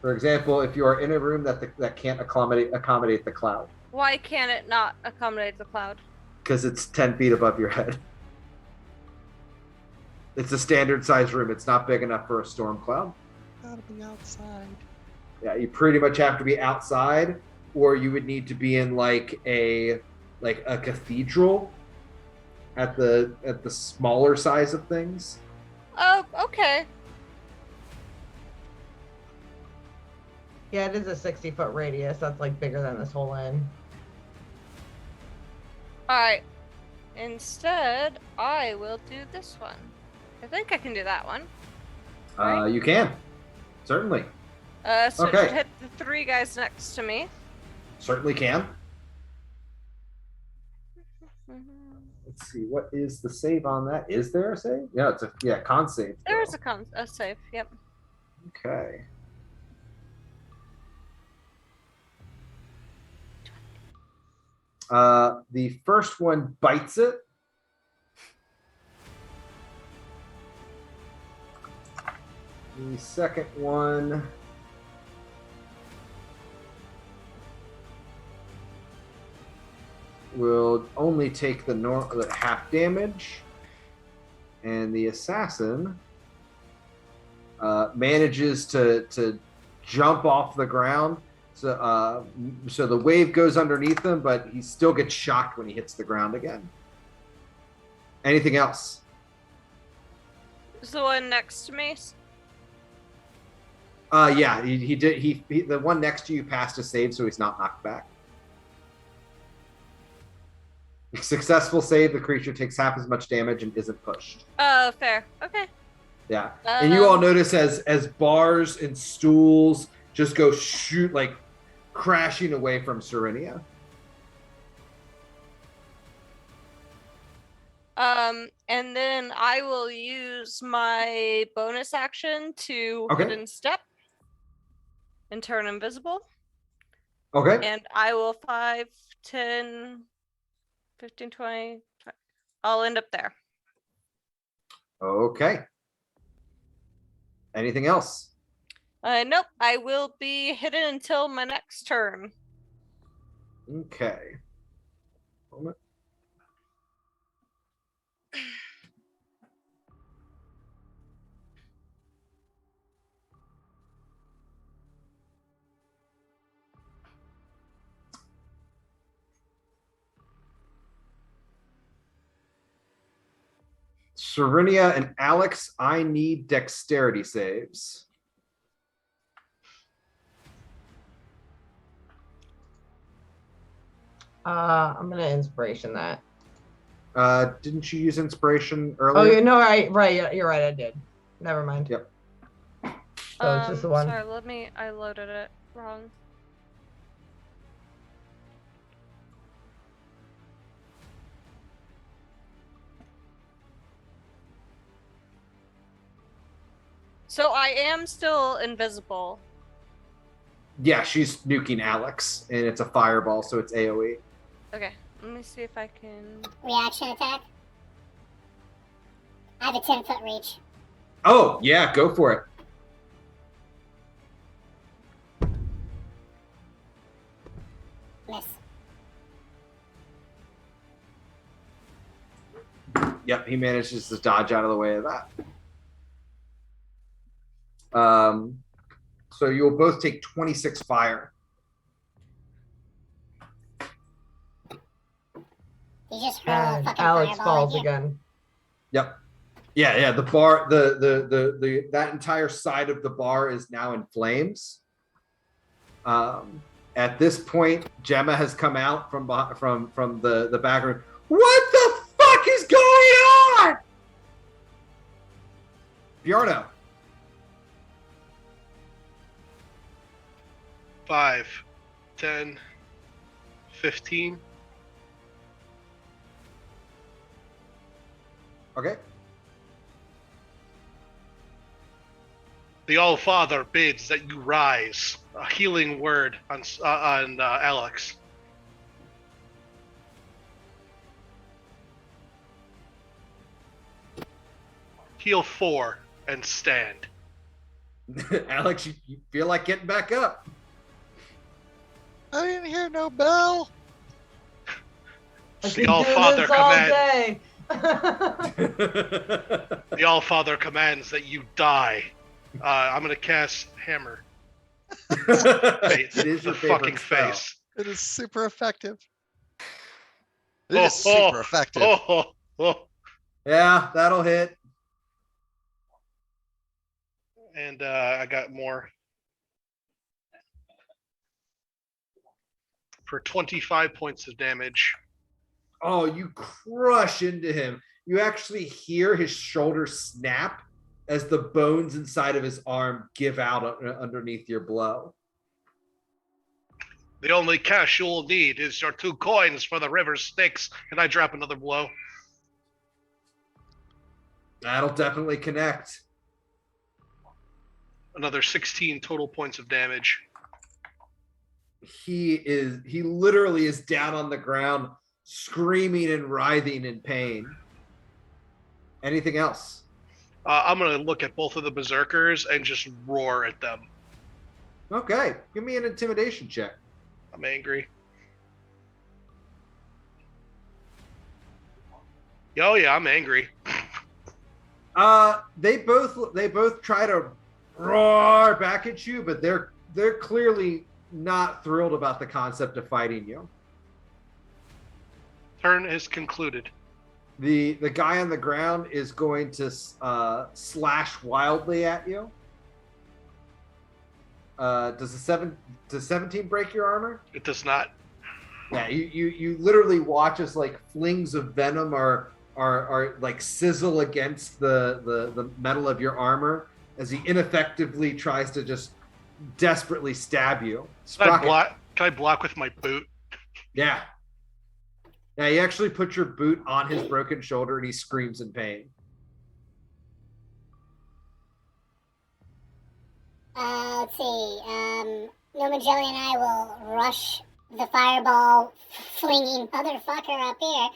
For example, if you are in a room that can't accommodate the cloud. Why can't it not accommodate the cloud? Because it's 10 feet above your head. It's a standard size room. It's not big enough for a storm cloud. Gotta be outside. Yeah, you pretty much have to be outside, or you would need to be in like a cathedral at the smaller size of things. Oh, okay. Yeah, it is a 60-foot radius. That's like bigger than this whole inn. Alright. Instead, I will do this one. I think I can do that one. Right? You can. Certainly. So Okay. it should hit the 3 guys next to me. Certainly can. Let's see. What is the save on that? Is there a save? Yeah, it's a con save. There is a save, yep. Okay. The first one bites it. The second one will only take the half damage, and the assassin manages to jump off the ground. So the wave goes underneath him, but he still gets shocked when he hits the ground again. Anything else? Is the one next to me? Yeah, he did. He the one next to you passed a save, so he's not knocked back. Successful save, the creature takes half as much damage and isn't pushed. Oh, fair. Okay. Yeah, and you all notice as bars and stools just go crashing away from Serenia. And then I will use my bonus action to hidden step and turn invisible. Okay. And I will 5, 10, 15, 20. I'll end up there. Okay. Anything else? Nope. I will be hidden until my next turn. Okay. Moment. Serenia and Alex, I need dexterity saves. I'm gonna inspiration that. Didn't you use inspiration Oh, earlier? you know, right. You're right. I did. Never mind. Yep. So it's just the one. Sorry, I loaded it wrong. So I am still invisible. Yeah, she's nuking Alex, and it's a fireball, so it's AoE. Okay, let me see if I can. Reaction attack. I have a 10-foot reach. Oh, yeah, go for it. Miss. Yep, he manages to dodge out of the way of that. So you'll both take 26 fire. You just hurl a fucking Alex fireball falls at you. again. Yep. Yeah. The bar, the that entire side of the bar is now in flames. At this point, Gemma has come out from the back room. What the fuck is going on? Bjarno. 5, 10, 15. Okay. The All-Father bids that you rise. A healing word on Alex. Heal 4 and stand. Alex, you feel like getting back up. I didn't hear no bell. The All-Father commands. The The All-Father commands that you die. I'm gonna cast Hammer. It is your fucking favorite spell. face. It is super effective. It is super effective. Yeah, that'll hit. And I got more. For 25 points of damage. Oh, you crush into him. You actually hear his shoulder snap as the bones inside of his arm give out underneath your blow. The only cash you'll need is your 2 coins for the river Styx, and I drop another blow. That'll definitely connect. Another 16 total points of damage. He literally is down on the ground, screaming and writhing in pain. Anything else? I'm going to look at both of the berserkers and just roar at them. Okay, give me an intimidation check. I'm angry. Oh yeah, I'm angry. They both try to roar back at you, but they're clearly not thrilled about the concept of fighting you. Turn is concluded. The guy on the ground is going to slash wildly at you. Does 17 break your armor? It does not. Yeah, you literally watch as like flings of venom are like sizzle against the metal of your armor as he ineffectively tries to just desperately stab you. Can I block with my boot? Yeah. Yeah, he actually put your boot on his broken shoulder and he screams in pain. Let's see. Noma Jelly and I will rush the fireball flinging motherfucker up here.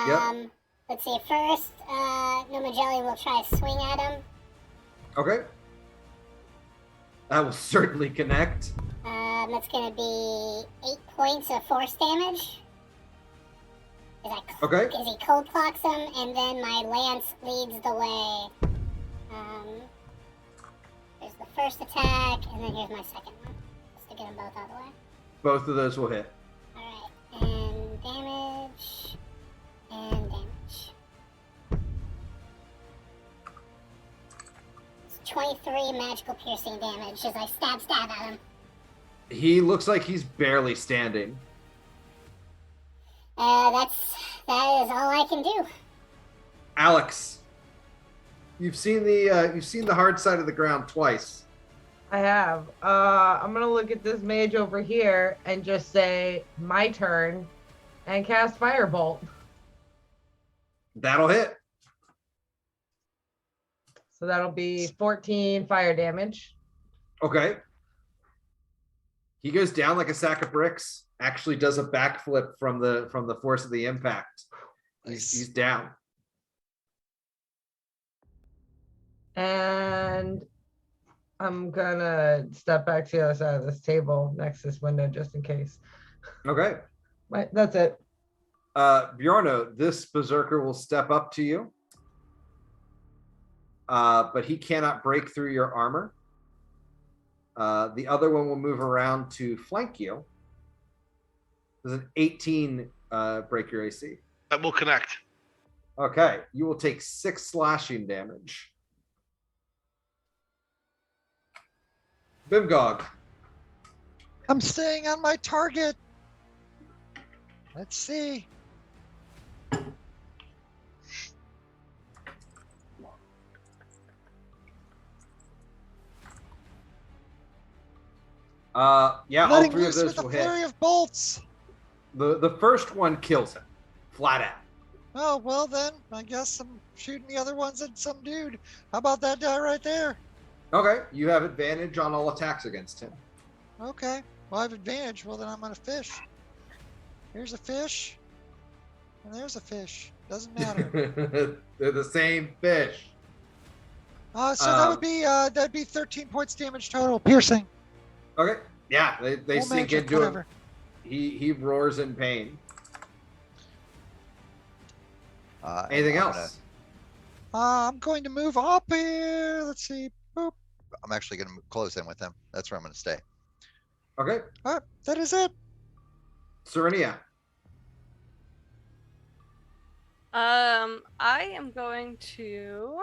Yep. Let's see. First, Noma Jelly will try to swing at him. Okay. That will certainly connect. That's going to be 8 points of force damage. Okay. Because he cold clocks him, and then my lance leads the way. There's the first attack, and then here's my second one. Just to get them both out of the way. Both of those will hit. Alright, and damage. And damage. 23 magical piercing damage as I stab at him. He looks like he's barely standing. That is all I can do. Alex, you've seen the hard side of the ground twice. I have. I'm gonna look at this mage over here and just say my turn, and cast Firebolt. That'll hit. So that'll be 14 fire damage. Okay. He goes down like a sack of bricks. Actually, does a backflip from the force of the impact. He's down. And I'm gonna step back to the other side of this table next to this window just in case. Okay. Right, that's it. Bjorno, this berserker will step up to you. But he cannot break through your armor. The other one will move around to flank you. There's an 18 break your AC. That will connect. Okay, you will take 6 slashing damage. Bimgog. I'm staying on my target. Let's see. Yeah, all Letting 3 of loose those with a will hit. flurry of bolts. The first one kills him, flat out. Oh, well then, I guess I'm shooting the other ones at some dude. How about that guy right there? Okay, you have advantage on all attacks against him. Okay, well I have advantage. Well then I'm gonna fish. Here's a fish, and there's a fish. Doesn't matter. They're the same fish. So that'd be 13 points damage total, piercing. Okay, yeah, they Full sink magic, into him. whatever. He roars in pain. And Anything I'm else? I'm going to move up here. Let's see. Boop. I'm actually going to close in with him. That's where I'm going to stay. Okay, All right, that is it. Serenia. I am going to.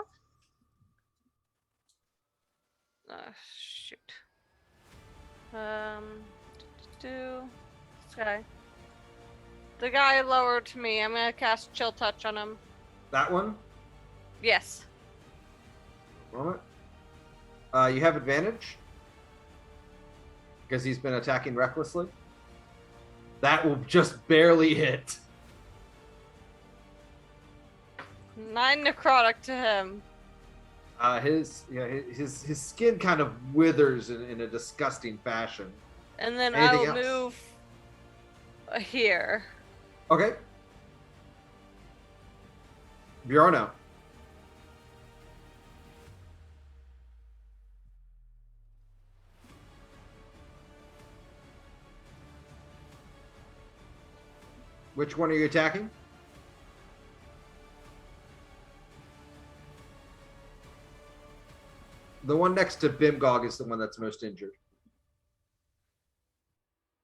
Shoot. This guy. The guy lower to me. I'm gonna cast Chill Touch on him. That one? Yes. Moment. You have advantage because he's been attacking recklessly. That will just barely hit. 9 necrotic to him. His skin kind of withers in a disgusting fashion. And then Anything I'll else? move here. Okay. Bjorno. Which one are you attacking? The one next to Bimgog is the one that's most injured.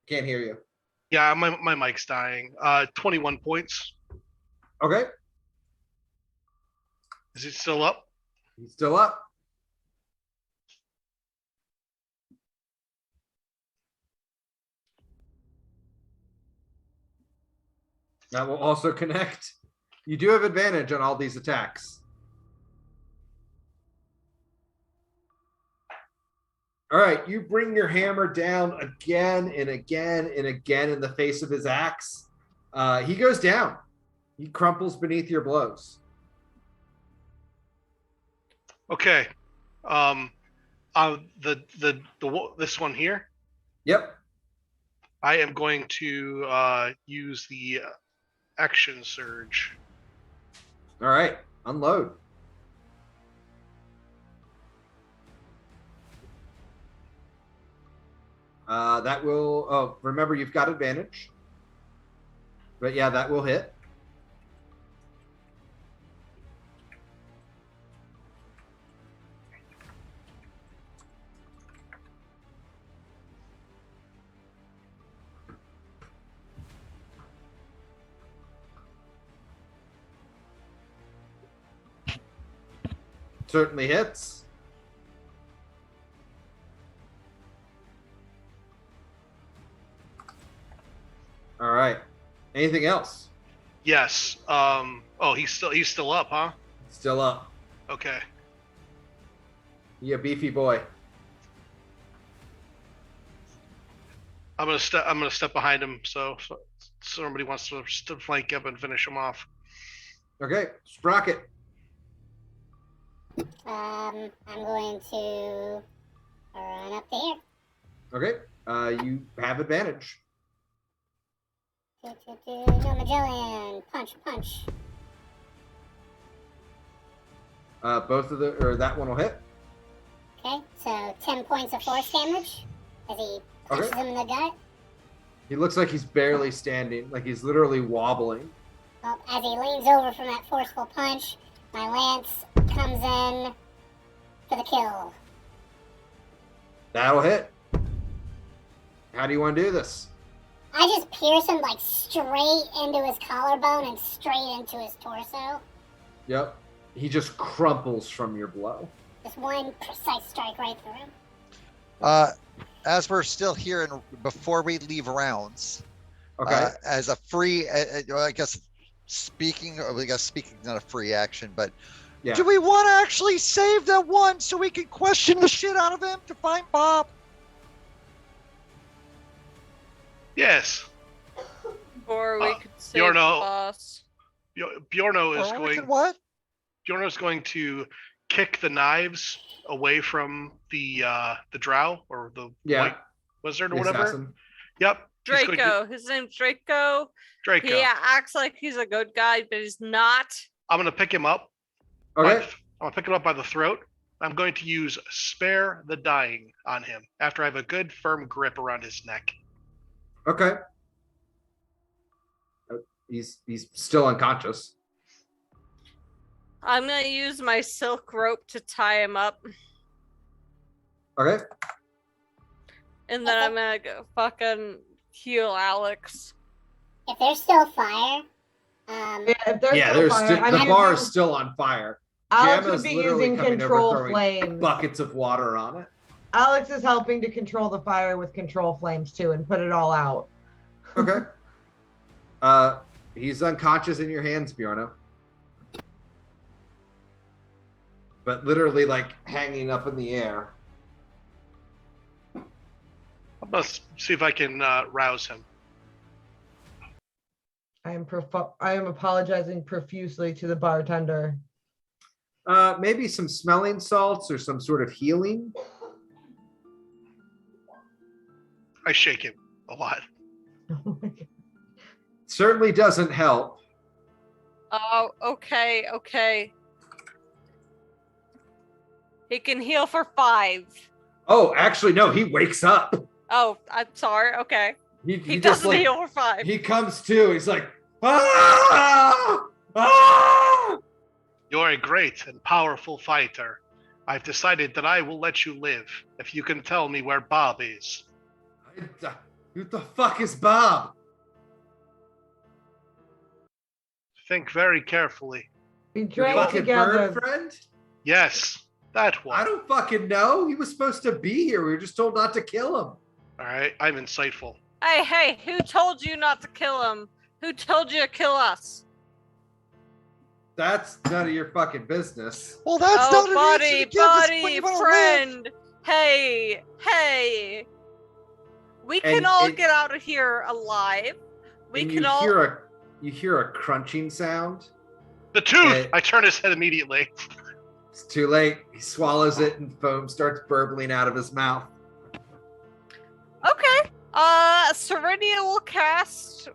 Can't hear you. Yeah, my mic's dying. 21 points. Okay. Is it still up? He's still up. That will also connect. You do have advantage on all these attacks. All right, you bring your hammer down again and again and again in the face of his axe. He goes down. He crumples beneath your blows. Okay. This one here. Yep. I am going to use the action surge. All right, unload. That will, oh, remember you've got advantage. But yeah, that will hit. Certainly hits. Anything else? Yes. Oh, he's still up, huh? Still up. Okay. You a beefy boy. I'm gonna step behind him so somebody wants to flank him and finish him off. Okay, Sprocket. I'm going to run up there. Okay, you have advantage. No Magellan. Punch. Both of that one will hit. Okay, so 10 points of force damage as he punches him in the gut. He looks like he's barely standing, like he's literally wobbling. Well, as he leans over from that forceful punch, my lance comes in for the kill. That'll hit. How do you want to do this? I just pierce him like straight into his collarbone and straight into his torso. Yep. He just crumples from your blow. Just one precise strike right through him. As we're still here and before we leave rounds, Okay. as a free, I guess speaking not a free action, but Yeah. Do we want to actually save that one so we can question the shit out of him to find Bob? Yes. Or we could save Bjorno. the boss. Bjorno is Or we going. can what? Bjorno is going to kick the knives away from the drow or the white wizard or The whatever. assassin. Yep. he's gonna Draco. His name's Draco. Draco. He acts like he's a good guy, but he's not. I'm gonna pick him up. Okay. I'm gonna pick him up by the throat. I'm going to use Spare the Dying on him after I have a good firm grip around his neck. Okay. He's still unconscious. I'm gonna use my silk rope to tie him up, Okay. and then I'm gonna go fucking heal Alex. If there's still fire, If there's Yeah, no fire, the bar is still on fire. Alex Gemma's would be literally using coming over control throwing flames. buckets of water on it. Alex is helping to control the fire with control flames too and put it all out. Okay. He's unconscious in your hands, Bjorno. But literally like hanging up in the air. I must see if I can rouse him. I am apologizing profusely to the bartender. Maybe some smelling salts or some sort of healing. I shake him a lot. Oh my God. Certainly doesn't help. Oh, okay. He can heal for 5. Oh, actually, no, he wakes up. Oh, I'm sorry. Okay. He doesn't just, like, heal for 5. He comes to, he's like, ah! Ah! You're a great and powerful fighter. I've decided that I will let you live if you can tell me where Bob is. Who the fuck is Bob? Think very carefully. We drank Fucking together. bird friend? Yes, that one. I don't fucking know. He was supposed to be here. We were just told not to kill him. All right, I'm insightful. Hey, who told you not to kill him? Who told you to kill us? That's none of your fucking business. Well, that's not an answer to give us when buddy, you wanna friend. Hey. We can And all it- get out of here alive. We And can all. you hear a crunching sound. The tooth! Eh. I turn his head immediately. It's too late. He swallows it and foam starts burbling out of his mouth. Okay. Serenia will cast.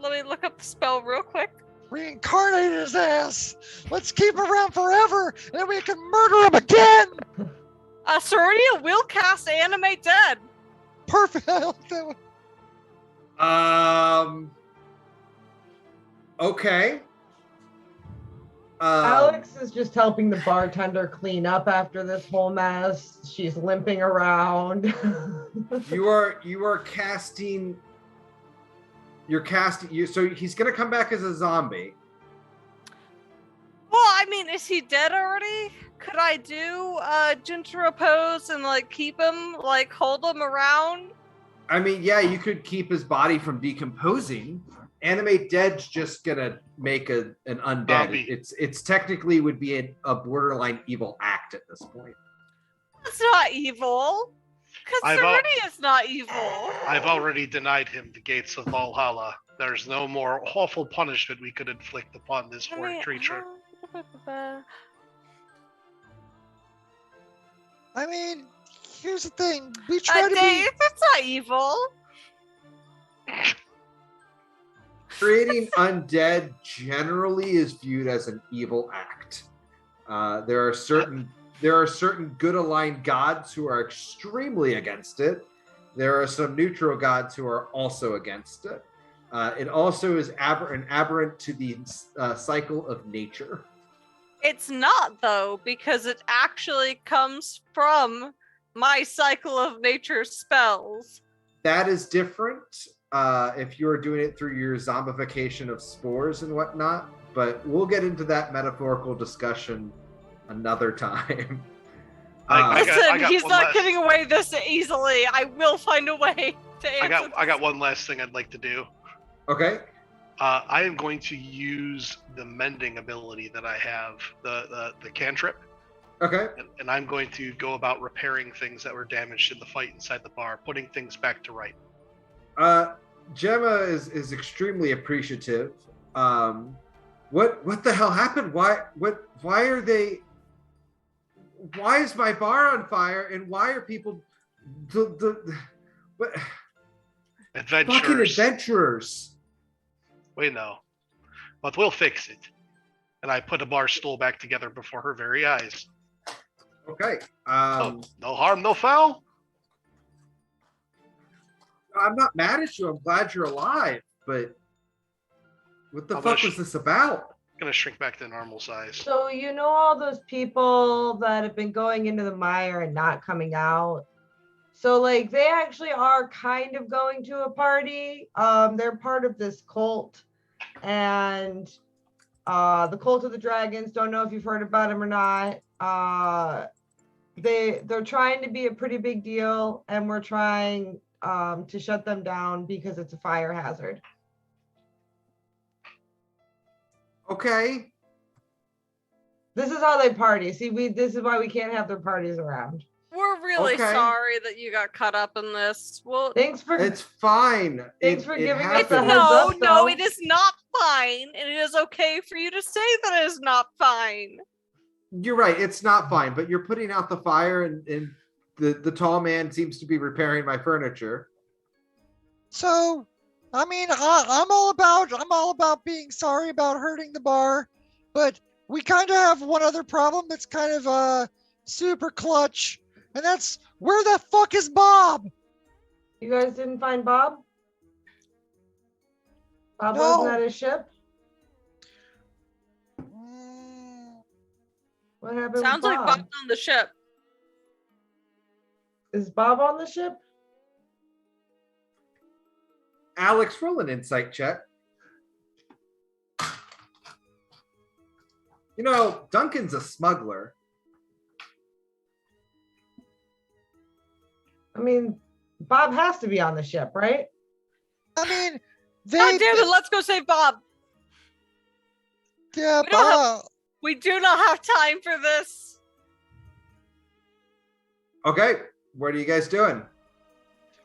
Let me look up the spell real quick. Reincarnate his ass. Let's keep him around forever, and then we can murder him again. Serenia will cast Animate Dead. Perfect. I like that one. Okay. Alex is just helping the bartender clean up after this whole mess. She's limping around. You are casting. So he's gonna come back as a zombie. Well, I mean, is he dead already? Could I do gentle repose and like keep him, like hold him around? I mean, yeah, you could keep his body from decomposing animate dead's just gonna make an undead. Zombie. It's technically would be a borderline evil act at this point. That's not evil. Because Serenity is not evil. I've already denied him the gates of Valhalla. There's no more awful punishment we could inflict upon this horrid creature. I mean, here's the thing. We try to Dave, it's not evil. Creating undead generally is viewed as an evil act. There are certain good aligned gods who are extremely against it. There are some neutral gods who are also against it. It also is aberrant to the cycle of nature. It's not, though, because it actually comes from my cycle of nature spells. That is different if you're doing it through your zombification of spores and whatnot, but we'll get into that metaphorical discussion another time. Listen, he's not getting away this easily. I will find a way to answer I got one last thing I'd like to do. Okay. I am going to use the mending ability that I have, the cantrip. Okay. And I'm going to go about repairing things that were damaged in the fight inside the bar, putting things back to right. Gemma is extremely appreciative. What the hell happened? Why is my bar on fire, and why are people what Adventurers. fucking adventurers? We know. But we'll fix it. And I put a bar stool back together before her very eyes. Okay. No harm, no foul. I'm not mad at you. I'm glad you're alive, but what the fuck was this about? I'm gonna shrink back to normal size. So you know all those people that have been going into the mire and not coming out? So like they actually are kind of going to a party. They're part of this cult, and the Cult of the Dragons. Don't know if you've heard about them or not. They're trying to be a pretty big deal, and we're trying to shut them down because it's a fire hazard. Okay. This is how they party. See, this is why we can't have their parties around. We're really sorry that you got caught up in this. Well, it's fine. Thanks for giving us happens. a heads up. No, it is not fine, and it is okay for you to say that it is not fine. You're right. It's not fine, but you're putting out the fire, and the tall man seems to be repairing my furniture. So, I mean, I'm all about being sorry about hurting the bar, but we kind of have one other problem that's kind of super clutch, and that's where the fuck is Bob? You guys didn't find Bob? Bob No. wasn't at his ship? What happened Sounds with like Bob? Bob's on the ship. Is Bob on the ship? Alex, roll an insight check. You know, Duncan's a smuggler. I mean, Bob has to be on the ship, right? I mean, God damn it, let's go save Bob. Yeah, We do not have time for this. Okay, what are you guys doing?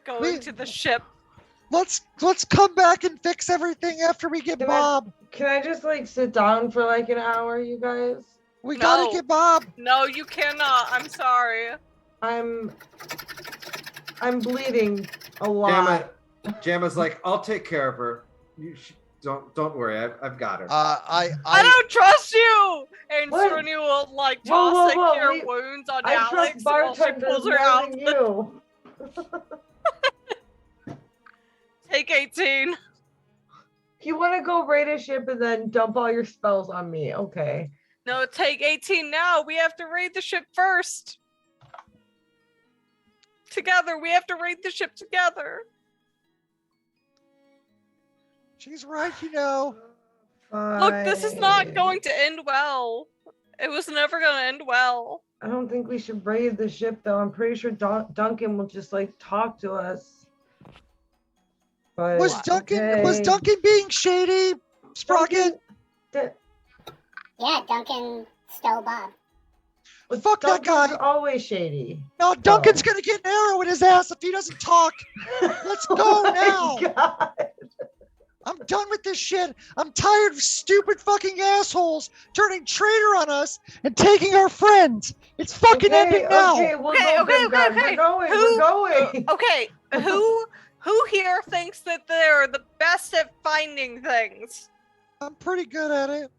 Going to the ship. Let's come back and fix everything after we get Bob. Can I just like sit down for like an hour, you guys? We gotta get Bob. No, you cannot. I'm sorry. I'm bleeding a lot. Jamma's like, I'll take care of her. Don't worry, I've got her. I don't trust you. And Sereny will like toss cure Wait. wounds on I Alex trust while she bartenders pulls her more out. than you. Take 18. You want to go raid a ship and then dump all your spells on me? Okay. No, take 18 now. We have to raid the ship first. Together, we have to raid the ship together. She's right, you know. Look, this is not going to end well. It was never going to end well. I don't think we should raid the ship, though. I'm pretty sure Duncan will just like talk to us. But Was Duncan okay. being shady? Sprocket? Yeah, Duncan stole Bob. Well, Fuck that Duncan's guy. always shady. No, Duncan's gonna get an arrow in his ass if he doesn't talk. Let's go Oh my now. God. I'm done with this shit. I'm tired of stupid fucking assholes turning traitor on us and taking our friends. It's fucking ending now. Okay, we'll Okay, go, okay, Bim God. okay, We're going. Who- We're going. Okay, who here thinks that they're the best at finding things? I'm pretty good at it.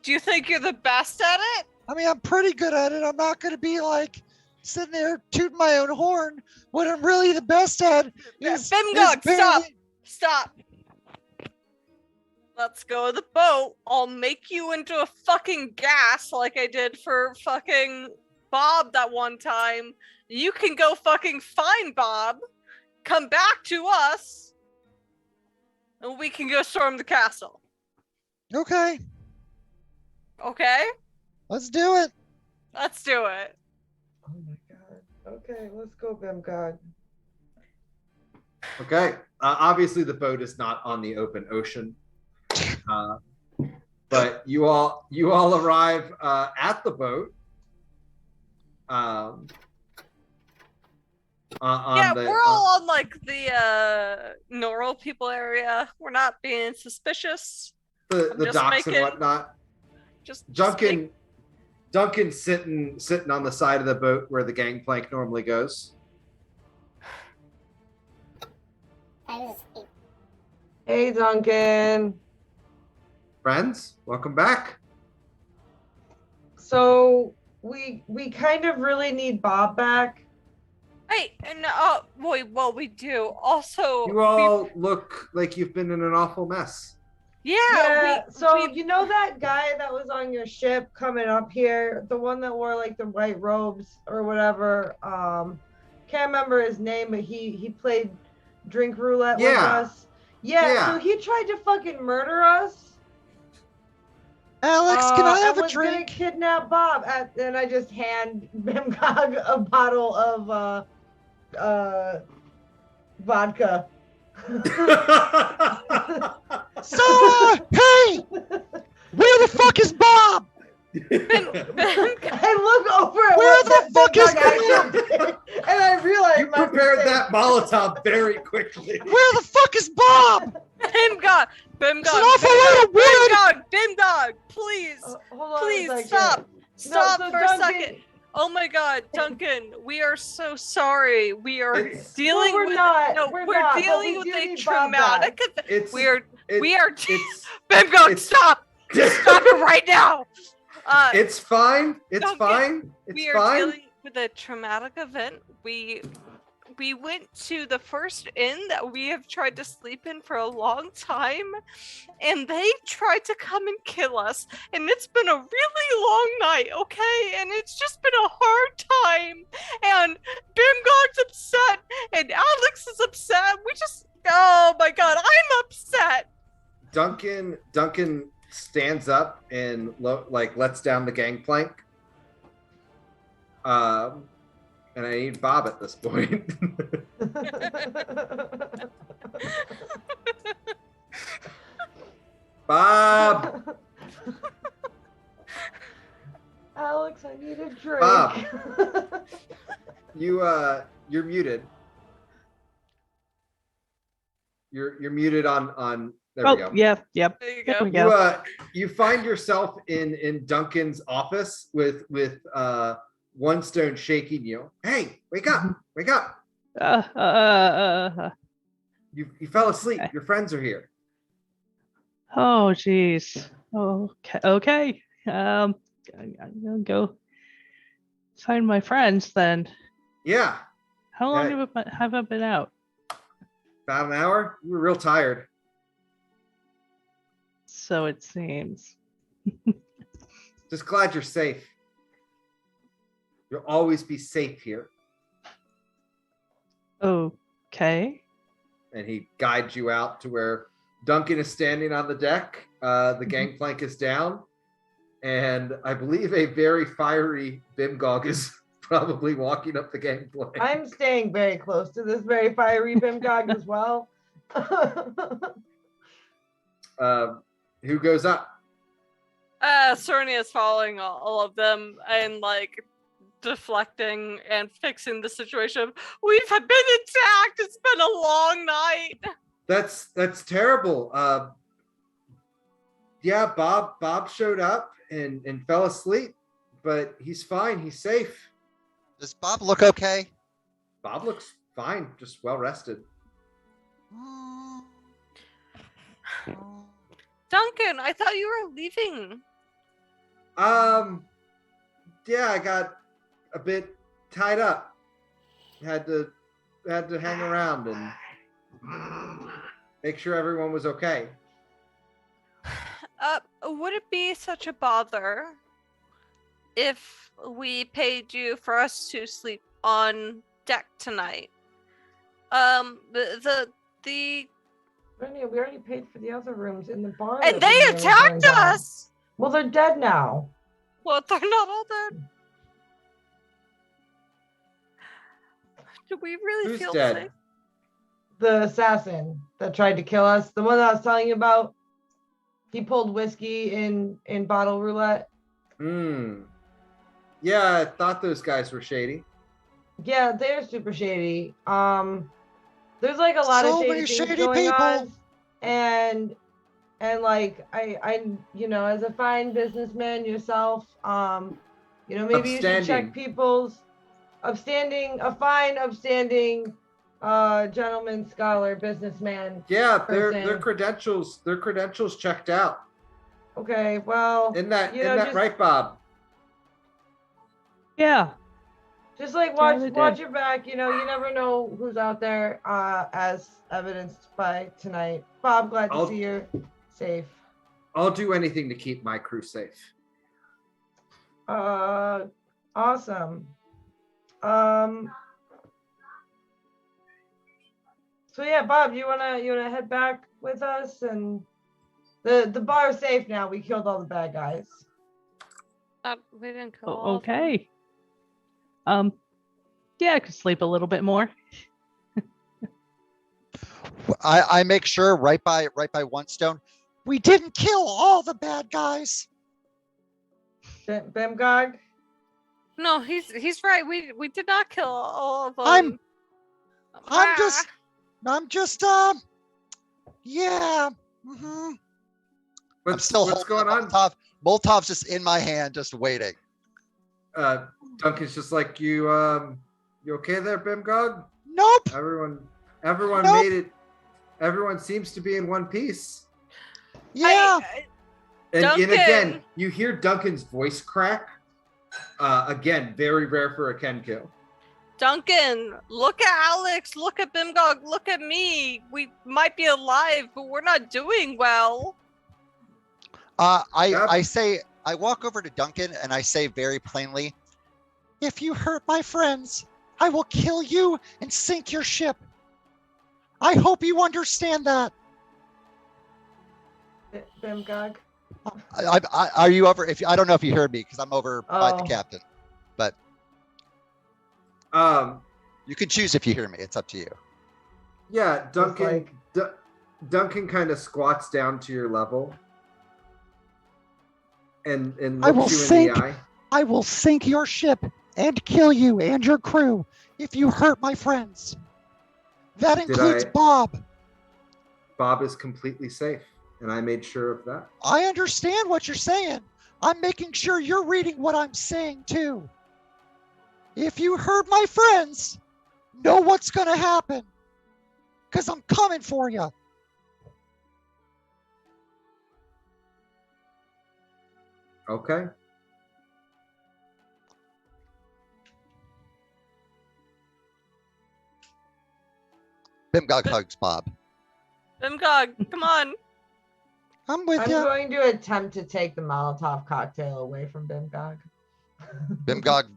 Do you think you're the best at it? I mean, I'm pretty good at it. I'm not going to be like sitting there tooting my own horn. What I'm really the best at is Bimgog, barely- stop. Let's go to the boat. I'll make you into a fucking gas like I did for fucking Bob that one time. You can go fucking find Bob, come back to us, and we can go storm the castle. Okay, Okay? let's do it. Let's do it. Oh my God. Okay, let's go, Bim God. Okay. Obviously, the boat is not on the open ocean, but you all arrive at the boat. We're all on like the Normal people area. We're not being suspicious. The docks and whatnot. Just Duncan's sitting on the side of the boat where the gangplank normally goes. Hey, Duncan. Friends, welcome back. So we kind of really need Bob back. Hey, and we do. Also, You all look like you've been in an awful mess. So you know that guy that was on your ship coming up here, the one that wore like the white robes or whatever. Can't remember his name, but he played drink roulette with us. Yeah. So he tried to fucking murder us. Alex, can I have a drink? Gonna kidnap Bob, and I just hand Bimgog a bottle of vodka. So, hey, where the fuck is Bob? I look over at where the fuck is Bob, and I realize you prepared that Molotov very quickly. Where the fuck is Bob? Bimgog, Bimgog, please, please stop for a second. Oh my God, Duncan, we are so sorry. We are dealing with a traumatic event. Bimgog, stop! Stop it right now! It's fine. It's Duncan, fine. It's we are fine. dealing with a traumatic event. We went to the first inn that we have tried to sleep in for a long time, and they tried to come and kill us, and it's been a really long night, okay? And it's just been a hard time, and Bimgog's upset, and Alex is upset. Oh my God, I'm upset. Duncan stands up and lets down the gangplank. And I need Bob at this point. Bob! Alex, I need a drink. Bob! You're muted. You're muted on there we go. Yep. There you There go. we go. You find yourself in Duncan's office with one stone shaking you. Hey, wake up! Wake up! You fell asleep. Okay. Your friends are here. Oh, geez. Okay. I'm gonna go find my friends then. Yeah, How long have I been out? about an hour. You were real tired. So it seems. Just glad you're safe. You'll always be safe here. Okay. And he guides you out to where Duncan is standing on the deck. The gangplank is down. And I believe a very fiery Bimgog is probably walking up the gangplank. I'm staying very close to this very fiery Bimgog as well. Who goes up? Cerny is following all of them and like deflecting and fixing the situation. We've been attacked. It's been a long night. That's terrible. Yeah, Bob showed up and fell asleep, but he's fine. He's safe. Does Bob look okay? Bob looks fine, just well rested. Duncan, I thought you were leaving. Yeah, I got a bit tied up. Had to hang around and make sure everyone was okay. Would it be such a bother if we paid you for us to sleep on deck tonight? Brittany, we already paid for the other rooms in the bar. And they attacked us! Well, they're dead now. Well, they're not all dead. Do we really Who's feel dead? safe? The assassin that tried to kill us, the one that I was telling you about, he pulled whiskey in bottle roulette. Yeah, I thought those guys were shady. Yeah, they're super shady. There's like a lot of shady things going on, and like I you know, as a fine businessman yourself, you know, maybe you should check people's a fine, upstanding gentleman, scholar, businessman. Yeah, their credentials checked out. Okay, well, Isn't that right, Bob? Yeah. Just like watch your back, you know, you never know who's out there, as evidenced by tonight. Bob, glad to see you're safe. I'll do anything to keep my crew safe. Awesome. So yeah, Bob, you wanna head back with us? And the bar's safe now. We killed all the bad guys. We didn't kill all of them. Okay. Yeah, I could sleep a little bit more. I make sure right by one stone, we didn't kill all the bad guys. Bemgog? No, he's right. We did not kill all of them. I'm just yeah. Mm-hmm. I'm still what's going on? Molotov's just in my hand, just waiting. Duncan's just like, you okay there, Bimgog? Nope. Everyone Nope. made it. Everyone seems to be in one piece. Yeah. And again, you hear Duncan's voice crack. Again, very rare for a Ken kill. Duncan, look at Alex, look at Bimgog, look at me. We might be alive, but we're not doing well. I walk over to Duncan and I say very plainly, if you hurt my friends, I will kill you and sink your ship. I hope you understand that. Bemgog? Are you over? I don't know if you heard me because I'm over by the captain, but you can choose if you hear me. It's up to you. Yeah, Duncan. Duncan kind of squats down to your level and looks you in the eye. I will sink your ship and kill you and your crew if you hurt my friends. That includes Bob. Bob is completely safe, and I made sure of that. I understand what you're saying. I'm making sure you're reading what I'm saying too. If you hurt my friends, know what's going to happen. Because I'm coming for you. Okay. Bimgog hugs Bob. Bimgog, come on. I'm with you. I'm going to attempt to take the Molotov cocktail away from Bimgog. Bimgog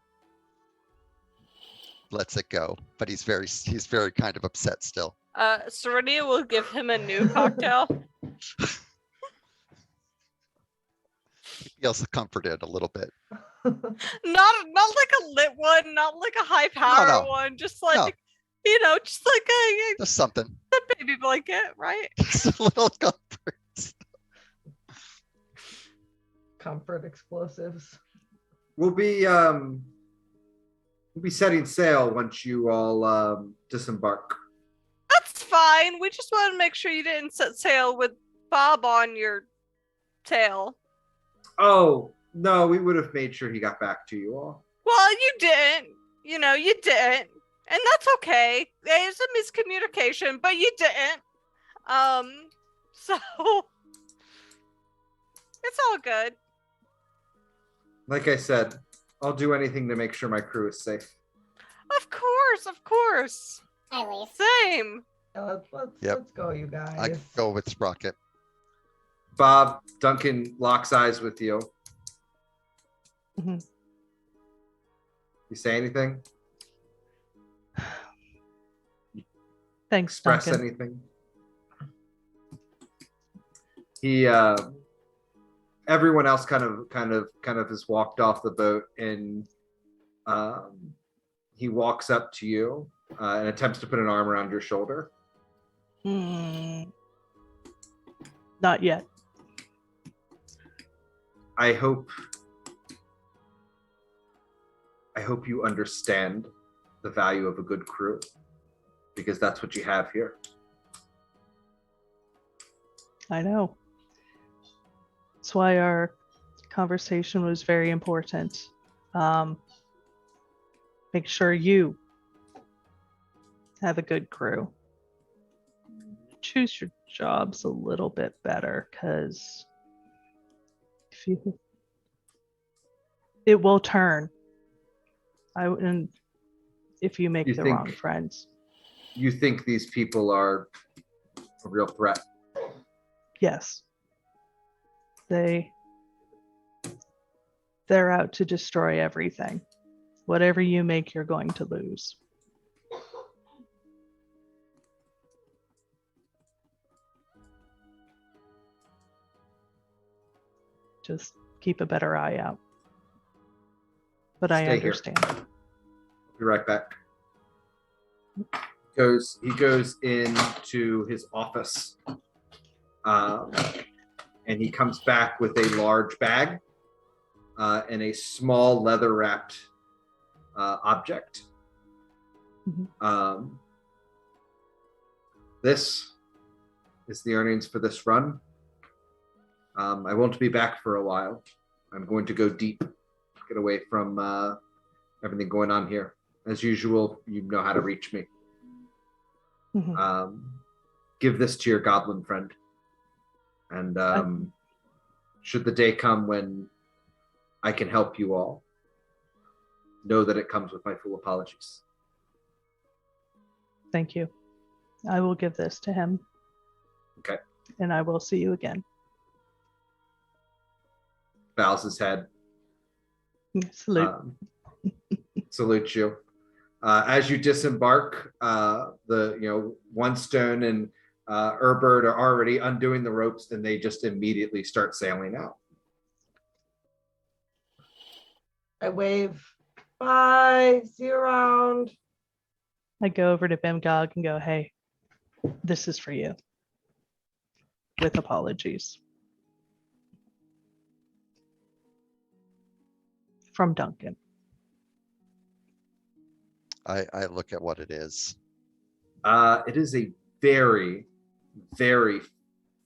lets it go, but he's very kind of upset still. Serenia will give him a new cocktail. He feels comforted a little bit. Not like a lit one, not like a high power one, just like just like just something. the baby blanket, right? Just a little comfort. Comfort explosives. We'll be setting sail once you all disembark. That's fine. We just want to make sure you didn't set sail with Bob on your tail. Oh, no, we would have made sure he got back to you all. Well, you didn't. You didn't. And that's okay. There's a miscommunication, but you didn't. So it's all good. Like I said, I'll do anything to make sure my crew is safe. Of course. I leave. Same. Let's go, you guys. I go with Sprocket. Bob, Duncan locks eyes with you. Mm-hmm. You say anything? Thanks, Express Duncan. anything? He, everyone else kind of has walked off the boat, and he walks up to you and attempts to put an arm around your shoulder. Not yet. I hope you understand the value of a good crew, because that's what you have here. I know. That's why our conversation was very important. Make sure you have a good crew. Choose your jobs a little bit better, because it will turn. And if you make the wrong friends. You think these people are a real threat? Yes. They're out to destroy everything. Whatever you make, you're going to lose. Just keep a better eye out. But I understand. Be right back. He goes into his office, and he comes back with a large bag and a small leather-wrapped object. Mm-hmm. This is the earnings for this run. I won't be back for a while. I'm going to go deep, get away from everything going on here. As usual, you know how to reach me. Mm-hmm. Give this to your goblin friend. And should the day come when I can help you all, know that it comes with my full apologies. Thank you. I will give this to him. Okay. And I will see you again. Bows his head. Salute. Salute you. As you disembark, One Stone and Herbert are already undoing the ropes, and they just immediately start sailing out. I wave. Bye. See you around. I go over to Bimgog and go, hey, this is for you. With apologies. From Duncan. I look at what it is. It is a very, very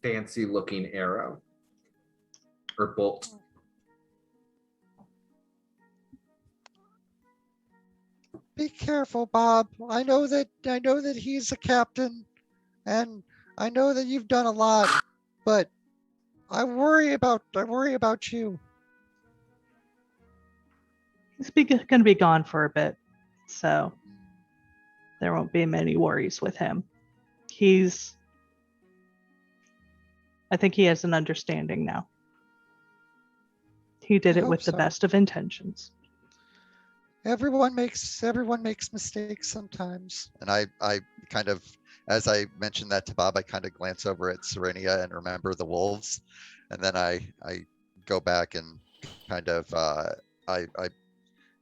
fancy looking arrow or bolt. Be careful, Bob. I know that he's a captain, and I know that you've done a lot, but I worry about you. He's going to be gone for a bit, so there won't be many worries with him. I think he has an understanding now. He did it with the best of intentions. Everyone makes mistakes sometimes. And I kind of, as I mentioned that to Bob, I kind of glance over at Serenia and remember the wolves. And then I go back and kind of, I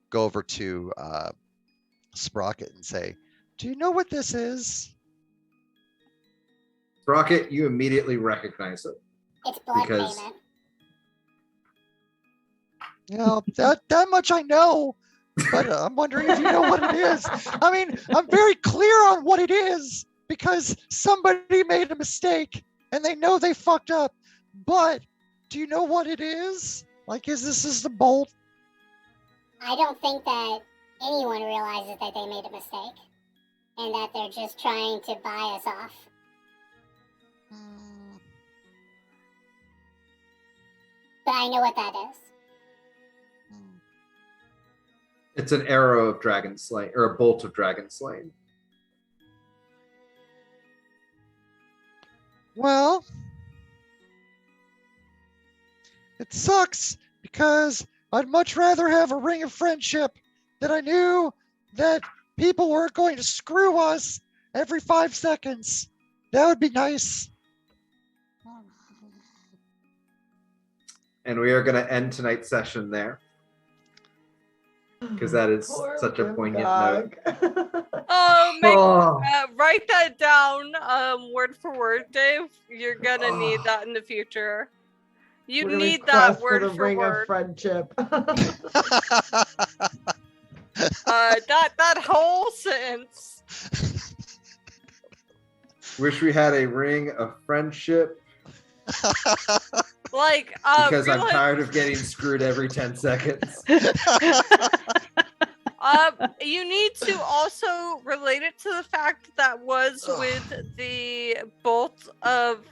go over to Sprocket and say, do you know what this is? Sprocket, you immediately recognize it. It's blood Because- payment. You know, that much I know, but I'm wondering if you know what it is. I mean, I'm very clear on what it is because somebody made a mistake and they know they fucked up. But do you know what it is? Like, is this the bolt? I don't think that anyone realizes that they made a mistake and that they're just trying to buy us off. But I know what that is. It's an arrow of dragon slain, or a bolt of dragon slain. Well, it sucks because I'd much rather have a ring of friendship that I knew that people weren't going to screw us every 5 seconds. That would be nice. And we are going to end tonight's session there. Because that is Poor such a Grim poignant Dog. note. Oh, write that down, word for word, Dave. You're gonna need that in the future. You What a need that request word the for ring word. of friendship. That whole sentence. Wish we had a ring of friendship Like, because I'm realize- tired of getting screwed every 10 seconds. You need to also relate it to the fact that was with the bolt of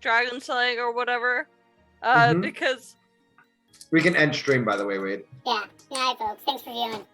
dragon slaying or whatever. Mhm. Because We can end stream, by the way, Wade. Yeah. Good night, folks. Thanks for viewing.